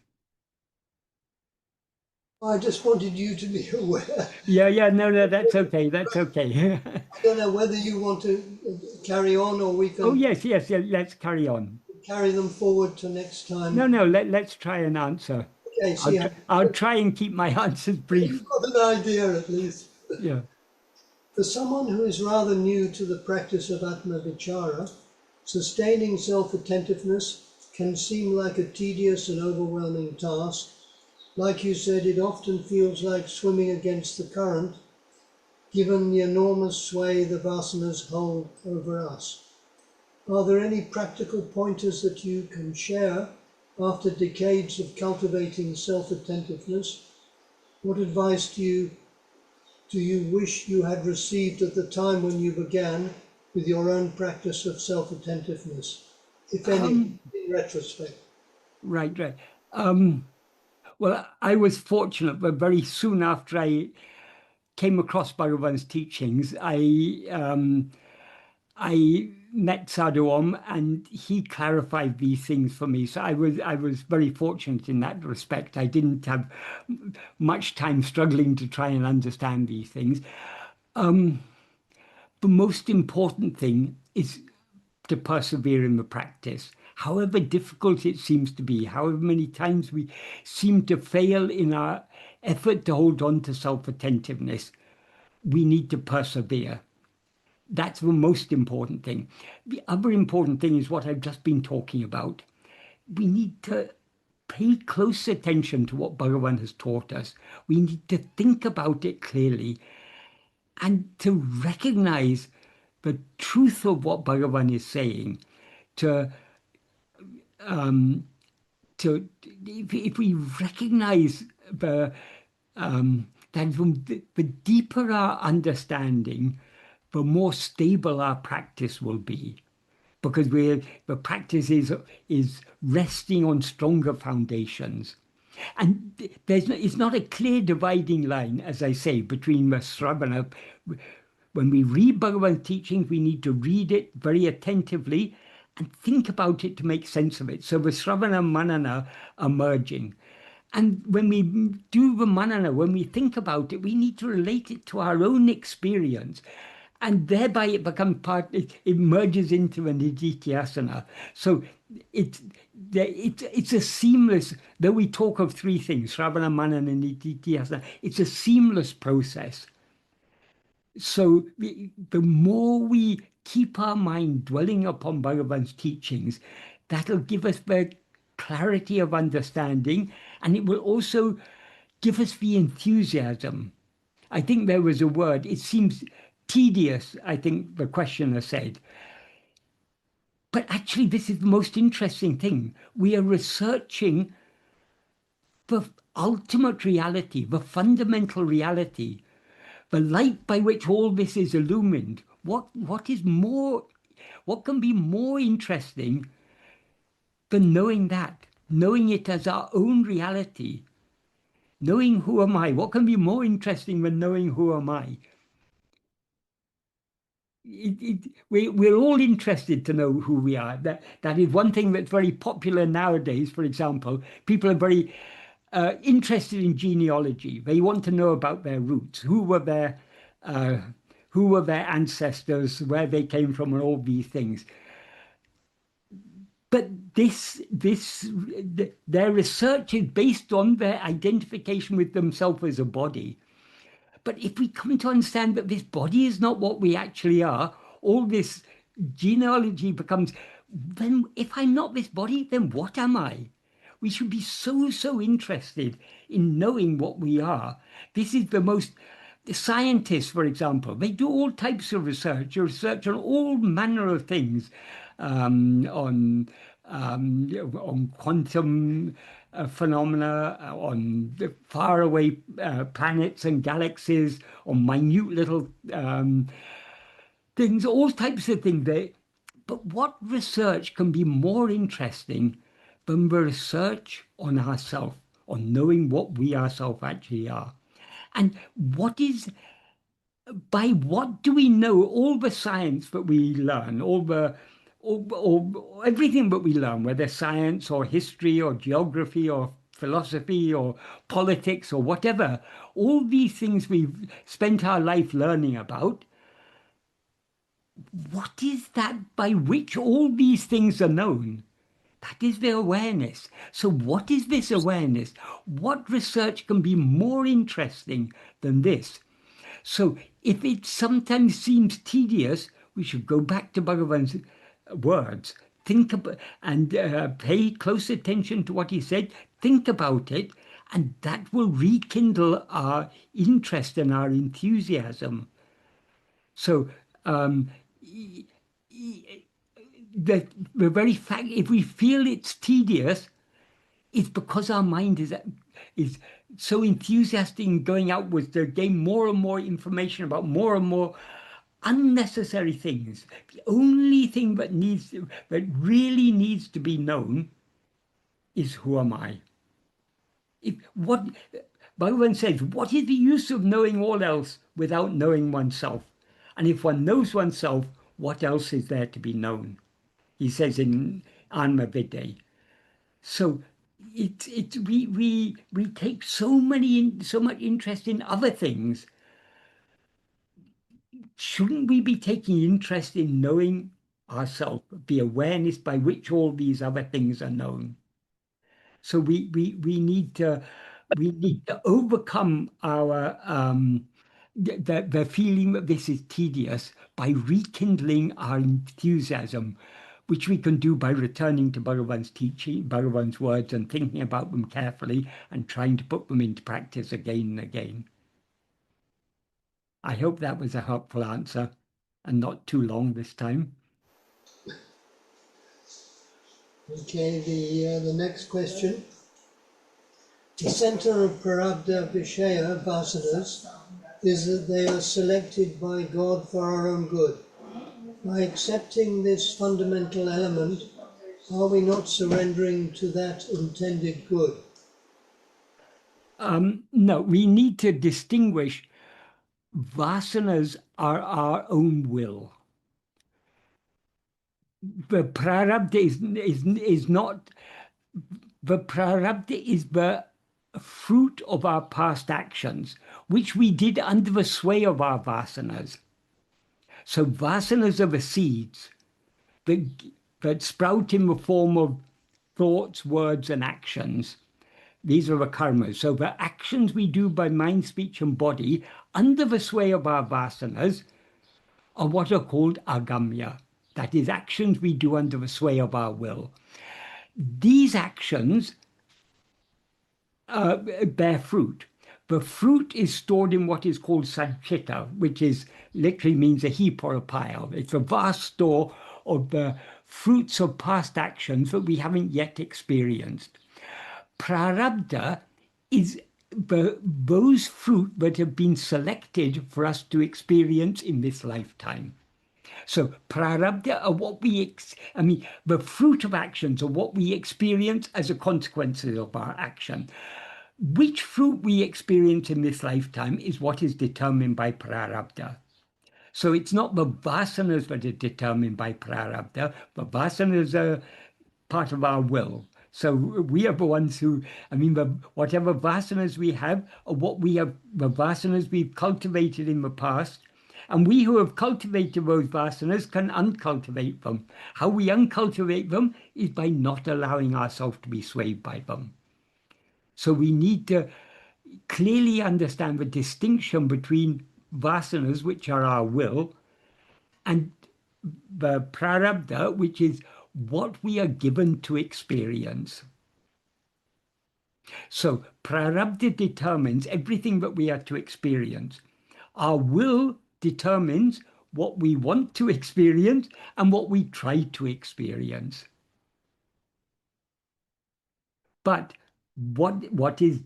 I just wanted you to be aware. Yeah, no, that's okay. I don't know whether you want to carry on or we can Oh, yes, let's carry on. carry them forward to next time. No, let's try and answer. Okay, see, I'll try and keep my answers brief. you've got an idea at least. Yeah. For someone who is rather new to the practice of Atma-vichara, sustaining self-attentiveness can seem like a tedious and overwhelming task. Like you said, it often feels like swimming against the current, given the enormous sway the vasanas hold over us. Are there any practical pointers that you can share after decades of cultivating self-attentiveness? What advice do you wish you had received at the time when you began with your own practice of self-attentiveness, if any, in retrospect? Right. Well, I was fortunate, but very soon after I came across Bhagavan's teachings, I met Sadhu Om, and he clarified these things for me. So I was very fortunate in that respect. I didn't have much time struggling to try and understand these things. The most important thing is to persevere in the practice, however difficult it seems to be, however many times we seem to fail in our effort to hold on to self-attentiveness. We need to persevere. That's the most important thing. The other important thing is what I've just been talking about. We need to pay close attention to what Bhagavan has taught us. We need to think about it clearly and to recognize the truth of what Bhagavan is saying. If we recognize that the deeper our understanding, the more stable our practice will be, because the practice is resting on stronger foundations. And it's not a clear dividing line, as I say, between the Sravana. When we read Bhagavan's teachings, we need to read it very attentively and think about it to make sense of it. So the Sravana and Manana are merging. And when we do the Manana, when we think about it, we need to relate it to our own experience. And thereby it becomes it merges into an Nididhyasana. So it's a seamless, though we talk of 3 things, Sravana, Manana, and Nididhyasana, it's a seamless process. So the more we keep our mind dwelling upon Bhagavan's teachings, that'll give us the clarity of understanding, and it will also give us the enthusiasm. I think there was a word, it seems tedious, I think the questioner said. But actually, this is the most interesting thing. We are researching the ultimate reality, the fundamental reality, the light by which all this is illumined. What can be more interesting than knowing that, knowing it as our own reality, knowing who am I? What can be more interesting than knowing who am I? We're all interested to know who we are. That is one thing that's very popular nowadays. For example, people are very interested in genealogy. They want to know about their roots, uh, who were their ancestors, where they came from, and all these things. But their research is based on their identification with themselves as a body. But if we come to understand that this body is not what we actually are, all this genealogy becomes, then if I'm not this body, then what am I? We should be so interested in knowing what we are. This is the scientists, for example, they do all types of research on all manner of things, on quantum phenomena, on the faraway planets and galaxies, on minute little things, all types of things. But what research can be more interesting than the research on ourselves, on knowing what we ourselves actually are? And by what do we know all the science that we learn, everything that we learn, whether science or history or geography or philosophy or politics or whatever, all these things we've spent our life learning about, what is that by which all these things are known? That is the awareness. So what is this awareness? What research can be more interesting than this? So if it sometimes seems tedious, we should go back to Bhagavan's words. Think about and pay close attention to what he said. Think about it, and that will rekindle our interest and our enthusiasm. So the very fact, if we feel it's tedious, it's because our mind is so enthusiastic in going outwards to gain more and more information about more and more unnecessary things. The only thing that really needs to be known is who am I? What Bhagavan says, what is the use of knowing all else without knowing oneself? And if one knows oneself, what else is there to be known? He says in Atma-vichara. So we take so much interest in other things. Shouldn't we be taking interest in knowing ourselves, the awareness by which all these other things are known? So we need to overcome our the feeling that this is tedious by rekindling our enthusiasm, which we can do by returning to Bhagavan's teaching, Bhagavan's words, and thinking about them carefully and trying to put them into practice again and again. I hope that was a helpful answer and not too long this time. Okay, the next question. The center of Prarabdha Vishaya Vasanas is that they are selected by God for our own good. By accepting this fundamental element, are we not surrendering to that intended good? No, we need to distinguish. Vasanas are our own will. The prarabdha is not. The prarabdha is the fruit of our past actions, which we did under the sway of our vasanas. So vasanas are the seeds that sprout in the form of thoughts, words, and actions These are the karmas. So the actions we do by mind, speech, and body under the sway of our vasanas are what are called agamya. That is, actions we do under the sway of our will. These actions bear fruit. The fruit is stored in what is called sanchita, which is literally means a heap or a pile. It's a vast store of the fruits of past actions that we haven't yet experienced. Prarabdha is those fruit that have been selected for us to experience in this lifetime. So prarabdha are what the fruit of actions are what we experience as a consequence of our action. Which fruit we experience in this lifetime is what is determined by prarabdha. So it's not the vasanas that are determined by prarabdha, but vasanas are part of our will. So we are the ones who, whatever vasanas we have are what we have, the vasanas we've cultivated in the past. And we who have cultivated those vasanas can uncultivate them. How we uncultivate them is by not allowing ourselves to be swayed by them. So we need to clearly understand the distinction between vasanas, which are our will, and the prarabdha, which is what we are given to experience. So prarabdha determines everything that we are to experience. Our will determines what we want to experience and what we try to experience. But what is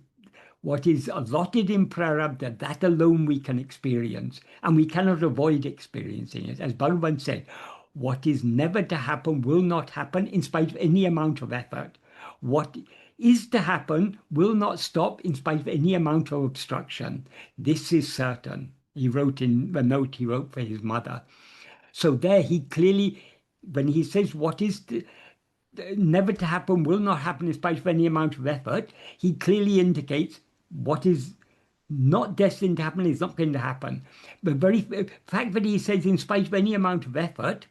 allotted in prarabdha, that alone we can experience, and we cannot avoid experiencing it. As Bhagavan said, what is never to happen will not happen in spite of any amount of effort. What is to happen will not stop in spite of any amount of obstruction. This is certain. He wrote in the note he wrote for his mother. So there he clearly, when he says what is never to happen will not happen in spite of any amount of effort, he clearly indicates what is not destined to happen is not going to happen. The very fact that he says in spite of any amount of effort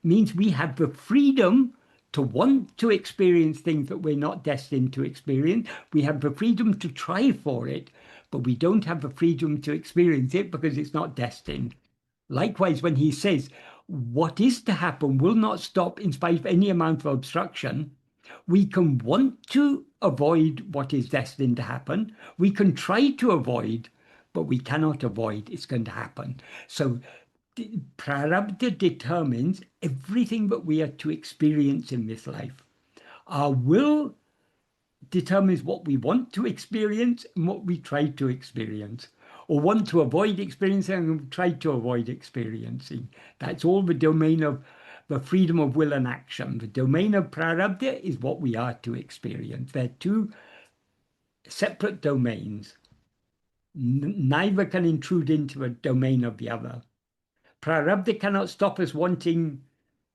means we have the freedom to want to experience things that we're not destined to experience. We have the freedom to try for it, but we don't have the freedom to experience it because it's not destined. Likewise, when he says what is to happen will not stop in spite of any amount of obstruction, we can want to avoid what is destined to happen. We can try to avoid, but we cannot avoid. It's going to happen. So prarabdha determines everything that we are to experience in this life. Our will determines what we want to experience and what we try to experience, or want to avoid experiencing and try to avoid experiencing. That's all the domain of the freedom of will and action. The domain of prarabdha is what we are to experience. They're two separate domains. Neither can intrude into a domain of the other. Prarabdha cannot stop us wanting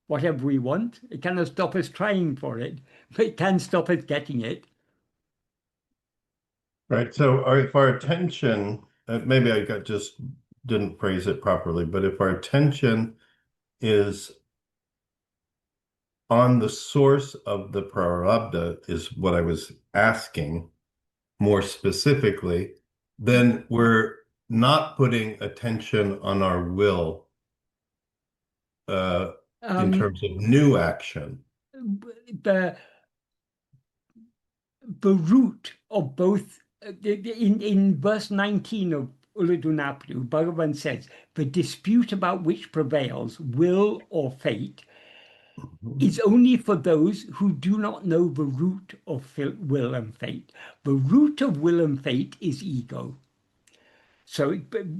whatever we want. It cannot stop us trying for it, but it can stop us getting it. Right. So if our attention, maybe just didn't phrase it properly, but if our attention is on the source of the prarabdha is what I was asking more specifically, then we're not putting attention on our will in terms of new action. The root of both, in verse 19 of Ulladu, Bhagavan says, the dispute about which prevails, will or fate, is only for those who do not know the root of will and fate. The root of will and fate is ego. So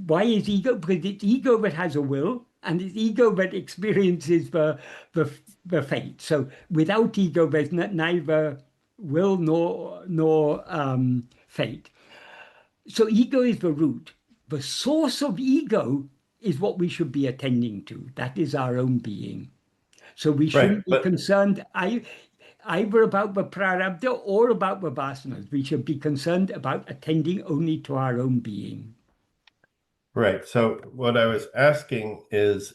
why is ego? Because it's ego that has a will, and it's ego that experiences the fate. So without ego, there's neither will nor fate. So ego is the root. The source of ego is what we should be attending to. That is our own being. So we shouldn't be concerned either about the prarabdha or about the vasanas. We should be concerned about attending only to our own being. Right. So what I was asking is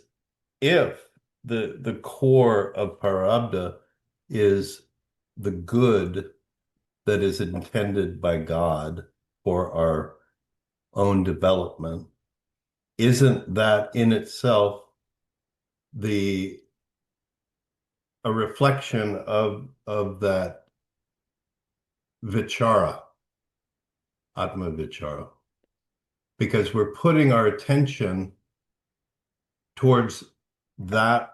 if the core of prarabdha is the good that is intended by God for our own development, isn't that in itself a reflection of that vichara, Atma-vichara? Because we're putting our attention towards that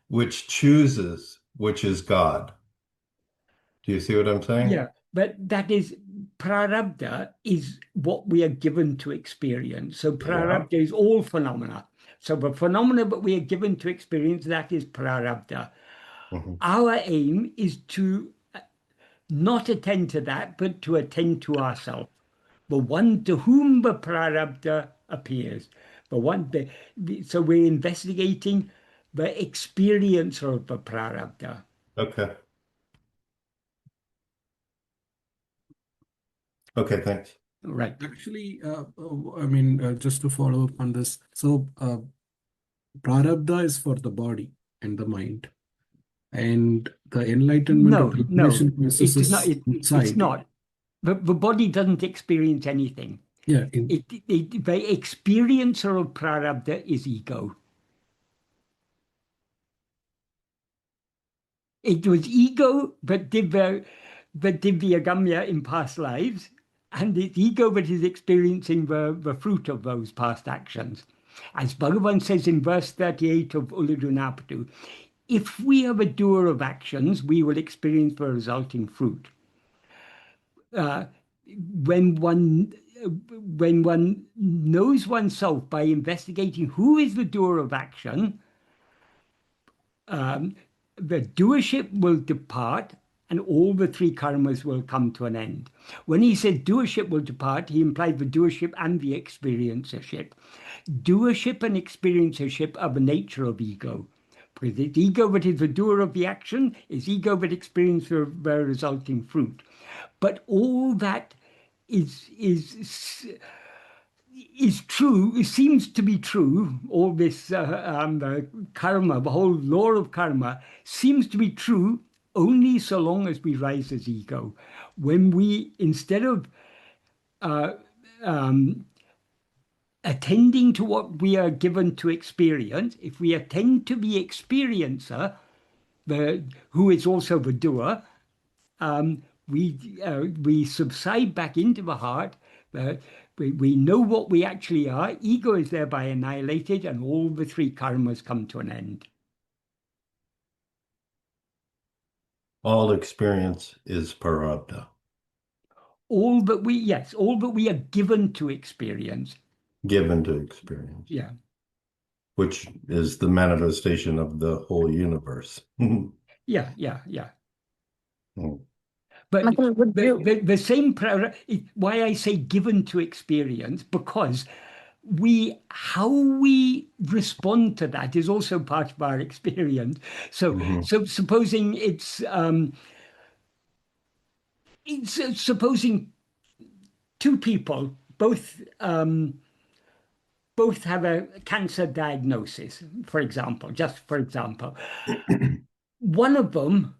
which chooses, which is God. Do you see what I'm saying? Yeah, but that is prarabdha is what we are given to experience. So prarabdha is all phenomena. So the phenomena that we are given to experience, that is prarabdha. Mhm. Our aim is to not attend to that, but to attend to ourselves. The one to whom the prarabdha appears. So we're investigating the experiencer of the prarabdha. Okay. Okay, thanks. Right. Actually, just to follow up on this, so prarabdha is for the body and the mind, and the enlightenment or No, the no, liberation process it's not. is It's inside. not. The body doesn't experience anything. Yeah, The experiencer of prarabdha is ego. It was ego that did the Divyagamya in past lives, and it's ego that is experiencing the fruit of those past actions. As Bhagavan says in verse 38 of Ulladu, if we are the doer of actions, we will experience the resulting fruit. When one knows oneself by investigating who is the doer of action, the doership will depart and all the three karmas will come to an end. When he said doership will depart, he implied the doership and the experiencership. Doership and experiencership are the nature of ego. Because it's ego that is the doer of the action, is ego that experiences the resulting fruit. But all that is true, it seems to be true, all this karma, the whole law of karma seems to be true only so long as we rise as ego. When we, instead of attending to what we are given to experience, if we attend to the experiencer, who is also the doer, we subside back into the heart. We know what we actually are. Ego is thereby annihilated, and all the three karmas come to an end. All experience is prarabdha. All that we are given to experience. Given to experience. Yeah. Which is the manifestation of the whole universe. Yeah. Mm. But Michael, would you? the same why I say given to experience, because how we respond to that is also part of our experience. So supposing supposing two people both have a cancer diagnosis, for example, one of them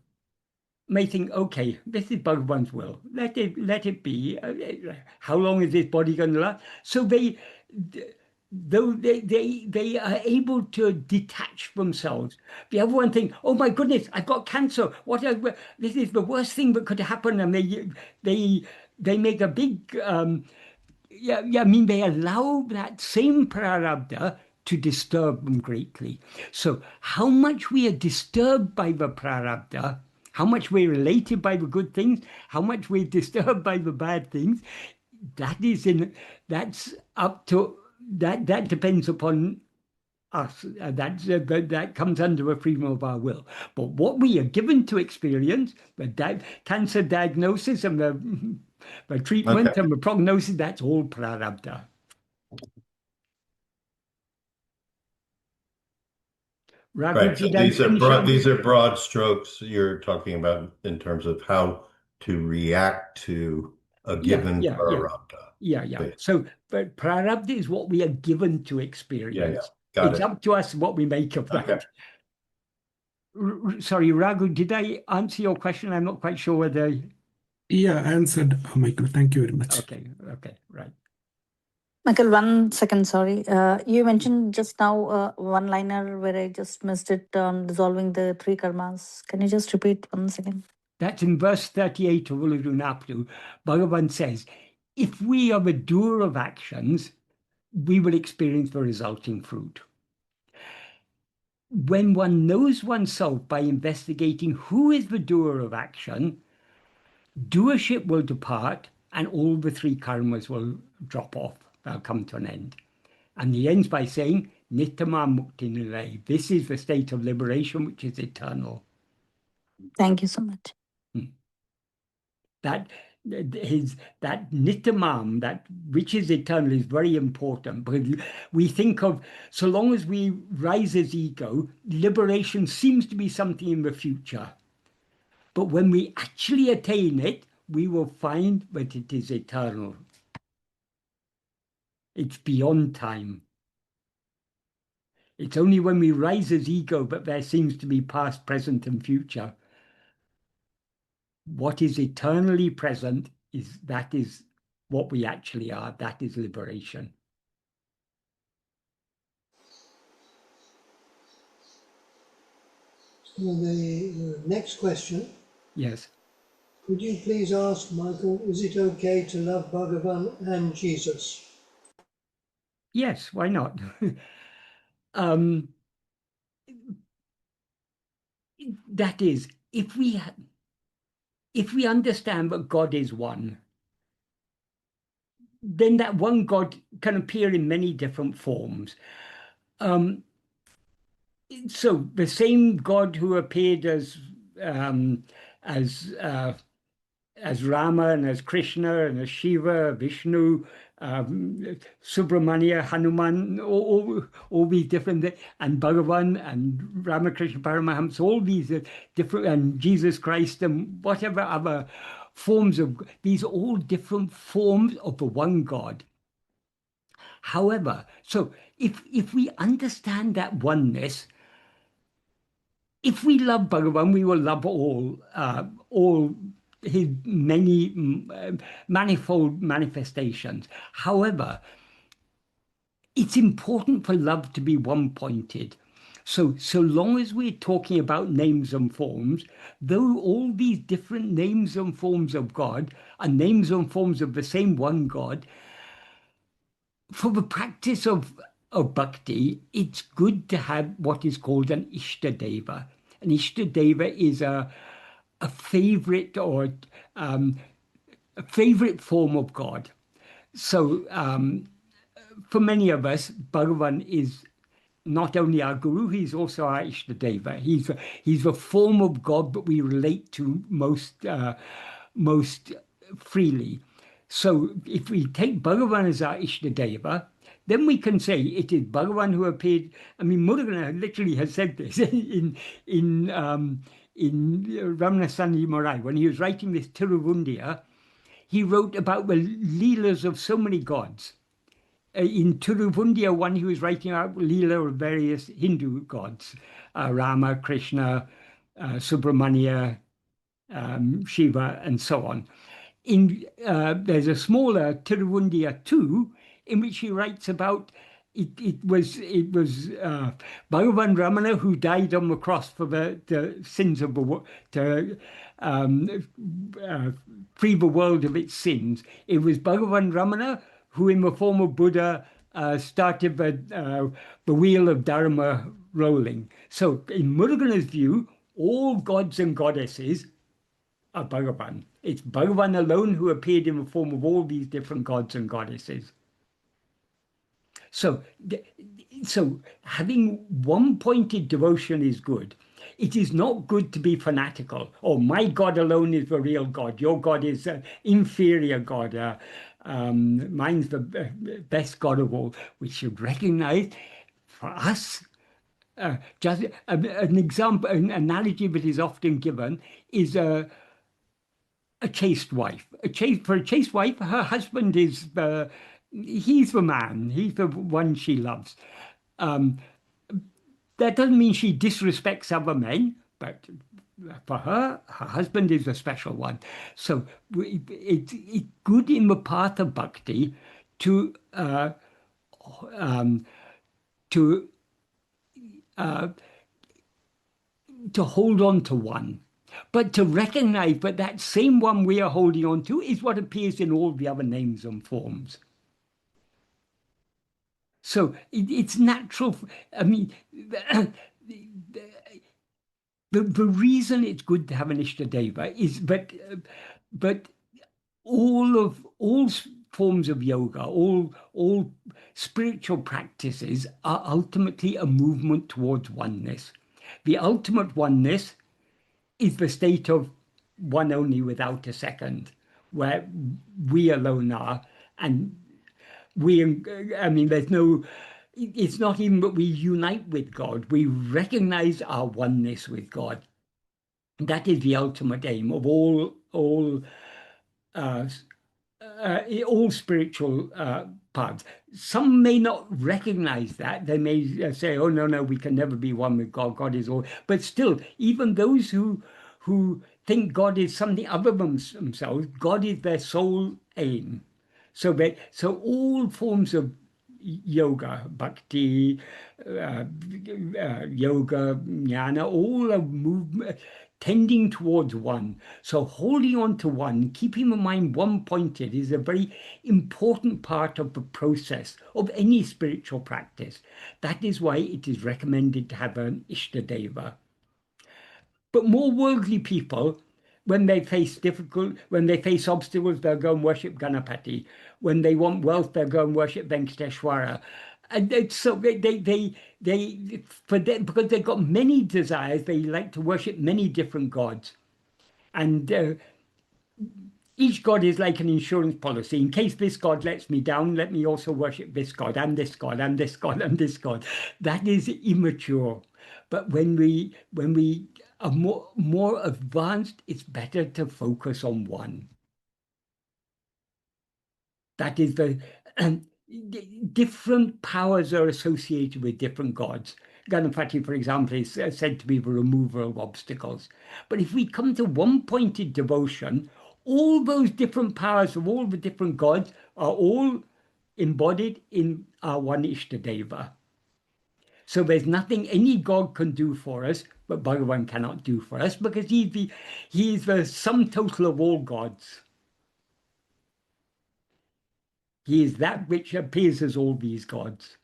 may think, okay, this is Bhagavan's will. Let it be. How long is this body going to last? So they are able to detach themselves. The other one think, oh my goodness, I've got cancer. This is the worst thing that could happen, and they make a big they allow that same prarabdha to disturb them greatly. So how much we are disturbed by the prarabdha, how much we're related by the good things, how much we're disturbed by the bad things, that's up to that depends upon us. That comes under the freedom of our will. But what we are given to experience, the cancer diagnosis and the treatment and the prognosis, that's all prarabdha. Raghu, Right. So did I finish these are broad strokes you're talking about in terms of how to react to a given prarabdha. Yeah. So, but prarabdha is what we are given to experience. Got It's it. up to us what we make of that. Sorry, Raghu, did I answer your question? I'm not quite sure whether. Yeah, answered, Michael. Thank you very much. Okay, right. Michael, 1 second, sorry. You mentioned just now one-liner where I just missed it on dissolving the 3 karmas. Can you just repeat 1 second? That's in verse 38 of Uludunaptu. Bhagavan says, if we are the doer of actions, we will experience the resulting fruit. When one knows oneself by investigating who is the doer of action, doership will depart and all the 3 karmas will drop off. They'll come to an end. And he ends by saying, Nittama Mukti Nilay. This is the state of liberation which is eternal. Thank you so much. That Nittamam, that which is eternal, is very important, because we think of, so long as we rise as ego, liberation seems to be something in the future. But when we actually attain it, we will find that it is eternal. It's beyond time. It's only when we rise as ego that there seems to be past, present, and future. What is eternally present is what we actually are. That is liberation. So the next question. Yes. Could you please ask Michael, is it okay to love Bhagavan and Jesus? Yes, why not? That is, if we understand that God is one, then that one God can appear in many different forms. So the same God who appeared as Rama and as Krishna and as Shiva, Vishnu, Subramanya, Hanuman, all these different, and Bhagavan and Ramakrishna Paramahamsa, all these different, and Jesus Christ and whatever other forms of, these are all different forms of the one God. However, so if we understand that oneness, if we love Bhagavan, we will love all his many manifold manifestations. However, it's important for love to be one-pointed. So long as we're talking about names and forms, though all these different names and forms of God are names and forms of the same one God, for the practice of bhakti, it's good to have what is called an Ishtadeva. An Ishtadeva is a favorite or a favorite form of God. So for many of us, Bhagavan is not only our guru, he's also our Ishtadeva. He's a form of God that we relate to most freely. So if we take Bhagavan as our Ishtadeva, then we can say it is Bhagavan who appeared. I mean, Murugan literally has said this in Ramana Maharshi, when he was writing this Tiruvundiya, he wrote about the leelas of so many gods. In Tiruvundiya 1, he was writing about leela of various Hindu gods, Rama, Krishna, Subramanya, Shiva, and so on. There's a smaller Tiruvundiya 2, in which he writes about it was Bhagavan Ramana who died on the cross for the sins of the world, to free the world of its sins. It was Bhagavan Ramana who, in the form of Buddha, started the wheel of Dharma rolling. So, in Murugan's view, all gods and goddesses are Bhagavan. It's Bhagavan alone who appeared in the form of all these different gods and goddesses. So having one-pointed devotion is good. It is not good to be fanatical. Oh, my God alone is the real God. Your God is an inferior God. Mine's the best God of all. We should recognize, for us, just an example, an analogy that is often given is a chaste wife. For a chaste wife, her husband is he's the man. He's the one she loves. That doesn't mean she disrespects other men, but for her husband is a special one. So it's good in the path of bhakti to to hold on to one, but to recognize that that same one we are holding on to is what appears in all the other names and forms. So it's natural. I mean, the reason it's good to have an Ishtadeva is, but all forms of yoga, all spiritual practices are ultimately a movement towards oneness. The ultimate oneness is the state of one only without a second, where we alone are, and I mean, it's not even that we unite with God, we recognize our oneness with God. That is the ultimate aim of all spiritual paths. Some may not recognize that. They may say, oh, no, we can never be one with God. God is all. But still, even those who think God is something other than themselves, God is their sole aim. So all forms of yoga, bhakti, yoga, jnana, all are movement tending towards one. So holding on to one, keeping the mind one-pointed is a very important part of the process of any spiritual practice. That is why it is recommended to have an Ishtadeva. But more worldly people, when they face obstacles, they'll go and worship Ganapati. When they want wealth, they'll go and worship Venkateshwara. And so because they've got many desires, they like to worship many different gods. And each god is like an insurance policy. In case this god lets me down, let me also worship this god, and this god, and this god, and this god. That is immature. But when we are more advanced, it's better to focus on one. That is different powers are associated with different gods. Ganapati, for example, is said to be the remover of obstacles. But if we come to one-pointed devotion, all those different powers of all the different gods are all embodied in our one Ishtadeva. So there's nothing any god can do for us, but Bhagavan cannot do for us, because he is the sum total of all gods. He is that which appears as all these gods.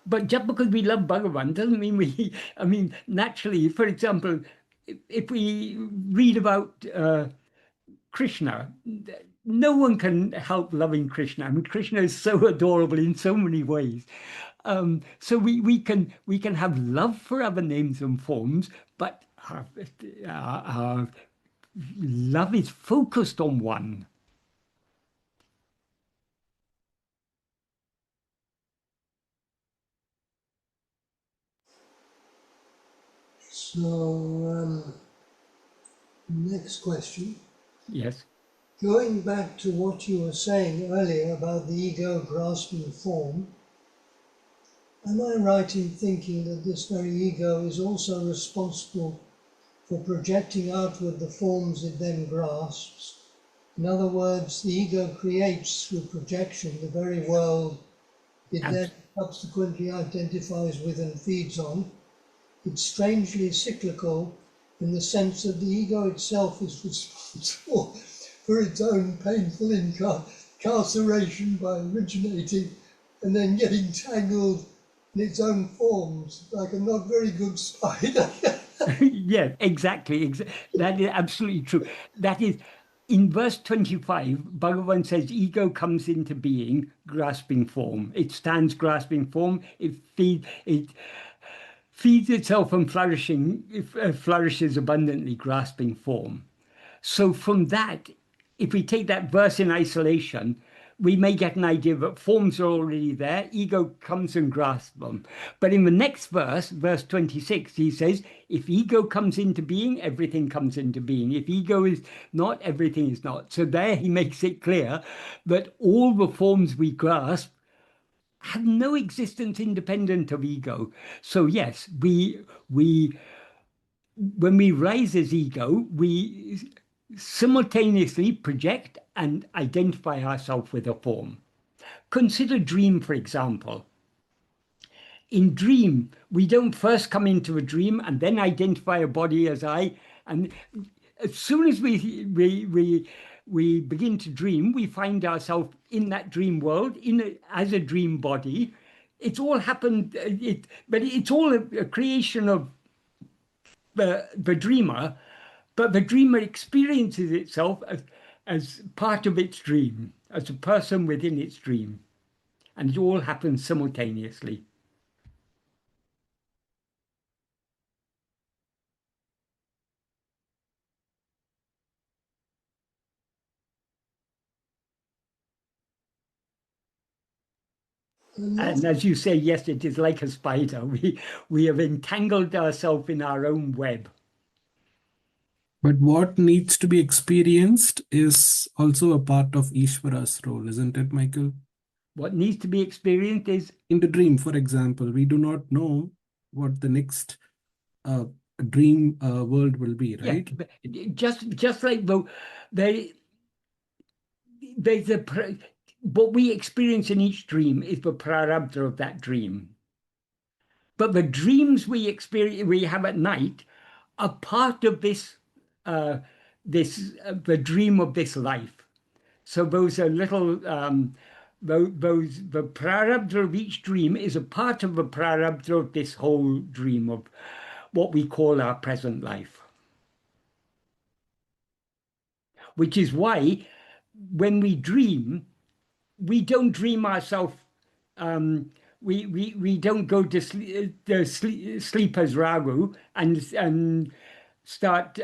But just because we love Bhagavan doesn't mean I mean, naturally, for example, if we read about Krishna, no one can help loving Krishna. I mean, Krishna is so adorable in so many ways. So we can have love for other names and forms, but our love is focused on one. So, next question. Yes. Going back to what you were saying earlier about the ego grasping form, am I right in thinking that this very ego is also responsible for projecting outward the forms it then grasps? In other words, the ego creates through projection the very world it then subsequently identifies with and feeds on. It's strangely cyclical in the sense that the ego itself is responsible for its own painful incarceration by originating and then getting tangled in its own forms, like a not very good spider. Yeah, exactly. That is absolutely true. That is, in verse 25, Bhagavan says ego comes into being grasping form. It stands grasping form. It feeds itself and flourishes abundantly, grasping form. So from that, if we take that verse in isolation, we may get an idea that forms are already there, ego comes and grasps them. But in the next verse, verse 26, he says, if ego comes into being, everything comes into being. If ego is not, everything is not. So there he makes it clear that all the forms we grasp have no existence independent of ego. So yes, when we rise as ego, we simultaneously project and identify ourselves with a form. Consider dream, for example. In dream, we don't first come into a dream and then identify a body as I. And as soon as we begin to dream, we find ourselves in that dream world as a dream body. It's all happened, but it's all a creation of the dreamer. But the dreamer experiences itself as part of its dream, as a person within its dream. And it all happens simultaneously. And as you say, yes, it is like a spider. We have entangled ourselves in our own web. But what needs to be experienced is also a part of Ishvara's role, isn't it, Michael? What needs to be experienced is... In the dream, for example, we do not know what the next dream world will be, right? Yeah, just like what we experience in each dream is the prarabdha of that dream. But the dreams we have at night are part of the dream of this life. So those are little, the prarabdha of each dream is a part of the prarabdha of this whole dream of what we call our present life. Which is why when we dream, we don't dream ourselves. We don't go to sleep as Ragu and start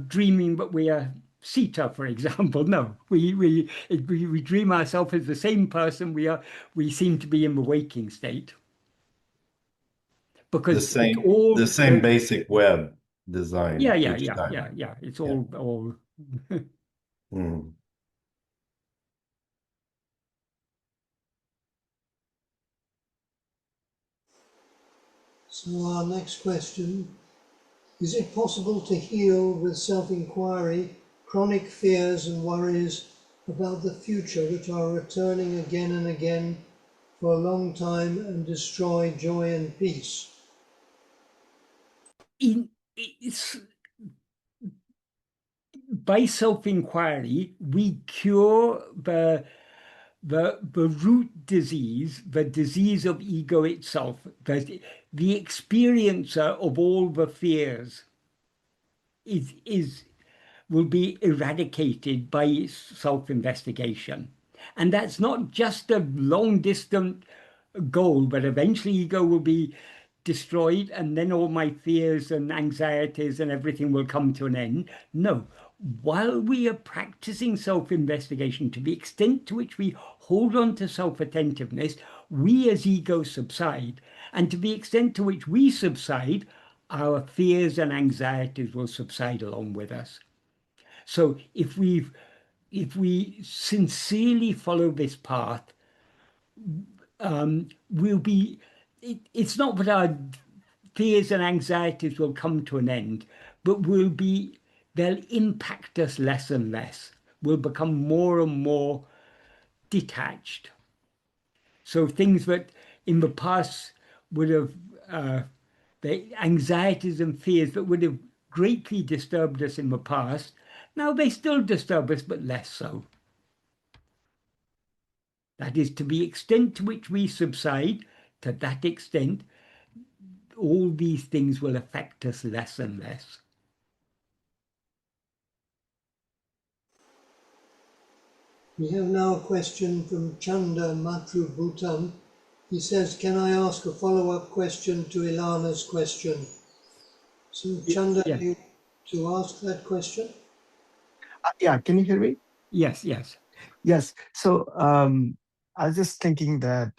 dreaming that we are Sita, for example. No, we dream ourselves as the same person we seem to be in the waking state. Because the same basic web design. Yeah. It's all. Mm. So our next question, is it possible to heal with self-inquiry chronic fears and worries about the future which are returning again and again for a long time and destroy joy and peace? By self-inquiry, we cure the root disease, the disease of ego itself, the experiencer of all the fears will be eradicated by self-investigation. And that's not just a long distant goal, but eventually ego will be destroyed and then all my fears and anxieties and everything will come to an end. No, while we are practicing self-investigation, to the extent to which we hold on to self-attentiveness, we as ego subside. And to the extent to which we subside, our fears and anxieties will subside along with us. So if we sincerely follow this path, we'll be, it's not that our fears and anxieties will come to an end, but they'll impact us less and less. We'll become more and more detached. So things that in the past would have, the anxieties and fears that would have greatly disturbed us in the past, now they still disturb us, but less so. That is, to the extent to which we subside, to that extent, all these things will affect us less and less. We have now a question from Chanda Matru Bhutan. He says, can I ask a follow-up question to Ilana's question? So Chanda, you to ask that question? Yeah, can you hear me? Yes. Yes. So I was just thinking that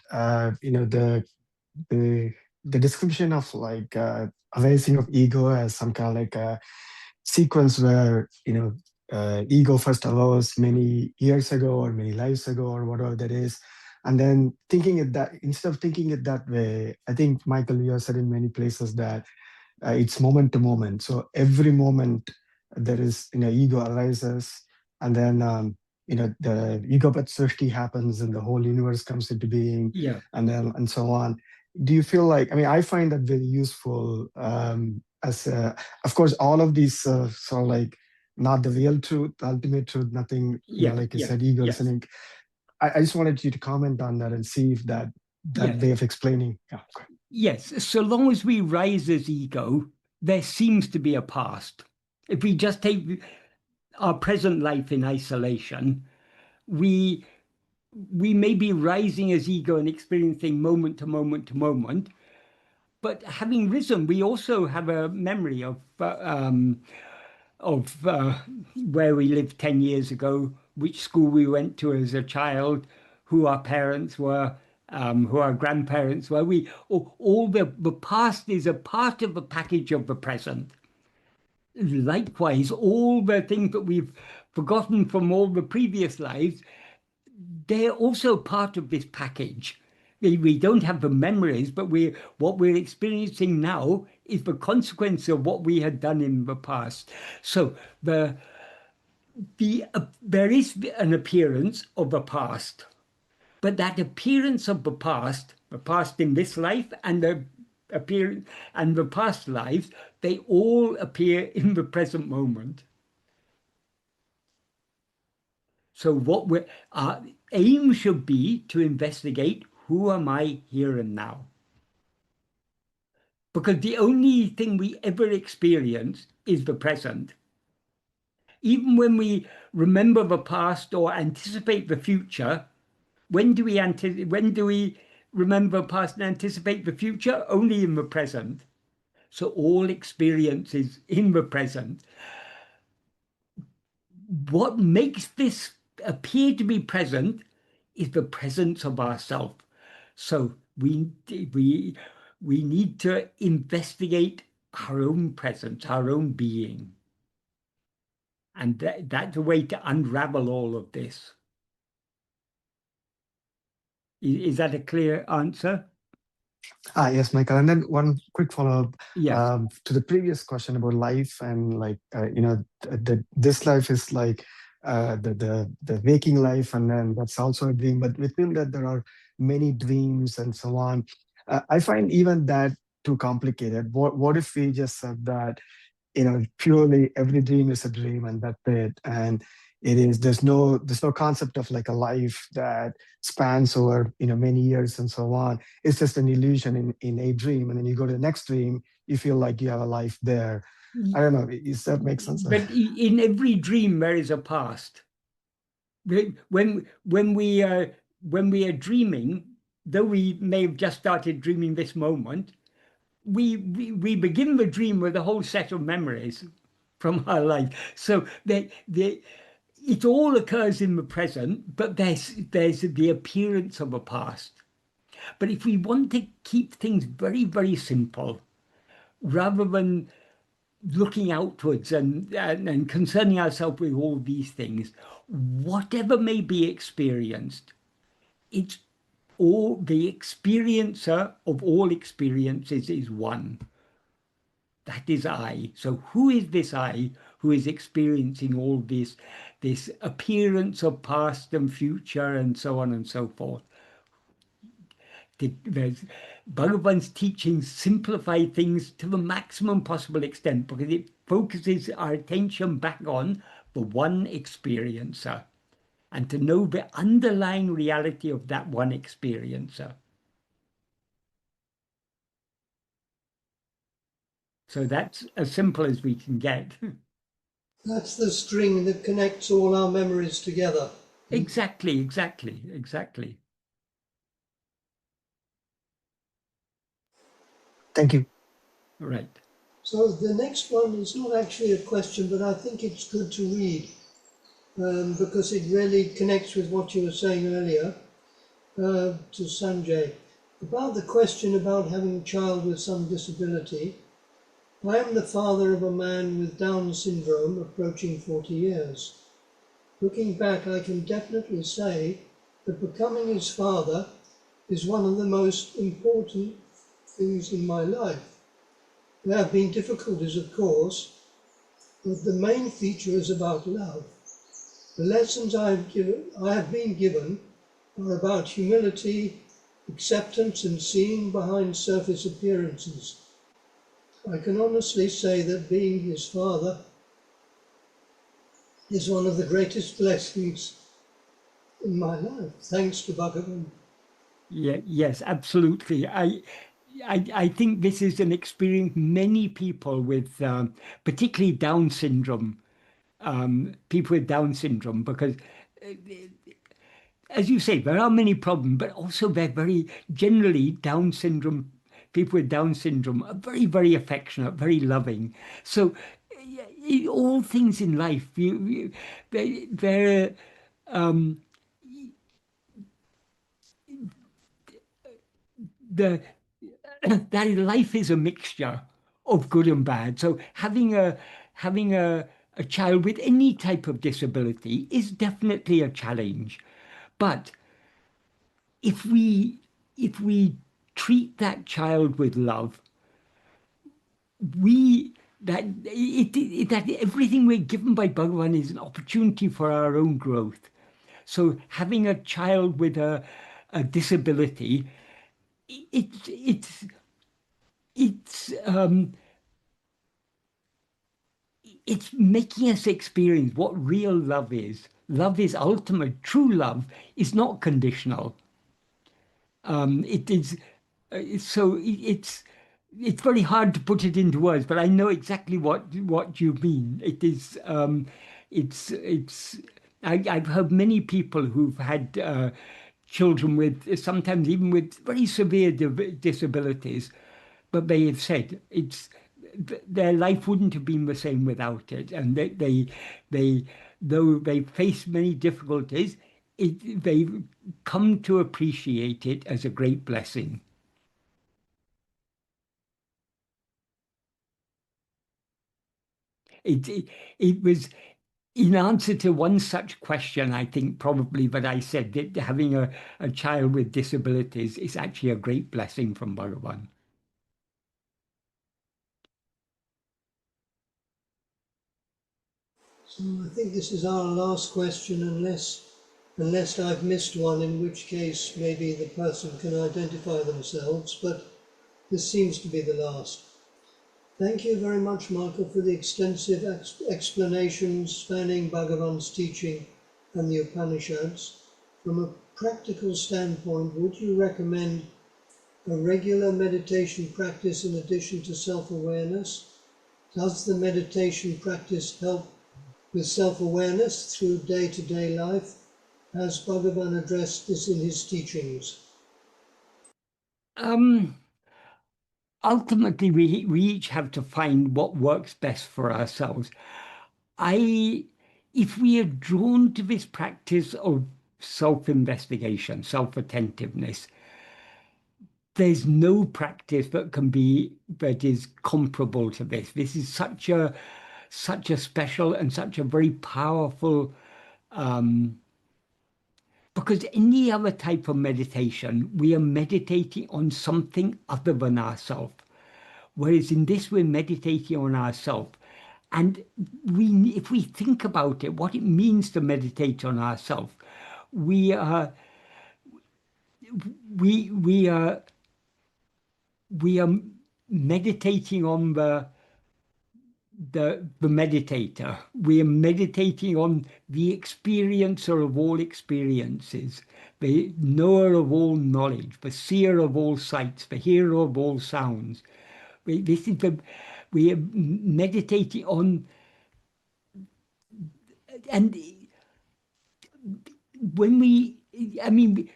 the description of like arising of ego as some kind of like a sequence where ego first arose many years ago or many lives ago or whatever that is, And then thinking it that instead of thinking it that way, I think Michael, you have said in many places that it's moment to moment. So every moment there is, ego arises, and then the ego Srishti happens, and the whole universe comes into being, Yeah. and so on. Do you feel like? I mean, I find that very useful. As of course, all of these sort of like not the real truth, the ultimate truth, nothing. Yeah. Like you Yeah. said, ego Yeah. listening. I just wanted you to comment on that and see if that Yeah. way of explaining. Yeah. Yes, so long as we rise as ego, there seems to be a past. If we just take our present life in isolation, we may be rising as ego and experiencing moment to moment to moment, but having risen, we also have a memory of where we lived 10 years ago, which school we went to as a child, who our parents were, who our grandparents were. All the past is a part of the package of the present. Likewise, all the things that we've forgotten from all the previous lives, they're also part of this package. We don't have the memories, but what we're experiencing now is the consequence of what we had done in the past. So there is an appearance of the past, but that appearance of the past in this life and the appearance and the past lives, they all appear in the present moment. So our aim should be to investigate, who am I here and now? Because the only thing we ever experience is the present. Even when we remember the past or anticipate the future, when do we remember the past and anticipate the future? Only in the present. So all experience is in the present. What makes this appear to be present is the presence of ourself. So we need to investigate our own presence, our own being. And that's a way to unravel all of this. Is that a clear answer? Yes, Michael. And then one quick follow-up Yes. to the previous question about life, and like this life is like the waking life, and then that's also a dream. But within that, there are many dreams and so on. I find even that too complicated. What if we just said that purely every dream is a dream, and that's it, and there's no concept of like a life that spans over many years and so on. It's just an illusion in a dream, and then you go to the next dream, you feel like you have a life there. I don't know, does that make sense? But in every dream there is a past. When we are dreaming, though we may have just started dreaming this moment, we begin the dream with a whole set of memories from our life. So it all occurs in the present, but there's the appearance of a past. But if we want to keep things very, very simple, rather than looking outwards and concerning ourselves with all these things, whatever may be experienced, it's all the experiencer of all experiences is one. That is I. So who is this I who is experiencing all this appearance of past and future and so on and so forth? Bhagavan's teachings simplify things to the maximum possible extent because it focuses our attention back on the one experiencer and to know the underlying reality of that one experiencer. So that's as simple as we can get. That's the string that connects all our memories together. Exactly. Thank you. Right. So the next one is not actually a question, but I think it's good to read because it really connects with what you were saying earlier to Sanjay. About the question about having a child with some disability, I am the father of a man with Down syndrome approaching 40 years. Looking back, I can definitely say that becoming his father is one of the most important things in my life. There have been difficulties, of course, but the main feature is about love. The lessons I have been given are about humility, acceptance, and seeing behind surface appearances. I can honestly say that being his father is one of the greatest blessings in my life, thanks to Bhagavan. Yeah, yes, absolutely. I think this is an experience many people with, particularly Down syndrome, people with Down syndrome, because as you say, there are many problems, but also they're very generally Down syndrome. People with Down syndrome are very, very affectionate, very loving. So, all things in life, they're the that life is a mixture of good and bad. So having a child with any type of disability is definitely a challenge. But if we treat that child with love, we that everything we're given by Bhagavan is an opportunity for our own growth. So having a child with a disability, it's it's it's making us experience what real love is. Love is ultimate. True love is not conditional. It is so it's very hard to put it into words, but I know exactly what you mean. It is it's I've heard many people who've had children with sometimes even with very severe disabilities, but they have said their life wouldn't have been the same without it, and they though they face many difficulties, they've come to appreciate it as a great blessing. It was in answer to one such question, I think probably that I said that having a child with disabilities is actually a great blessing from Bhagavan. So I think this is our last question, unless I've missed one, in which case maybe the person can identify themselves, but this seems to be the last. Thank you very much, Michael, for the extensive explanations spanning Bhagavan's teaching and the Upanishads. From a practical standpoint, would you recommend a regular meditation practice in addition to self-awareness? Does the meditation practice help with self-awareness through day-to-day life? Has Bhagavan addressed this in his teachings? Ultimately, we each have to find what works best for ourselves. If we are drawn to this practice of self-investigation, self-attentiveness, there's no practice that is comparable to this. This is such a special and such a very powerful, because any other type of meditation, we are meditating on something other than ourselves. Whereas in this, we're meditating on ourselves. And if we think about it, what it means to meditate on ourselves, we are meditating on the meditator. We are meditating on the experiencer of all experiences, the knower of all knowledge, the seer of all sights, the hearer of all sounds. We are meditating on, and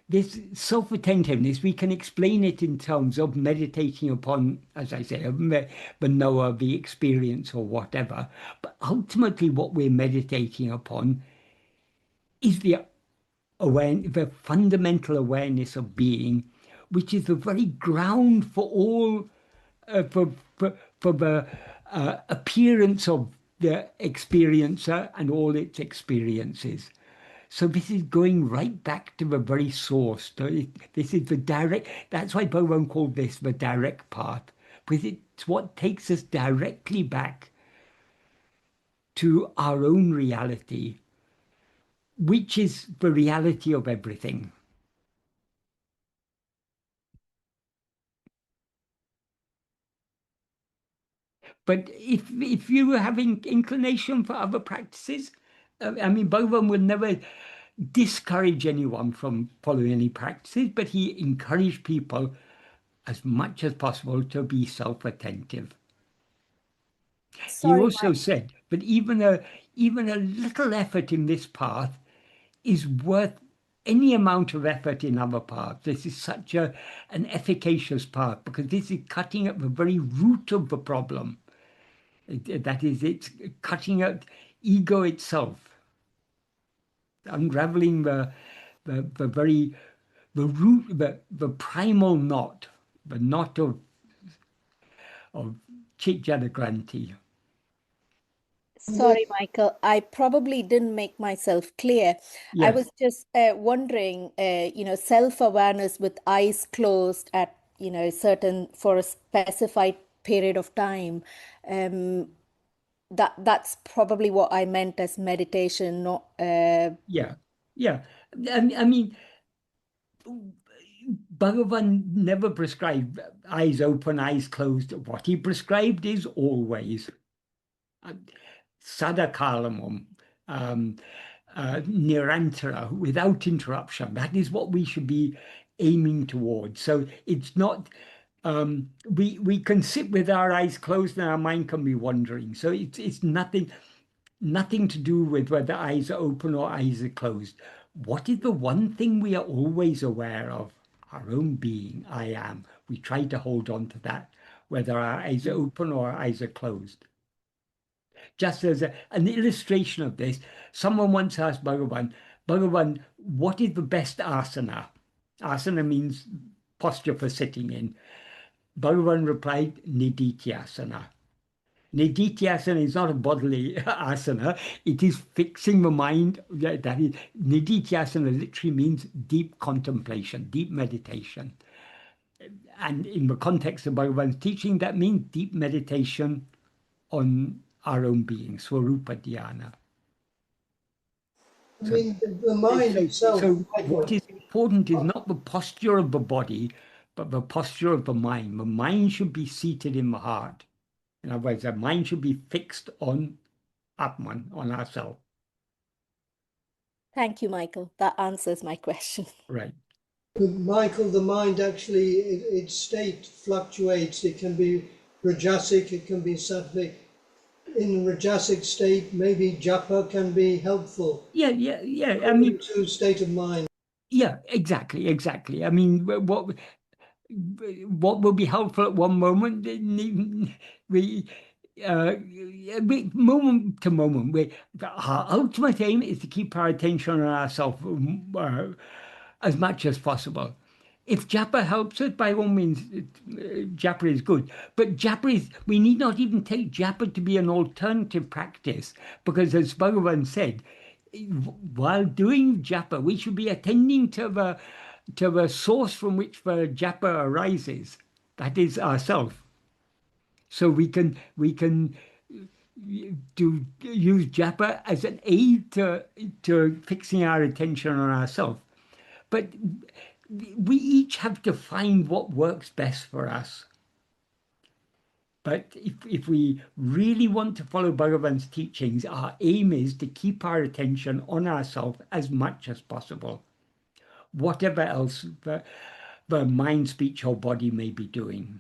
this self-attentiveness, we can explain it in terms of meditating upon, as I say, the knower, the experience, or whatever. But ultimately, what we're meditating upon is the fundamental awareness of being, which is the very ground for all, for the appearance of the experiencer and all its experiences. So this is going right back to the very source. This is the direct, that's why Bhagavan called this the direct path, because it's what takes us directly back to our own reality, which is the reality of everything. But if you were having inclination for other practices, I mean, Bhagavan will never discourage anyone from following any practices, but he encouraged people as much as possible to be self-attentive. He Sorry, also said, but even a little effort in this path is worth any amount of effort in other paths. This is such an efficacious path because this is cutting at the very root of the problem. That is, it's cutting at ego itself, unraveling the very the root, the primal knot, the knot of Chitjadagranti. Sorry, Michael. I probably didn't make myself clear. I Yes. was just wondering, self-awareness with eyes closed at, certain for a specified period of time. That's probably what I meant as meditation, not. Yeah. I mean, Bhagavan never prescribed eyes open, eyes closed. What he prescribed is always sadakalamam, nirantara, without interruption. That is what we should be aiming towards. So it's not, we can sit with our eyes closed and our mind can be wandering. So it's nothing to do with whether eyes are open or eyes are closed. What is the one thing we are always aware of? Our own being, I am. We try to hold on to that, whether our eyes are open or our eyes are closed. Just as an illustration of this, someone once asked Bhagavan, what is the best asana? Asana means posture for sitting in. Bhagavan replied, Nidithyasana. Nidithyasana is not a bodily asana. It is fixing the mind. That is, Nidithyasana literally means deep contemplation, deep meditation. And in the context of Bhagavan's teaching, that means deep meditation on our own being, Swarupa Dhyana. I mean, the mind itself, So Michael. what is important is not the posture of the body, but the posture of the mind. The mind should be seated in the heart. In other words, the mind should be fixed on Atman, on ourselves. Thank you, Michael. That answers my question. Right. But Michael, the mind actually, its state fluctuates. It can be rajasic, it can be sattvic. In rajasic state, maybe japa can be helpful. Yeah. I mean, to state of mind. yeah, exactly. I mean, what will be helpful at one moment, moment to moment, our ultimate aim is to keep our attention on ourselves as much as possible. If japa helps us, by all means, japa is good. But we need not even take japa to be an alternative practice, because as Bhagavan said, while doing japa, we should be attending to the source from which the japa arises, that is ourself. So we can use japa as an aid to fixing our attention on ourselves. But we each have to find what works best for us. But if we really want to follow Bhagavan's teachings, our aim is to keep our attention on ourselves as much as possible, whatever else the mind, speech, or body may be doing.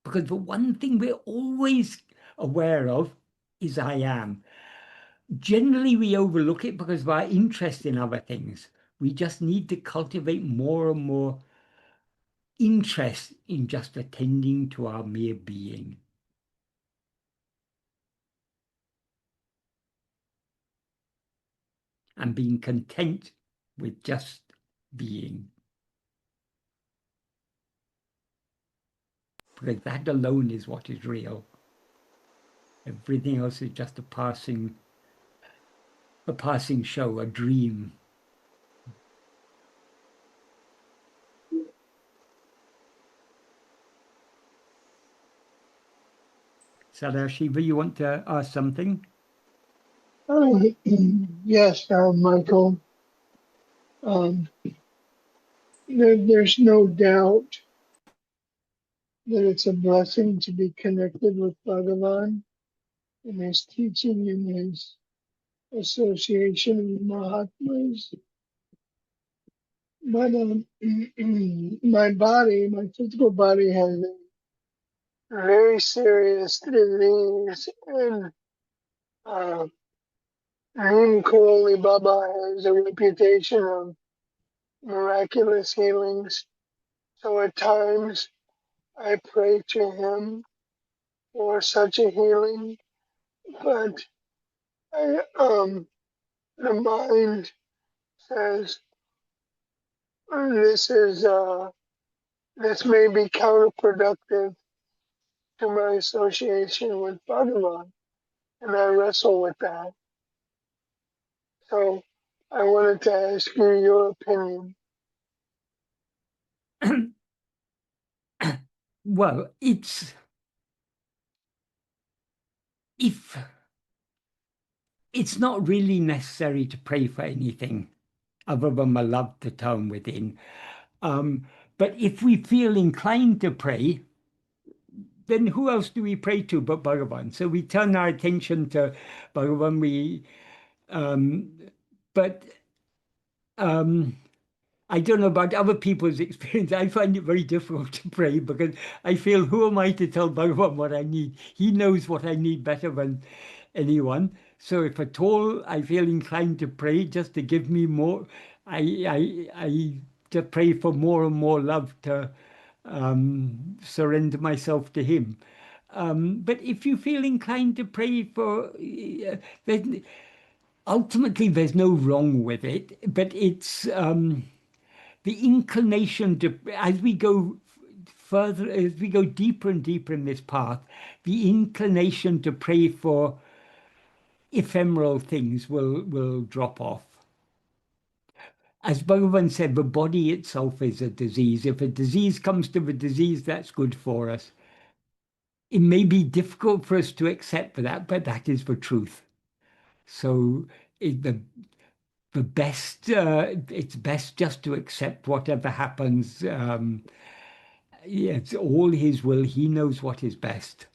Because the one thing we're always aware of is I am. Generally, we overlook it because of our interest in other things. We just need to cultivate more and more interest in just attending to our mere being. And being content with just being. Because that alone is what is real. Everything else is just a passing a passing show, a dream. Sadashiva, you want to ask something? Yes, Michael. There's no doubt that it's a blessing to be connected with Bhagavan and his teaching and his association with Mahatmas. But my body, my physical body has a very serious disease, and Kōvai Baba has a reputation of miraculous healings. So at times I pray to him for such a healing, but the mind says this may be counterproductive to my association with Bhagavan, and I wrestle with that. So I wanted to ask you your opinion. Well, it's not really necessary to pray for anything other than my love to turn within. But if we feel inclined to pray, then who else do we pray to but Bhagavan? So we turn our attention to Bhagavan. I don't know about other people's experience. I find it very difficult to pray because I feel, who am I to tell Bhagavan what I need? He knows what I need better than anyone. So if at all I feel inclined to pray just to give me more, I to pray for more and more love to surrender myself to him. But if you feel inclined to pray for, ultimately there's no wrong with it, but it's the inclination to, as we go further, as we go deeper and deeper in this path, the inclination to pray for ephemeral things will drop off. As Bhagavan said, the body itself is a disease. If a disease comes to the disease, that's good for us. It may be difficult for us to accept that, but that is the truth. So the best, it's best just to accept whatever happens. It's all his will. He knows what is best,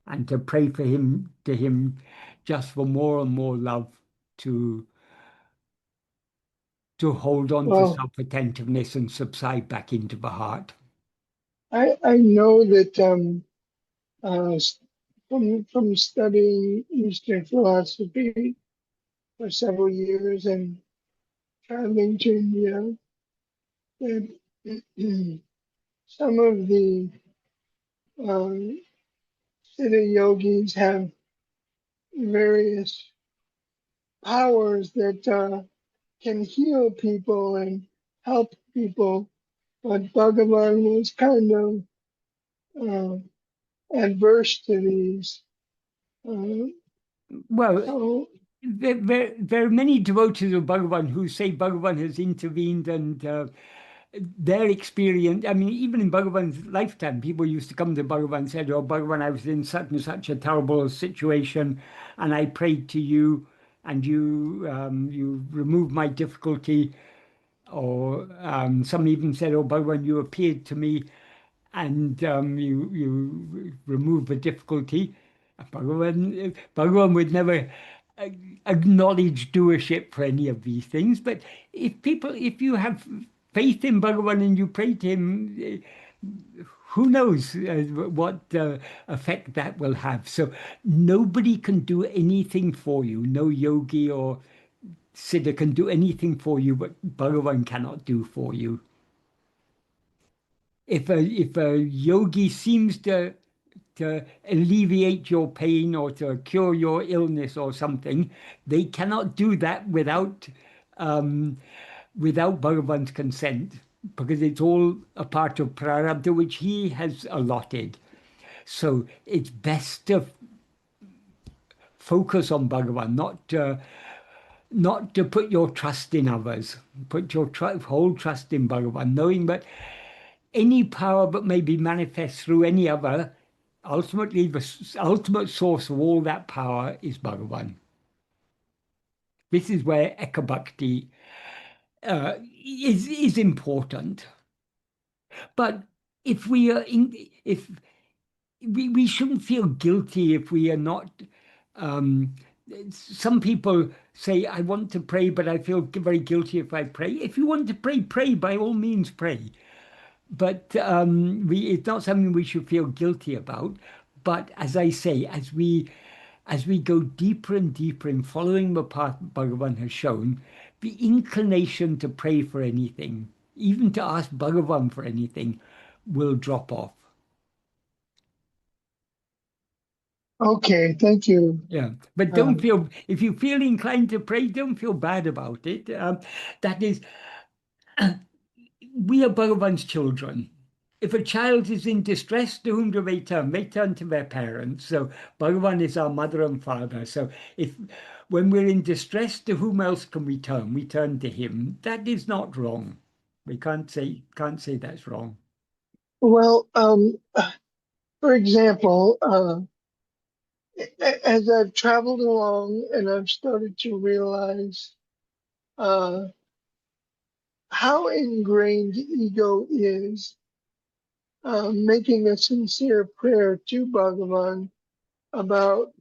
and to pray for him, to him, just for more and more love to hold on to self-attentiveness and subside back into the heart. I know that from studying Eastern philosophy for several years and traveling to India, that some of the Siddha yogis have various powers that can heal people and help people, but Bhagavan was kind of adverse to these. Well, there are many devotees of Bhagavan who say Bhagavan has intervened, and their experience, I mean, even in Bhagavan's lifetime, people used to come to Bhagavan and said, "Oh, Bhagavan, I was in such and such a terrible situation, and I prayed to you, and you removed my difficulty." Or some even said, "Oh, Bhagavan, you appeared to me, and you removed the difficulty." Bhagavan would never acknowledge doership for any of these things. But if you have faith in Bhagavan and you pray to him, who knows what effect that will have. So nobody can do anything for you. No yogi or Siddha can do anything for you, but Bhagavan cannot do for you. If a yogi seems to alleviate your pain or to cure your illness or something, they cannot do that without Bhagavan's consent, because it's all a part of prarabdha which he has allotted. So it's best to focus on Bhagavan, not not to put your trust in others. Put your whole trust in Bhagavan, knowing that any power that may be manifest through any other, ultimately the ultimate source of all that power is Bhagavan. This is where Eka Bhakti is important. But if we are if we shouldn't feel guilty if we are not. Some people say, I want to pray, but I feel very guilty if I pray. If you want to pray, pray, by all means pray. But it's not something we should feel guilty about. But as I say, as we go deeper and deeper in following the path Bhagavan has shown, the inclination to pray for anything, even to ask Bhagavan for anything, will drop off. Okay, thank you. Yeah, but don't feel, if you feel inclined to pray, don't feel bad about it. That is, we are Bhagavan's children. If a child is in distress, to whom do they turn? They turn to their parents. So Bhagavan is our mother and father. So when we're in distress, to whom else can we turn? We turn to him. That is not wrong. We can't say that's wrong. Well, for example, as I've traveled along and I've started to realize how ingrained ego is, making a sincere prayer to Bhagavan about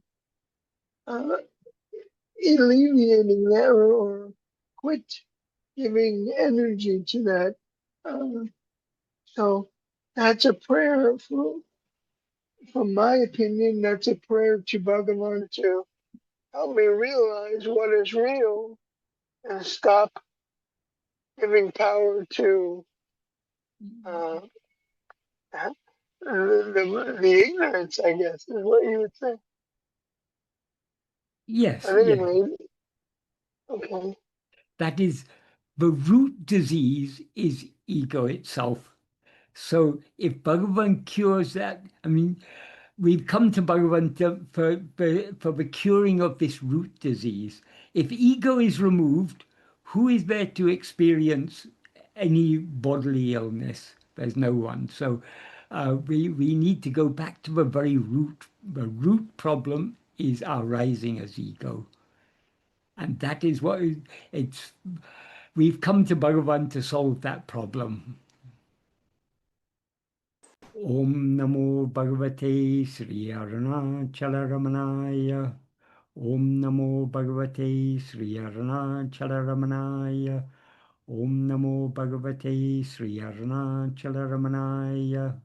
alleviating that or quit giving energy to that. So that's a prayer, from my opinion, that's a prayer to Bhagavan to help me realize what is real and stop giving power to the ignorance, I guess, is what you would say. Yes, But yes. anyway, okay. That is, the root disease is ego itself. So if Bhagavan cures that, I mean, we've come to Bhagavan for the curing of this root disease. If ego is removed, who is there to experience any bodily illness? There's no one. So we need to go back to the very root. The root problem is our rising as ego. And that is what we've come to Bhagavan to solve that problem. Om Namo Bhagavate Sri Arunachala Ramanaya. Om Namo Bhagavate Sri Arunachala Ramanaya. Om Namo Bhagavate Sri Arunachala Ramanaya.